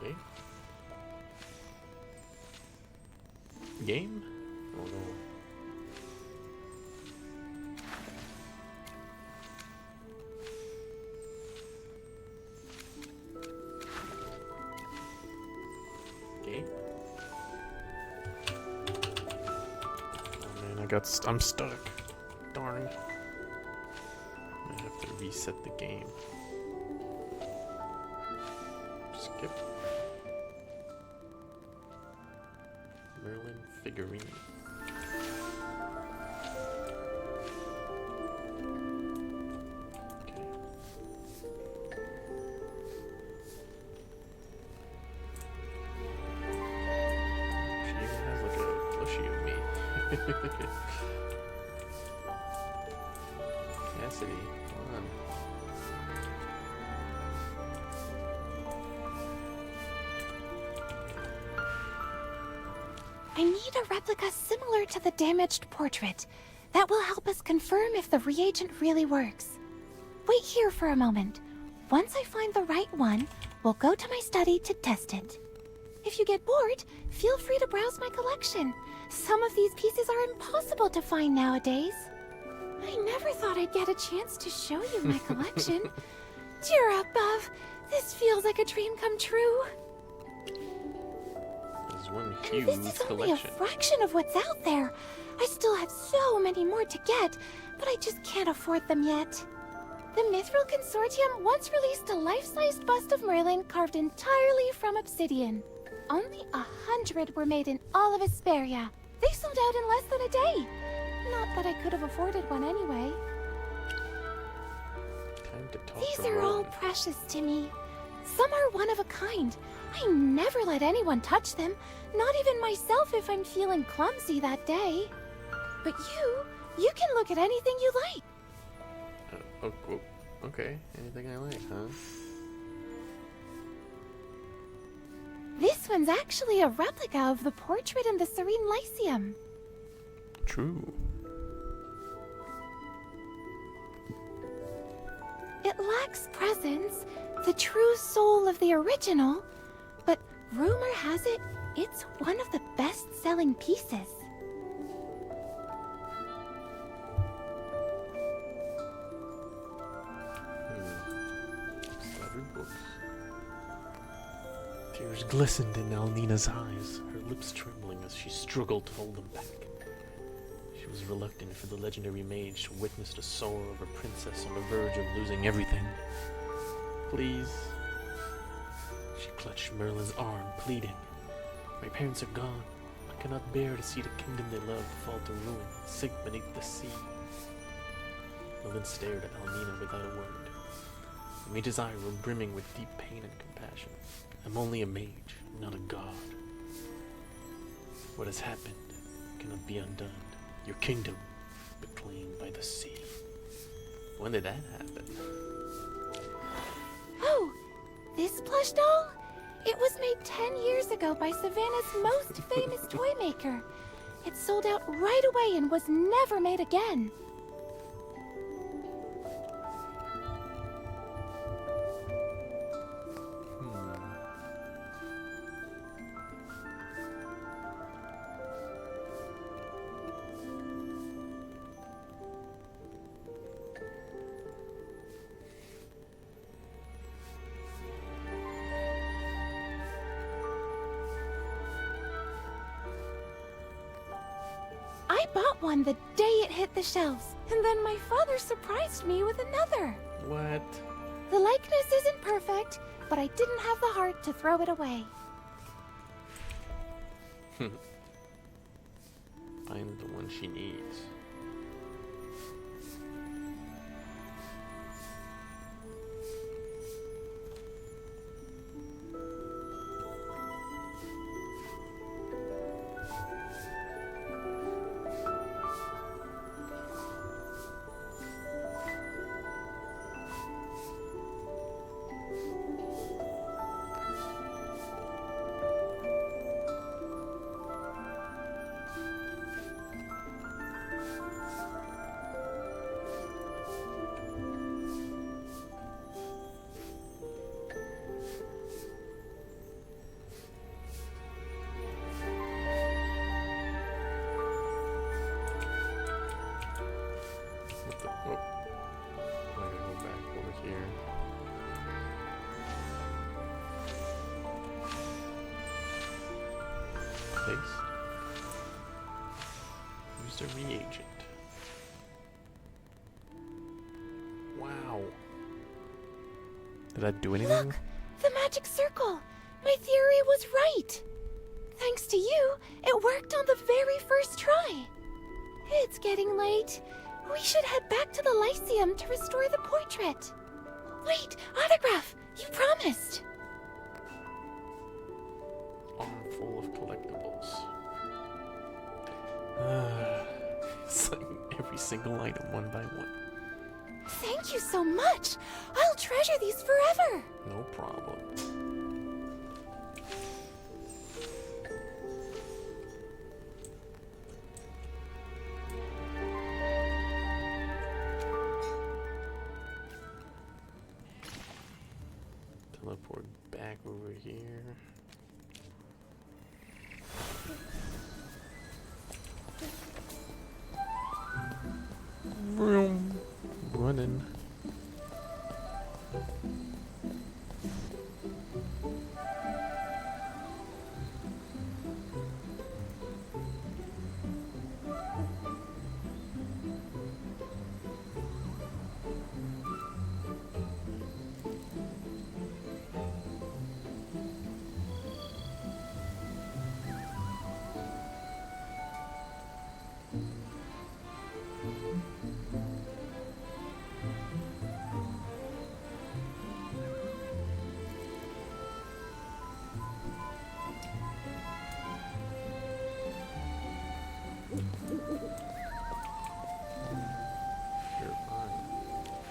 Okay. Game? Oh no. Okay. Oh man, I'm stuck. Darn. I have to reset the game. Skip. Merlin figurine. Okay. She even has like a plushie of me. Cassidy, come on. I need a replica similar to the damaged portrait. That will help us confirm if the reagent really works. Wait here for a moment. Once I find the right one, we'll go to my study to test it. If you get bored, feel free to browse my collection. Some of these pieces are impossible to find nowadays. I never thought I'd get a chance to show you my collection. Dear above, this feels like a dream come true. There's one huge This is only a collection. fraction of what's out there. I still have so many more to get, but I just can't afford them yet. The Mithril Consortium once released a life-sized bust of Merlin carved entirely from obsidian. Only 100 were made in all of Hesperia. They sold out in less than a day. Not that I could have afforded one anyway. Time to talk These to are all Merlin. precious to me. Some are one of a kind. I never let anyone touch them, not even myself if I'm feeling clumsy that day. But you can look at anything you like. Okay, anything I like, huh? This one's actually a replica of the portrait in the Serene Lyceum. True. It lacks presence, the true soul of the original, but rumor has it, it's one of the best-selling pieces. Clever books. Tears glistened in Alnina's eyes, her lips trembling as she struggled to hold them back. She was reluctant for the legendary mage to witness the sorrow of a princess on the verge of losing everything. Please. She clutched Merlin's arm, pleading. My parents are gone. I cannot bear to see the kingdom they loved fall to ruin, sink beneath the sea. Merlin stared at Alnina without a word. The mage's eyes were brimming with deep pain and compassion. I'm only a mage, not a god. What has happened cannot be undone. Your kingdom, reclaimed by the sea. When did that happen? Oh, this plush doll? It was made 10 years ago by Savannah's most famous toy maker. It sold out right away and was never made again. I bought one the day it hit the shelves, and then my father surprised me with another. What? The likeness isn't perfect, but I didn't have the heart to throw it away. Find the one she needs. Use the reagent. Wow. Did that do anything? Look, the magic circle. My theory was right. Thanks to you, it worked on the very first try. It's getting late. We should head back to the Lyceum to restore the portrait. Wait, autograph! You promised! Armful of collectibles. every single item one by one. Thank you so much. I'll treasure these forever. No problem. Teleport back over here. Vroom. Running.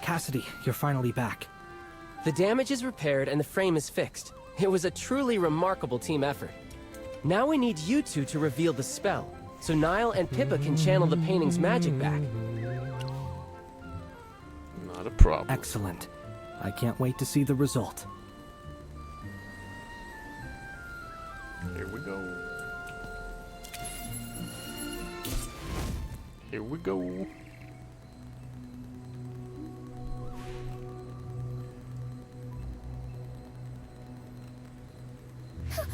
Cassidy, you're finally back. The damage is repaired and the frame is fixed. It was a truly remarkable team effort. Now we need you two to reveal the spell, so Niall and Pippa can channel the painting's magic back. Not a problem. Excellent. I can't wait to see the result. Here we go. Here we go.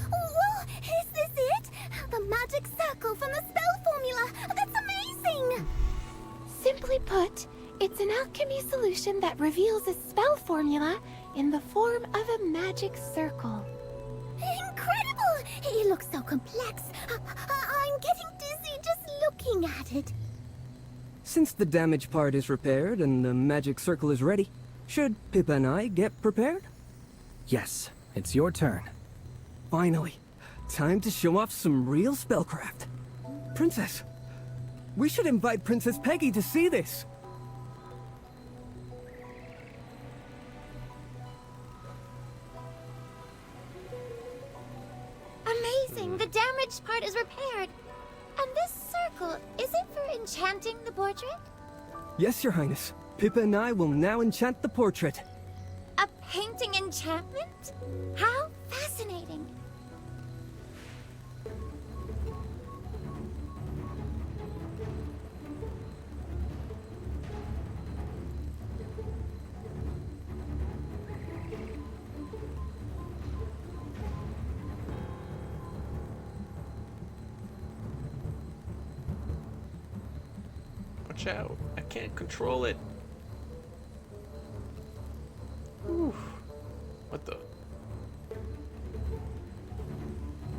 Whoa! Is this it? The magic circle from the spell formula! That's amazing! Simply put, it's an alchemy solution that reveals a spell formula in the form of a magic circle. Incredible! It looks so complex. I'm getting dizzy just looking at it. Since the damage part is repaired and the magic circle is ready, should Pippa and I get prepared? Yes, it's your turn. Finally, time to show off some real spellcraft. Princess, we should invite Princess Peggy to see this. Amazing! The damaged part is repaired. And this circle, is it for enchanting the portrait? Yes, Your Highness. Pippa and I will now enchant the portrait. A painting enchantment? How fascinating! Watch out. I can't control it. Oof. What the?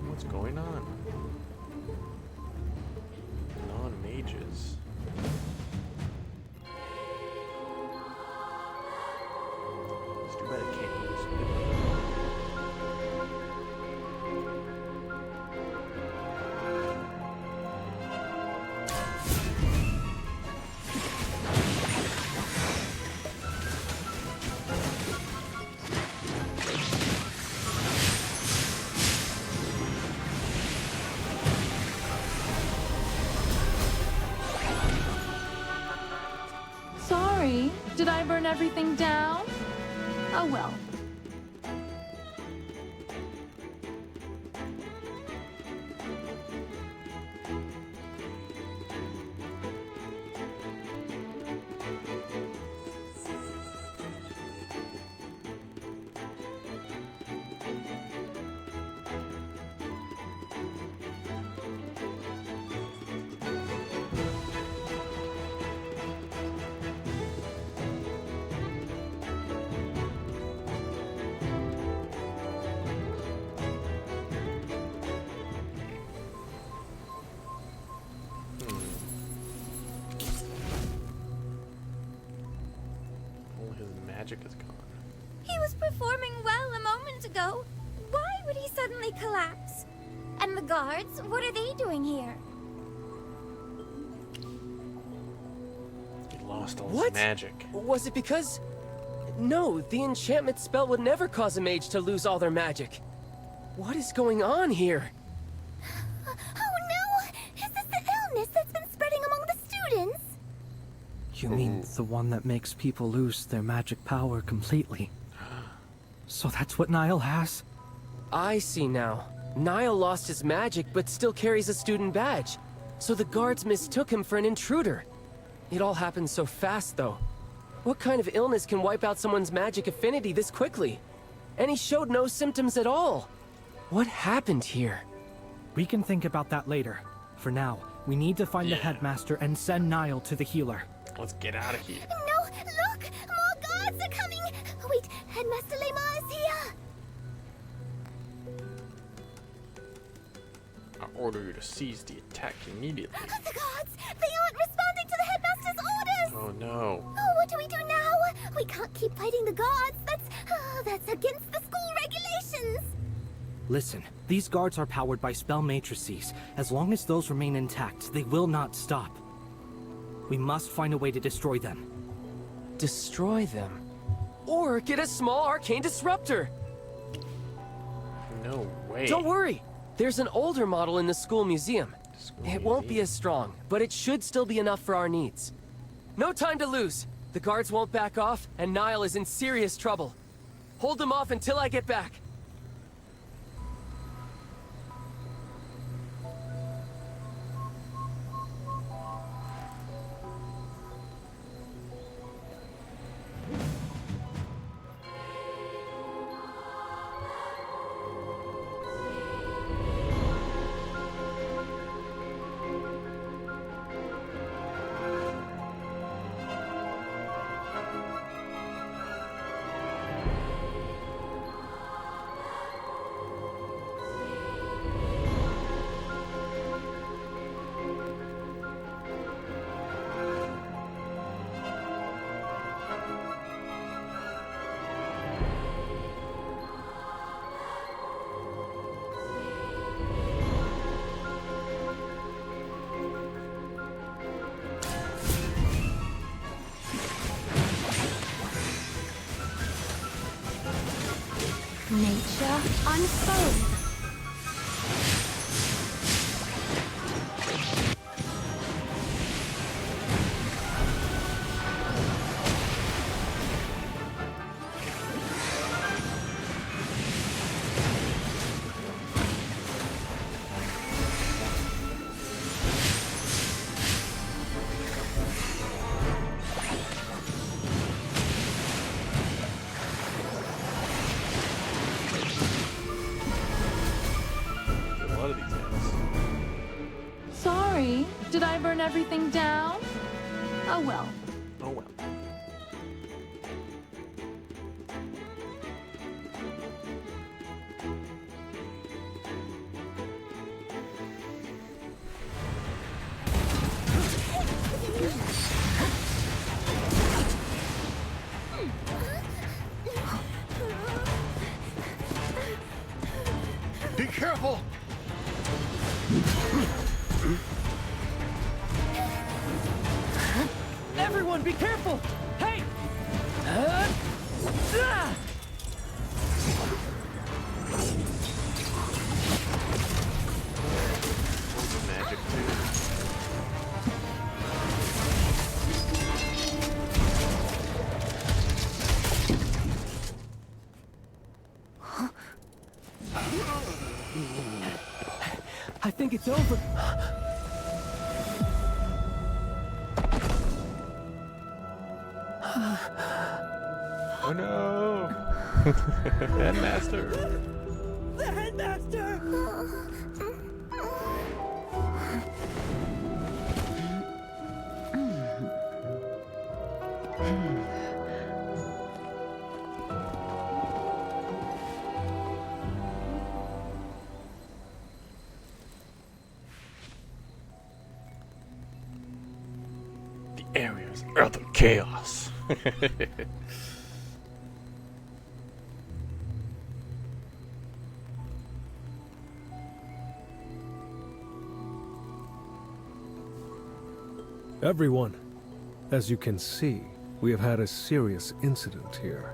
What's going on? Non-mages. It's too bad I can't use it. Sorry, did I burn everything down? Oh well. Magic is gone. He was performing well a moment ago. Why would he suddenly collapse? And the guards, what are they doing here? lost all What? his magic. Was it because... No, the enchantment spell would never cause a mage to lose all their magic. What is going on here? Oh no! Is this the illness that's been spreading among the students? You mean the one that makes people lose their magic power completely? So that's what Niall has? I see now. Niall lost his magic, but still carries a student badge. So the guards mistook him for an intruder. It all happened so fast, though. What kind of illness can wipe out someone's magic affinity this quickly? And he showed no symptoms at all. What happened here? We can think about that later. For now, we need to find the headmaster and send Niall to the healer. Let's get out of here. No, look! More guards are coming! Wait, Headmaster Lemar is here! I order you to seize the attack immediately. The guards! They aren't responding to the headmaster's orders! Oh no. Oh, what do we do now? We can't keep fighting the guards. That's against the school regulations. Listen, these guards are powered by spell matrices. As long as those remain intact, they will not stop. We must find a way to destroy them. Destroy them? Or get a small arcane disruptor! No way. Don't worry! There's an older model in the school museum. It won't be as strong, but it should still be enough for our needs. No time to lose! The guards won't back off, and Niall is in serious trouble. Hold them off until I get back. Nature unfold. Sorry, did I burn everything down? Oh well. Oh well. Be careful! Everyone, be careful! Hey! Magic too. I think it's over. Oh no! Headmaster! The headmaster! The areas are the chaos. Everyone, As you can see, we have had a serious incident here.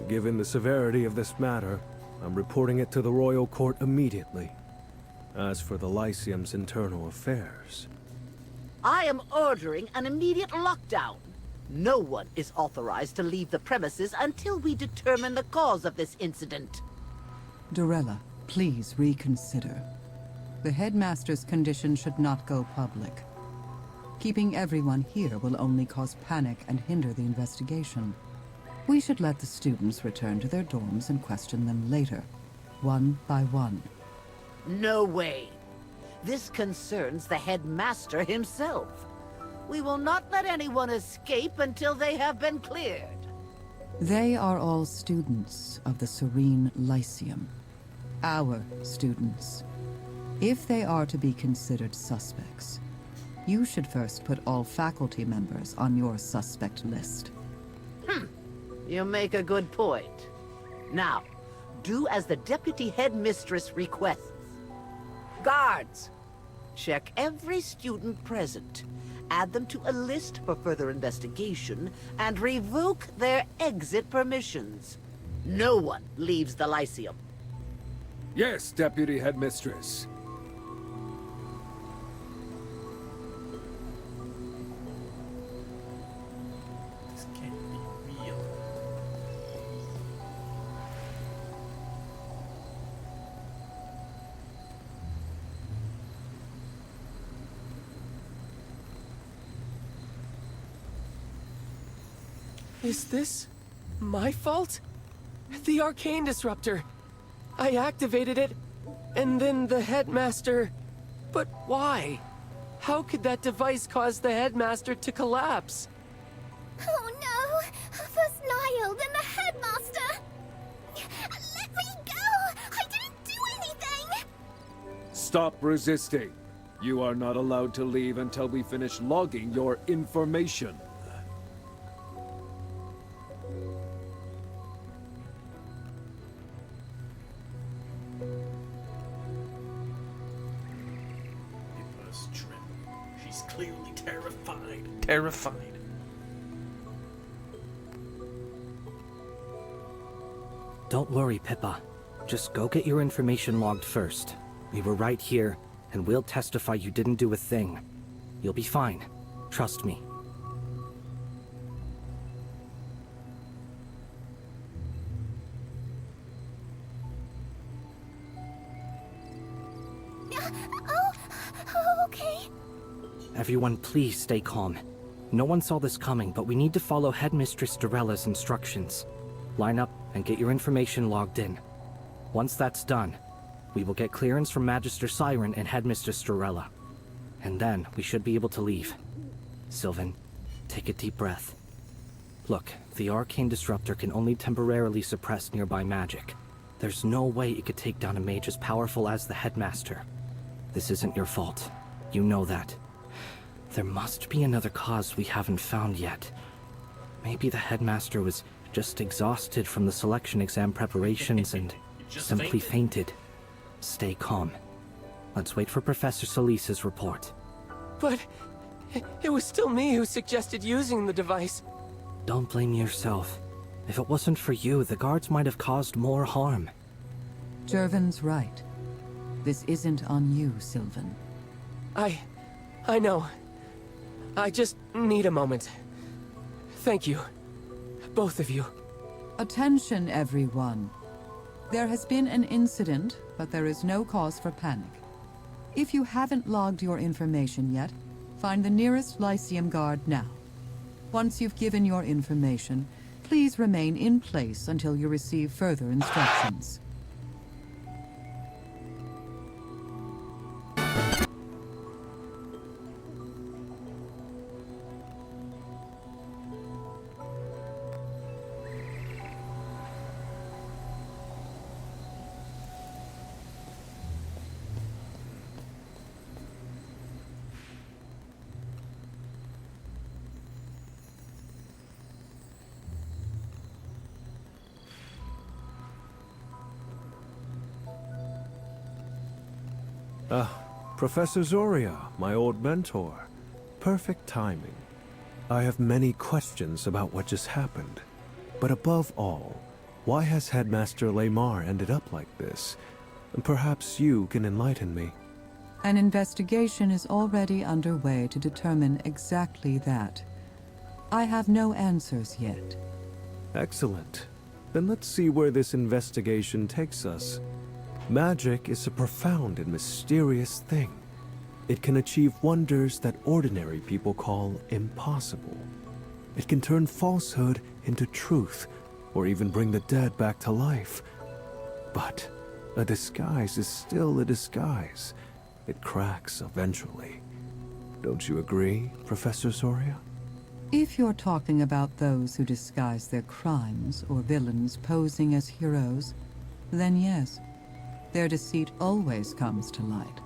Given the severity of this matter, I'm reporting it to the Royal Court immediately. As for the Lyceum's internal affairs... I am ordering an immediate lockdown. No one is authorized to leave the premises until we determine the cause of this incident. Dorella, please reconsider. The headmaster's condition should not go public. Keeping everyone here will only cause panic and hinder the investigation. We should let the students return to their dorms and question them later, one by one. No way. This concerns the headmaster himself. We will not let anyone escape until they have been cleared. They are all students of the Serene Lyceum. Our students. If they are to be considered suspects, you should first put all faculty members on your suspect list. You make a good point. Now, do as the deputy headmistress requests. Guards, check every student present, add them to a list for further investigation, and revoke their exit permissions. No one leaves the Lyceum. Yes, Deputy Headmistress. This can't be real. Is this my fault? The arcane disruptor. I activated it, and then the headmaster... But why? How could that device cause the headmaster to collapse? Oh no! First Niall, then the headmaster! Let me go! I didn't do anything! Stop resisting. You are not allowed to leave until we finish logging your information. Pippa's trim. She's clearly terrified. Terrified. Don't worry, Pippa. Just go get your information logged first. We were right here, and we'll testify you didn't do a thing. You'll be fine. Trust me. Okay. Everyone, please stay calm. No one saw this coming, but we need to follow Headmistress Dorella's instructions. Line up and get your information logged in. Once that's done, we will get clearance from Magister Siren and Headmistress Dorella. And then we should be able to leave. Sylvan, take a deep breath. Look, the arcane disruptor can only temporarily suppress nearby magic. There's no way it could take down a mage as powerful as the Headmaster. This isn't your fault. You know that. There must be another cause we haven't found yet. Maybe the Headmaster was just exhausted from the selection exam preparations and simply fainted. Stay calm. Let's wait for Professor Solis's report. But it was still me who suggested using the device. Don't blame yourself. If it wasn't for you, the guards might have caused more harm. Jervin's right. This isn't on you, Sylvan. I know. I just need a moment. Thank you. Both of you. Attention, everyone. There has been an incident, but there is no cause for panic. If you haven't logged your information yet, find the nearest Lyceum guard now. Once you've given your information, please remain in place until you receive further instructions. Professor Zoria, my old mentor. Perfect timing. I have many questions about what just happened. But above all, why has Headmaster Lamar ended up like this? Perhaps you can enlighten me. An investigation is already underway to determine exactly that. I have no answers yet. Excellent. Then let's see where this investigation takes us. Magic is a profound and mysterious thing. It can achieve wonders that ordinary people call impossible. It can turn falsehood into truth, or even bring the dead back to life. But a disguise is still a disguise. It cracks eventually. Don't you agree, Professor Zoria? If you're talking about those who disguise their crimes or villains posing as heroes, then yes, their deceit always comes to light.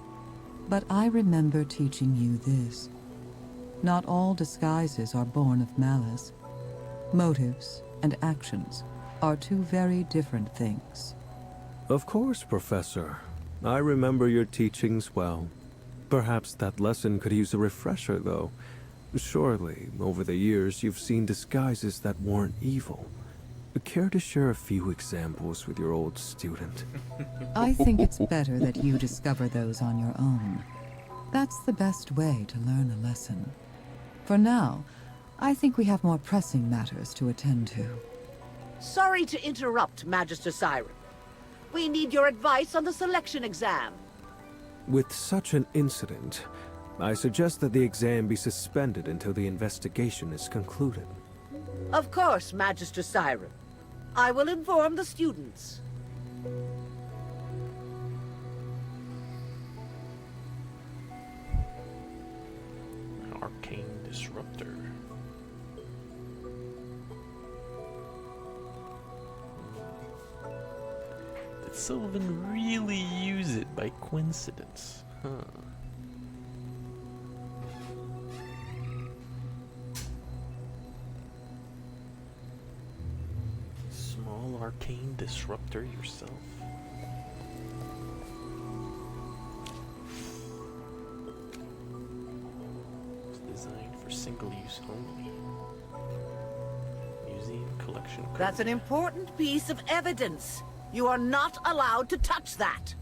But I remember teaching you this. Not all disguises are born of malice. Motives and actions are two very different things. Of course, Professor. I remember your teachings well. Perhaps that lesson could use a refresher, though. Surely, over the years, you've seen disguises that weren't evil. Care to share a few examples with your old student? I think it's better that you discover those on your own. That's the best way to learn a lesson. For now, I think we have more pressing matters to attend to. Sorry to interrupt, Magister Siren. We need your advice on the selection exam. With such an incident, I suggest that the exam be suspended until the investigation is concluded. Of course, Magister Siren. I will inform the students. Arcane Disruptor. Did Sylvan really use it by coincidence? Huh. Small arcane disruptor yourself? It's designed for single use only. Museum collection code. That's an important piece of evidence. You are not allowed to touch that.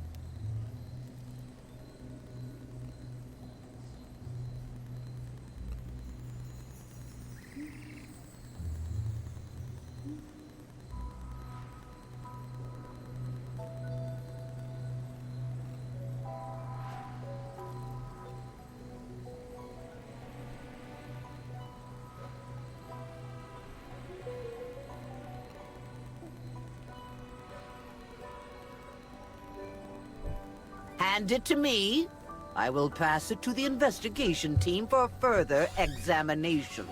Hand it to me. I will pass it to the investigation team for further examination.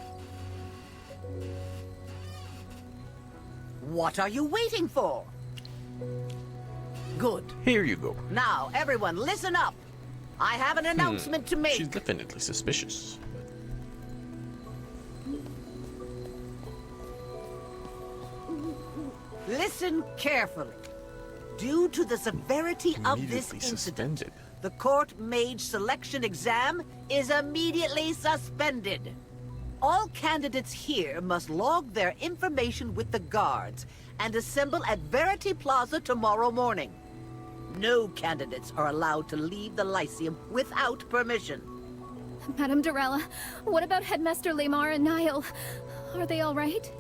What are you waiting for? Good. Here you go. Now, everyone, listen up. I have an announcement to make. She's definitely suspicious. Listen carefully. Due to the severity of this incident, the court mage selection exam is immediately suspended. All candidates here must log their information with the guards and assemble at Verity Plaza tomorrow morning. No candidates are allowed to leave the Lyceum without permission. Madame Dorella, what about Headmaster Lamar and Niall? Are they all right?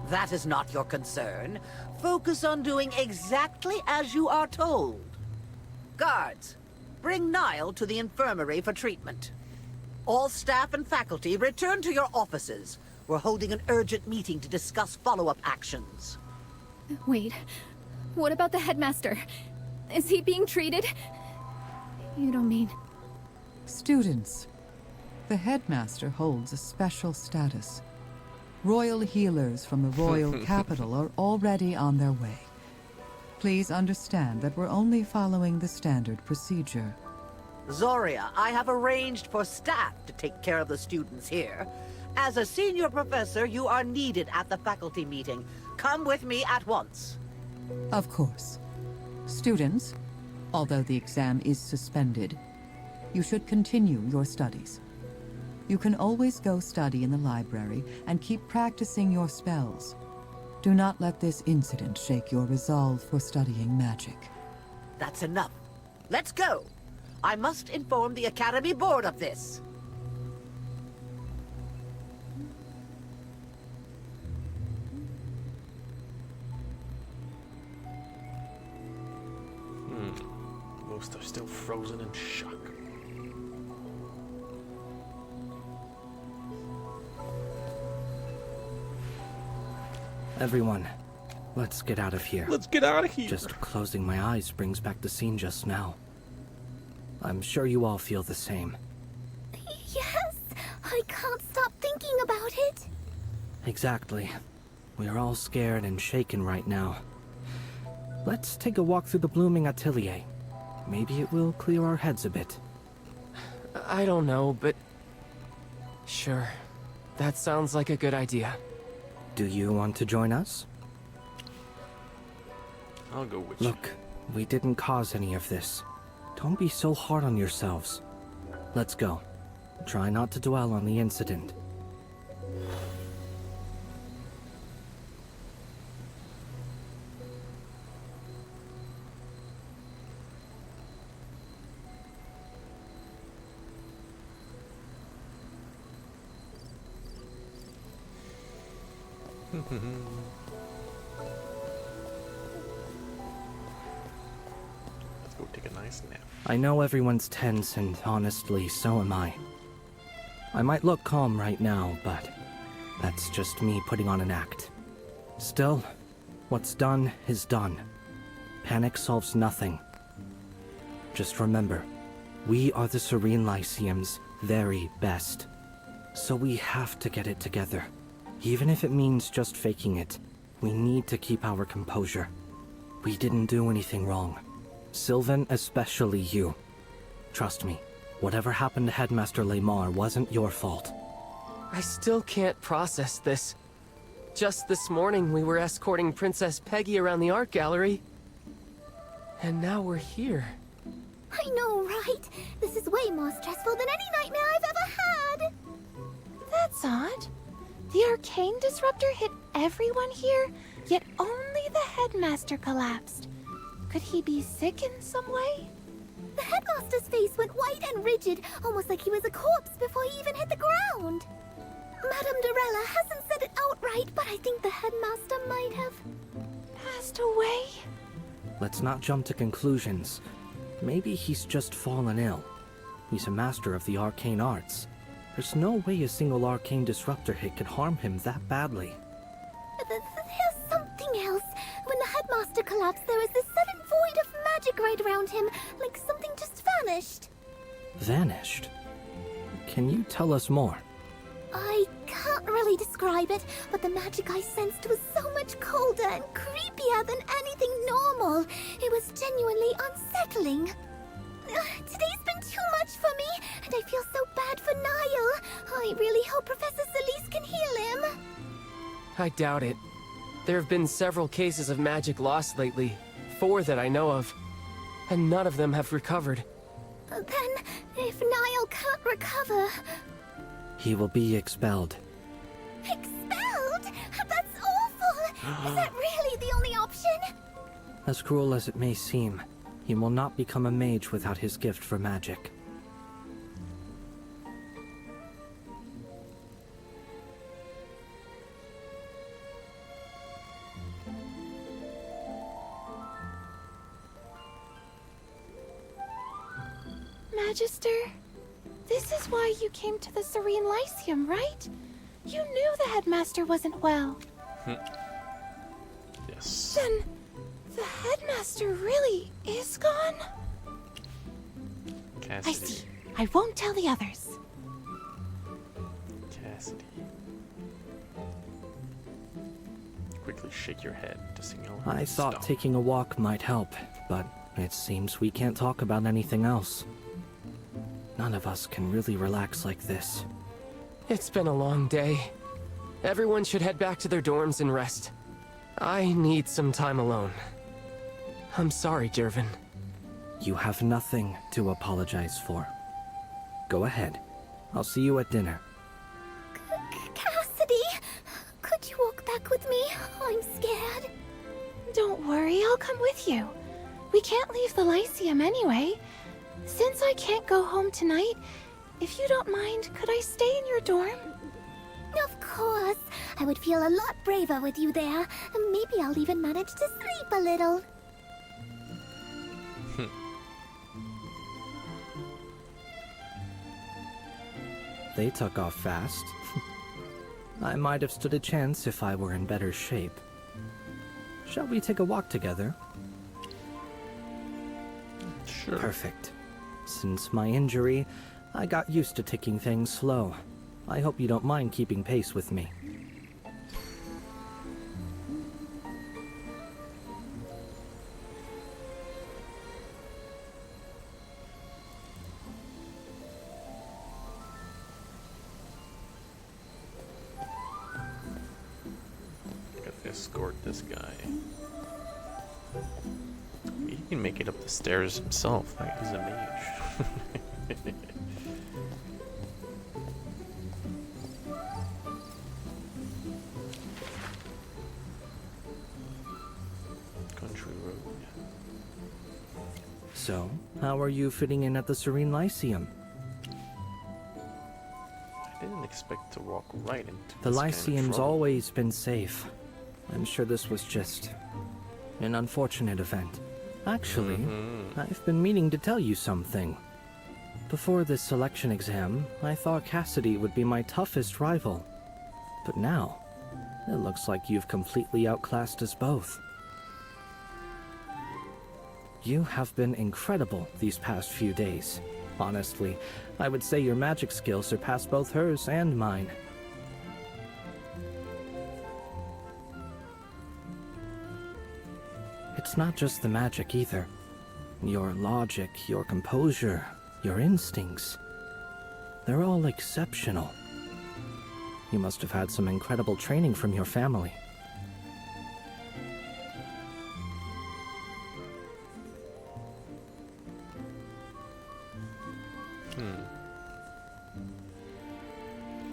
That is not your concern. Focus on doing exactly as you are told. Guards, bring Niall to the infirmary for treatment. All staff and faculty return to your offices. We're holding an urgent meeting to discuss follow-up actions. Wait, what about the headmaster? Is he being treated? You don't mean... Students, the headmaster holds a special status. Royal healers from the royal capital are already on their way. Please understand that we're only following the standard procedure. Zoria, I have arranged for staff to take care of the students here. As a senior professor, you are needed at the faculty meeting. Come with me at once. Of course. Students, although the exam is suspended, you should continue your studies. You can always go study in the library and keep practicing your spells. Do not let this incident shake your resolve for studying magic. That's enough. Let's go. I must inform the Academy Board of this. Most are still frozen in shock. Everyone, let's get out of here. Let's get out of here. Just closing my eyes brings back the scene just now. I'm sure you all feel the same. Yes, I can't stop thinking about it. Exactly. We are all scared and shaken right now. Let's take a walk through the Blooming Atelier. Maybe it will clear our heads a bit. I don't know, but... Sure. That sounds like a good idea. Do you want to join us? I'll go with you. Look, we didn't cause any of this. Don't be so hard on yourselves. Let's go. Try not to dwell on the incident. Let's go take a nice nap. I know everyone's tense, and honestly, so am I. I might look calm right now, but that's just me putting on an act. Still, what's done is done. Panic solves nothing. Just remember, we are the Serene Lyceum's very best. So we have to get it together. Even if it means just faking it, we need to keep our composure. We didn't do anything wrong. Sylvan, especially you. Trust me, whatever happened to Headmaster Lamar wasn't your fault. I still can't process this. Just this morning, we were escorting Princess Peggy around the art gallery. And now we're here. I know, right? This is way more stressful than any nightmare I've ever had. That's odd. The arcane disruptor hit everyone here, yet only the headmaster collapsed. Could he be sick in some way? The headmaster's face went white and rigid, almost like he was a corpse before he even hit the ground. Madame Dorella hasn't said it outright, but I think the headmaster might have passed away. Let's not jump to conclusions. Maybe he's just fallen ill. He's a master of the arcane arts. There's no way a single arcane disruptor hit could harm him that badly. There's something else. When the headmaster collapsed, there was this sudden void of magic right around him, like something just vanished. Vanished? Can you tell us more? I can't really describe it, but the magic I sensed was so much colder and creepier than anything normal. It was genuinely unsettling. Today's been too much for me, and I feel so bad for Niall. I really hope Professor Celeste can heal him. I doubt it. There have been several cases of magic lost lately. 4 that I know of. And none of them have recovered. Then, if Niall can't recover... He will be expelled. Expelled? That's awful! Is that really the only option? As cruel as it may seem, he will not become a mage without his gift for magic. Magister, this is why you came to the Serene Lyceum, right? You knew the headmaster wasn't well. Yes. Then, the headmaster really is gone? Cassidy. I see. I won't tell the others. Cassidy. Quickly shake your head to signal. I thought stop. taking a walk might help, but it seems we can't talk about anything else. None of us can really relax like this. It's been a long day. Everyone should head back to their dorms and rest. I need some time alone. I'm sorry, Jervin. You have nothing to apologize for. Go ahead. I'll see you at dinner. Cassidy, could you walk back with me? I'm scared. Don't worry, I'll come with you. We can't leave the Lyceum anyway. Since I can't go home tonight, if you don't mind, could I stay in your dorm? Of course. I would feel a lot braver with you there. Maybe I'll even manage to sleep a little. They took off fast. I might have stood a chance if I were in better shape. Shall we take a walk together? Sure. Perfect. Since my injury, I got used to taking things slow. I hope you don't mind keeping pace with me. Escort this guy. He can make it up the stairs himself. Right? He's a mage. Country road. So, how are you fitting in at the Serene Lyceum? I didn't expect to walk right into The this Lyceum's kind of trouble. always been safe. I'm sure this was just an unfortunate event. Actually, I've been meaning to tell you something. Before this selection exam, I thought Cassidy would be my toughest rival. But now, it looks like you've completely outclassed us both. You have been incredible these past few days. Honestly, I would say your magic skills surpass both hers and mine. It's not just the magic either. Your logic, your composure, your instincts. They're all exceptional. You must have had some incredible training from your family.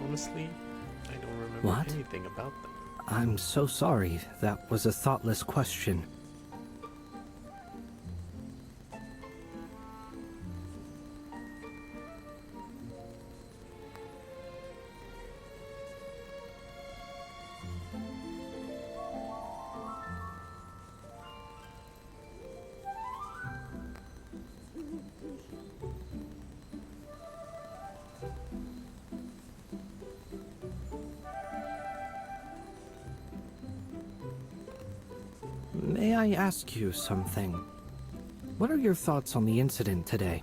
Honestly, I don't remember What? anything about them. I'm so sorry. That was a thoughtless question. May I ask you something? What are your thoughts on the incident today?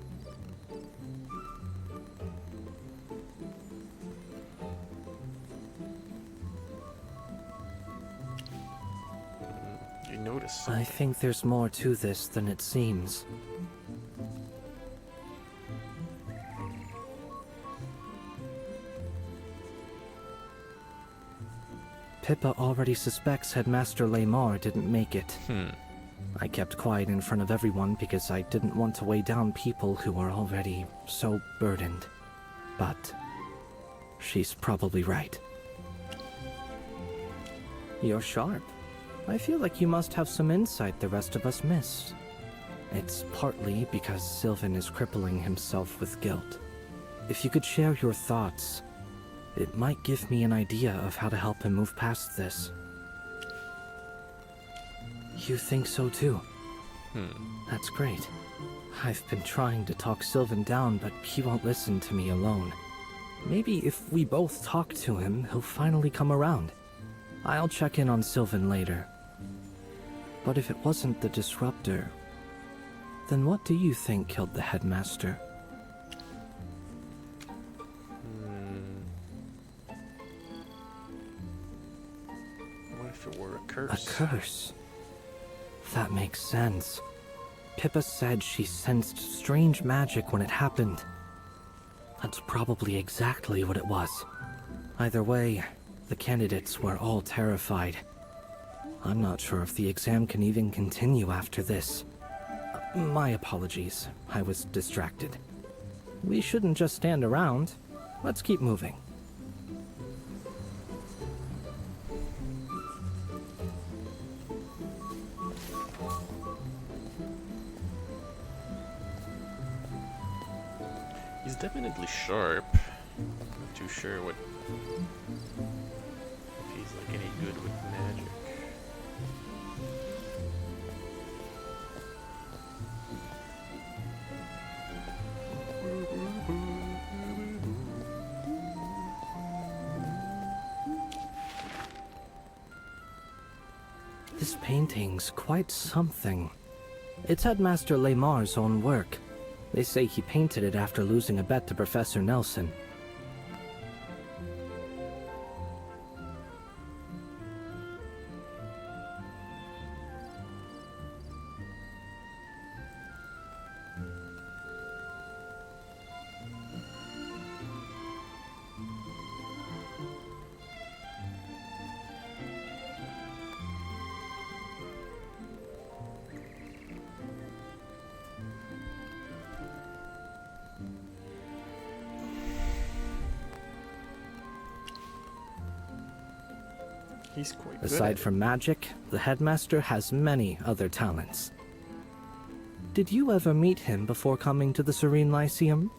You notice I think there's more to this than it seems. Pippa already suspects Headmaster Lamar didn't make it. I kept quiet in front of everyone because I didn't want to weigh down people who were already so burdened. But she's probably right. You're sharp. I feel like you must have some insight the rest of us missed. It's partly because Sylvan is crippling himself with guilt. If you could share your thoughts, it might give me an idea of how to help him move past this. You think so too? That's great. I've been trying to talk Sylvan down, but he won't listen to me alone. Maybe if we both talk to him, he'll finally come around. I'll check in on Sylvan later. But if it wasn't the Disruptor, then what do you think killed the Headmaster? What if it were a curse? A curse? That makes sense. Pippa said she sensed strange magic when it happened. That's probably exactly what it was. Either way, the candidates were all terrified. I'm not sure if the exam can even continue after this. My apologies. I was distracted. We shouldn't just stand around. Let's keep moving. He's definitely sharp. Not too sure what if he's like any good with magic. This painting's quite something. It's Headmaster Laymar's own work. They say he painted it after losing a bet to Professor Nelson. He's quite good. Aside from magic, the headmaster has many other talents. Did you ever meet him before coming to the Serene Lyceum?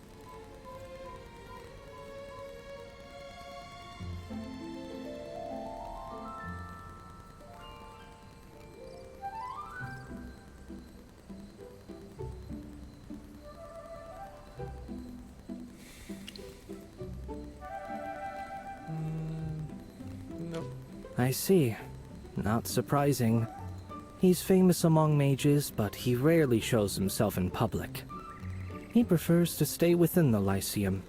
I see. Not surprising. He's famous among mages, but he rarely shows himself in public. He prefers to stay within the Lyceum.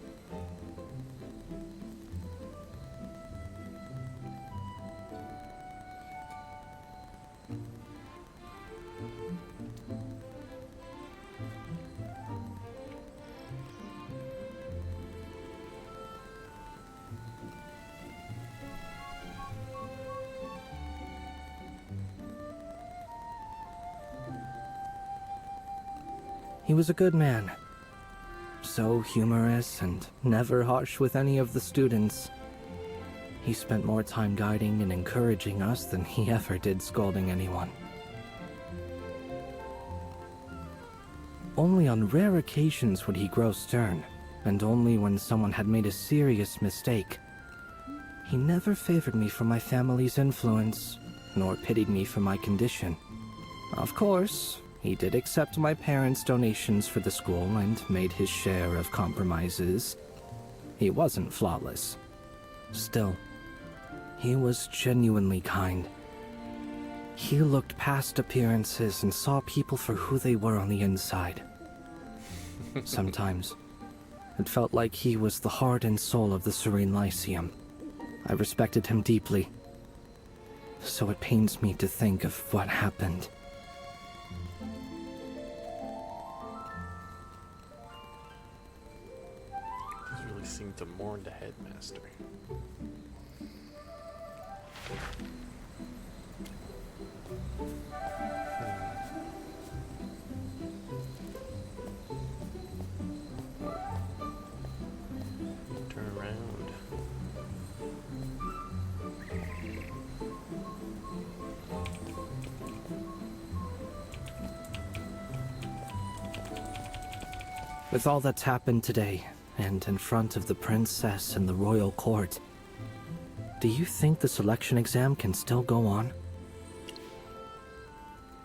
He was a good man. So humorous and never harsh with any of the students. He spent more time guiding and encouraging us than he ever did scolding anyone. Only on rare occasions would he grow stern, and only when someone had made a serious mistake. He never favored me for my family's influence, nor pitied me for my condition. Of course, he did accept my parents' donations for the school and made his share of compromises. He wasn't flawless. Still, he was genuinely kind. He looked past appearances and saw people for who they were on the inside. Sometimes, it felt like he was the heart and soul of the Serene Lyceum. I respected him deeply. So it pains me to think of what happened. Seem to mourn the headmaster. Turn around. With all that's happened today, and in front of the princess and the royal court, do you think the selection exam can still go on?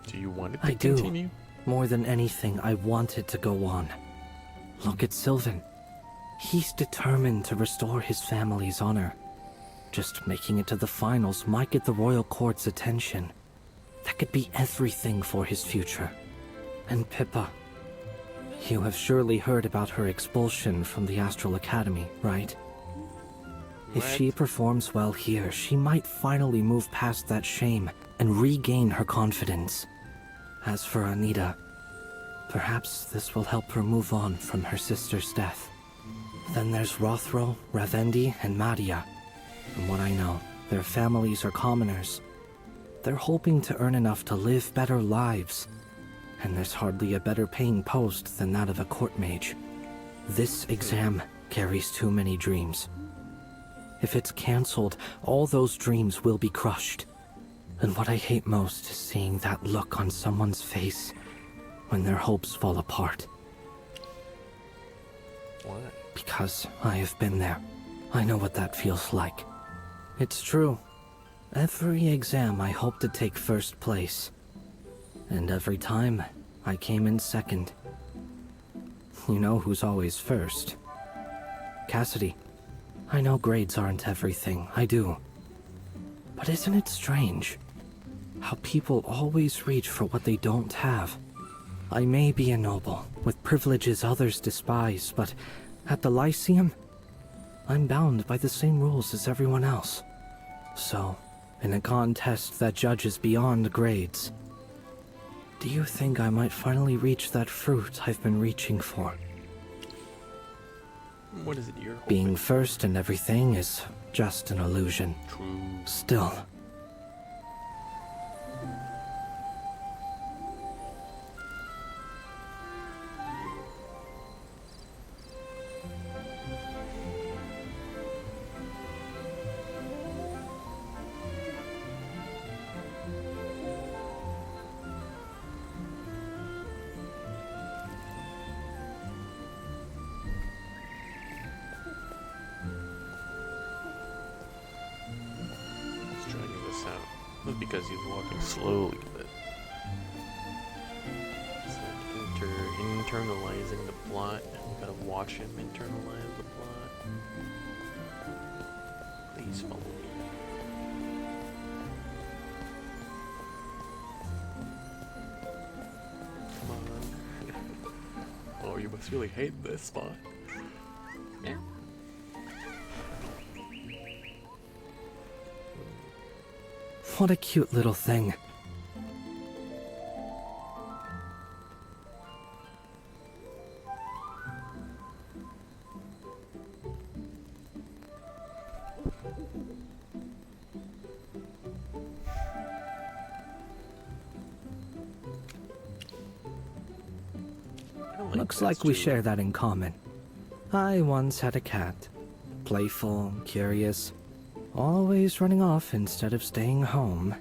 Do you want it to I continue? do. More than anything, I want it to go on. Look at Sylvan. He's determined to restore his family's honor. Just making it to the finals might get the royal court's attention. That could be everything for his future. And Pippa. You have surely heard about her expulsion from the Astral Academy, right? If she performs well here, she might finally move past that shame and regain her confidence. As for Anita, perhaps this will help her move on from her sister's death. Then there's Rothro, Ravendi, and Madia. From what I know, their families are commoners. They're hoping to earn enough to live better lives. And there's hardly a better paying post than that of a court mage. This exam carries too many dreams. If it's cancelled, all those dreams will be crushed. And what I hate most is seeing that look on someone's face when their hopes fall apart. Why? Because I have been there. I know what that feels like. It's true. Every exam I hoped to take first place. And every time, I came in second. You know who's always first? Cassidy. I know grades aren't everything, I do. But isn't it strange how people always reach for what they don't have? I may be a noble, with privileges others despise, but at the Lyceum, I'm bound by the same rules as everyone else. So, in a contest that judges beyond grades, do you think I might finally reach that fruit I've been reaching for? What is it you're hoping? Being first in everything is just an illusion. True. Still. Not because he's walking slowly, but it's like internalizing the plot. You gotta watch him internalize the plot. Please follow me. Come on. Oh, you must really hate this spot. Yeah. What a cute little thing. Looks like we share that in common. I once had a cat. Playful, curious, always running off instead of staying home.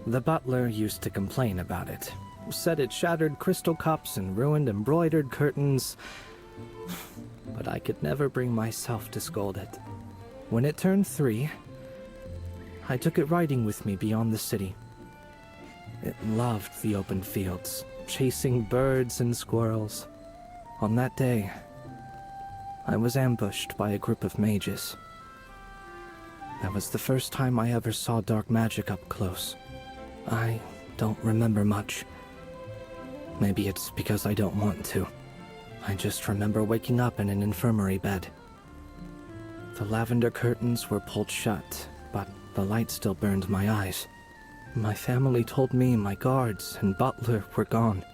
The butler used to complain about it. Said it shattered crystal cups and ruined embroidered curtains. But I could never bring myself to scold it. When it turned 3, I took it riding with me beyond the city. It loved the open fields, chasing birds and squirrels. On that day, I was ambushed by a group of mages. That was the first time I ever saw dark magic up close. I don't remember much. Maybe it's because I don't want to. I just remember waking up in an infirmary bed. The lavender curtains were pulled shut, but the light still burned my eyes. My family told me my guards and butler were gone.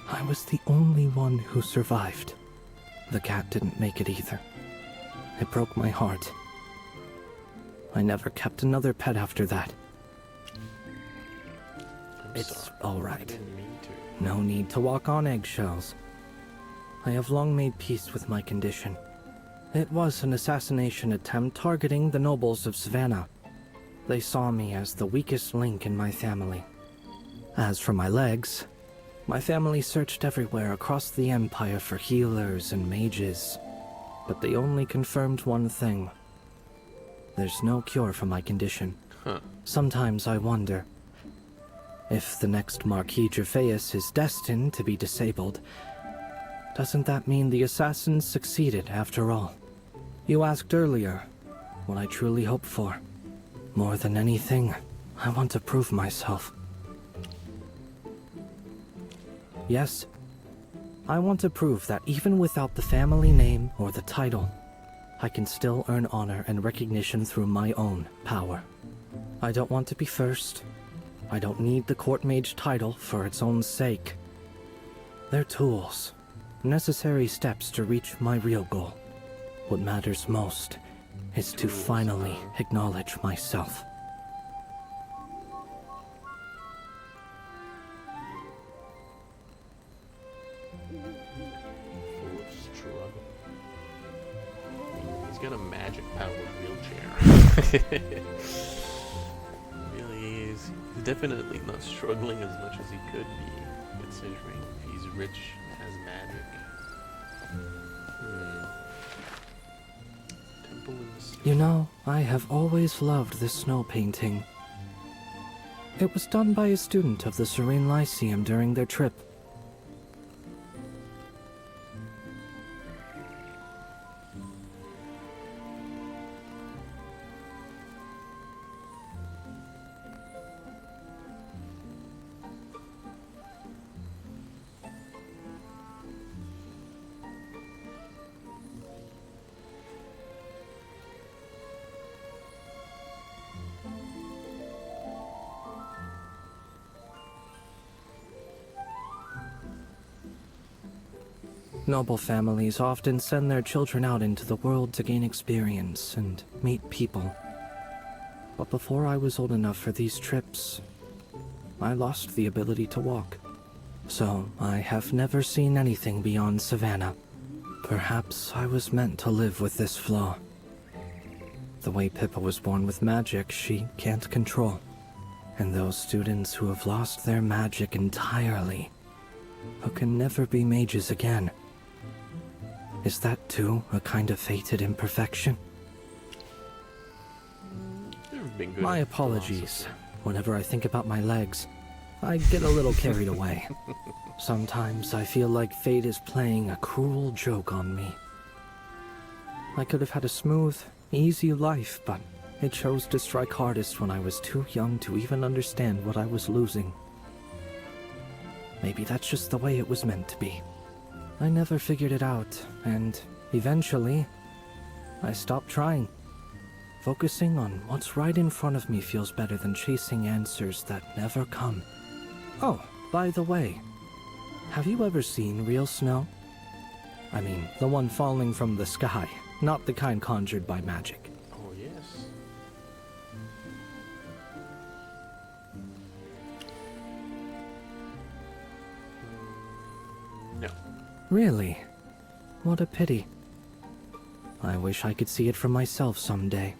I was the only one who survived. The cat didn't make it either. It broke my heart. I never kept another pet after that. It's all right. No need to walk on eggshells. I have long made peace with my condition. It was an assassination attempt targeting the nobles of Savannah. They saw me as the weakest link in my family. As for my legs, my family searched everywhere across the Empire for healers and mages, but they only confirmed one thing. There's no cure for my condition. Sometimes I wonder, if the next Marquis Gervais is destined to be disabled, doesn't that mean the assassins succeeded after all? You asked earlier what I truly hope for. More than anything, I want to prove myself. Yes, I want to prove that even without the family name or the title, I can still earn honor and recognition through my own power. I don't want to be first. I don't need the court mage title for its own sake. They're tools, necessary steps to reach my real goal. What matters most is to finally acknowledge myself. Full of struggle. got a magic-powered wheelchair. Really is. He's definitely not struggling as much as he could be, considering he's rich and has magic. Temple in the snow. You know, I have always loved this snow painting. It was done by a student of the Serene Lyceum during their trip. Noble families often send their children out into the world to gain experience and meet people. But before I was old enough for these trips, I lost the ability to walk. So I have never seen anything beyond Savannah. Perhaps I was meant to live with this flaw. The way Pippa was born with magic she can't control. And those students who have lost their magic entirely, who can never be mages again. Is that too a kind of fated imperfection? My apologies. Whenever I think about my legs, I get a little carried away. Sometimes I feel like fate is playing a cruel joke on me. I could have had a smooth, easy life, but it chose to strike hardest when I was too young to even understand what I was losing. Maybe that's just the way it was meant to be. I never figured it out, and eventually, I stopped trying. Focusing on what's right in front of me feels better than chasing answers that never come. Oh, by the way, have you ever seen real snow? I mean, the one falling from the sky, not the kind conjured by magic. Oh, yes. No. Really? What a pity. I wish I could see it for myself someday.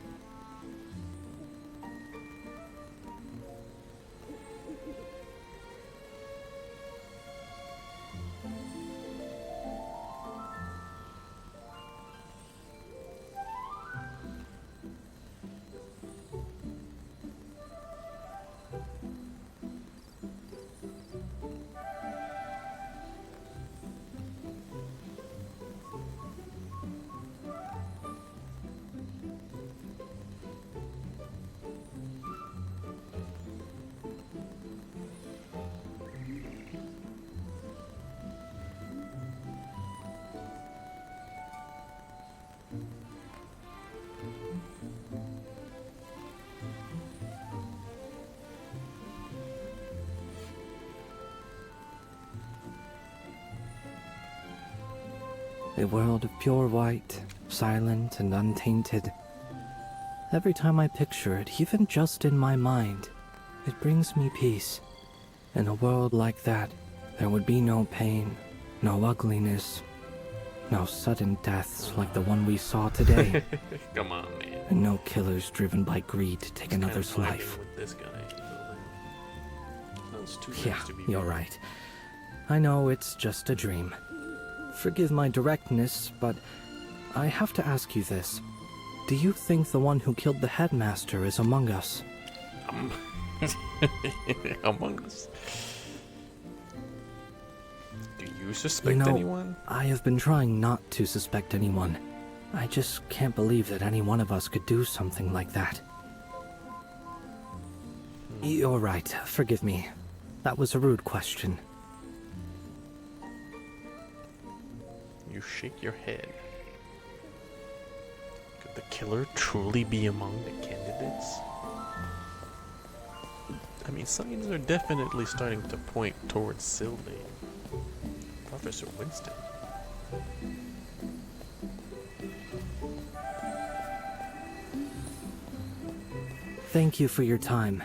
A world of pure white, silent and untainted. Every time I picture it, even just in my mind, it brings me peace. In a world like that, there would be no pain, no ugliness, no sudden deaths like the one we saw today. Come on, man. And no killers driven by greed to take another's life. With this guy, Those two Yeah, to be you're right. I know it's just a dream. Forgive my directness, but I have to ask you this. Do you think the one who killed the headmaster is among us? Among us? Do you suspect anyone? I have been trying not to suspect anyone. I just can't believe that any one of us could do something like that. You're right. Forgive me. That was a rude question. You shake your head. Could the killer truly be among the candidates? I mean, signs are definitely starting to point towards Sylvain. Professor Winston. Thank you for your time.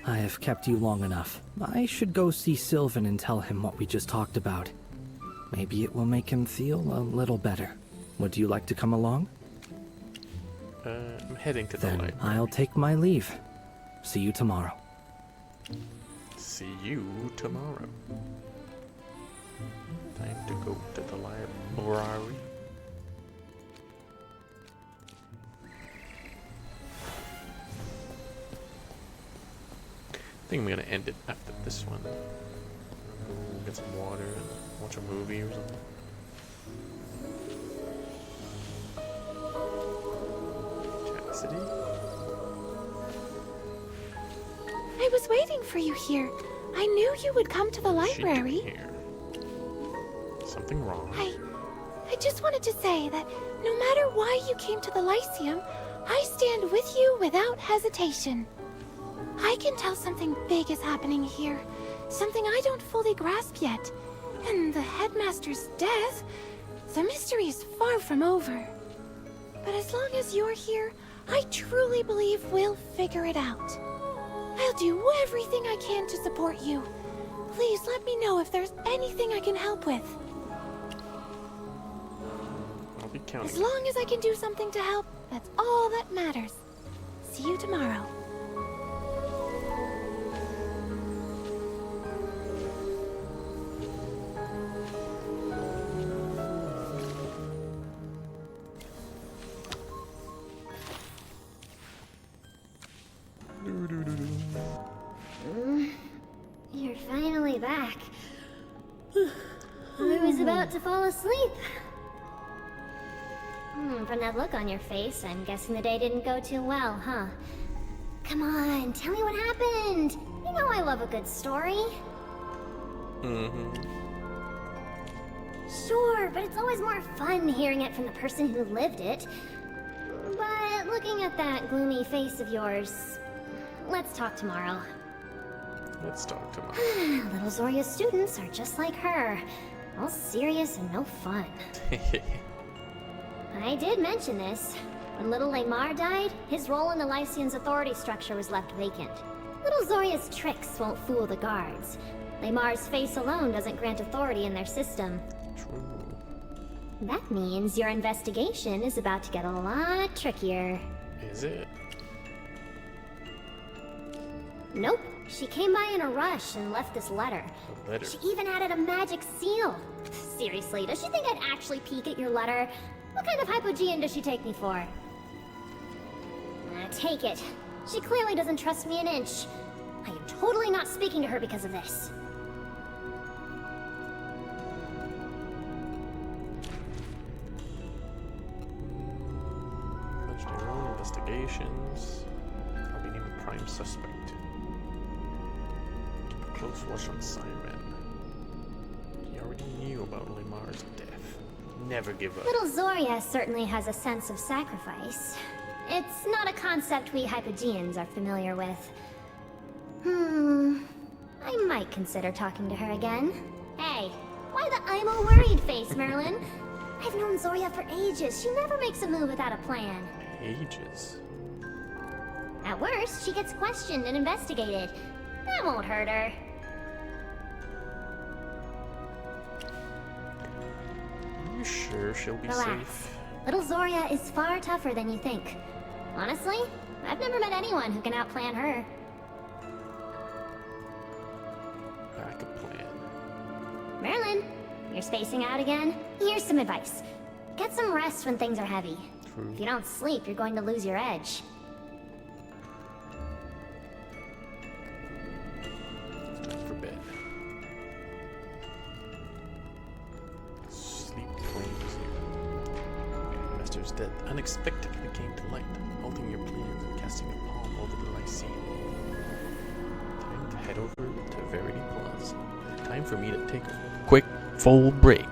I have kept you long enough. I should go see Sylvan and tell him what we just talked about. Maybe it will make him feel a little better. Would you like to come along? I'm heading to the Then library. I'll take my leave. See you tomorrow. See you tomorrow. Time to go to the library. I think I'm gonna end it after this one. Get some water and watch a movie or something. Cassidy? I was waiting for you here. I knew you would come to the library. Here. Something wrong. I just wanted to say that no matter why you came to the Lyceum, I stand with you without hesitation. I can tell something big is happening here, something I don't fully grasp yet. And the headmaster's death, the mystery is far from over. But as long as you're here, I truly believe we'll figure it out. I'll do everything I can to support you. Please let me know if there's anything I can help with. I'll be counting. As long as I can do something to help, that's all that matters. See you tomorrow. You're finally back. I was about to fall asleep. From that look on your face, I'm guessing the day didn't go too well, huh? Come on, tell me what happened. You know I love a good story. Sure, but it's always more fun hearing it from the person who lived it. But looking at that gloomy face of yours, let's talk tomorrow. Let's talk tomorrow. Little Zoria's students are just like her. All serious and no fun. I did mention this. When little Lamar died, his role in the Lyceum's authority structure was left vacant. Little Zoria's tricks won't fool the guards. Lamar's face alone doesn't grant authority in their system. True. That means your investigation is about to get a lot trickier. Is it? Nope. She came by in a rush and left this letter. A letter? She even added a magic seal. Seriously, does she think I'd actually peek at your letter? What kind of hypogean does she take me for? Take it. She clearly doesn't trust me an inch. I am totally not speaking to her because of this. Launched their own investigations. I'll be named prime suspect. Keep a close watch on Siren. He already knew about Lamar's death. Never give up. Little Zoria certainly has a sense of sacrifice. It's not a concept we Hypogeans are familiar with. I might consider talking to her again. Hey, why the I'm a worried face, Merlin? I've known Zoria for ages. She never makes a move without a plan. Ages? At worst, she gets questioned and investigated. That won't hurt her. Are you sure she'll be Relax. safe? Little Zoria is far tougher than you think. Honestly, I've never met anyone who can outplan her. Backup plan. Merlin, you're spacing out again? Here's some advice. Get some rest when things are heavy. True. If you don't sleep, you're going to lose your edge. It's time for bed. Sleep claims you. Your master's death unexpectedly came to light, halting your plans and casting a palm over the Lyceum. Time to head over to Verity Plaza. Time for me to take a quick, full break.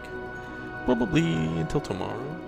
Probably until tomorrow.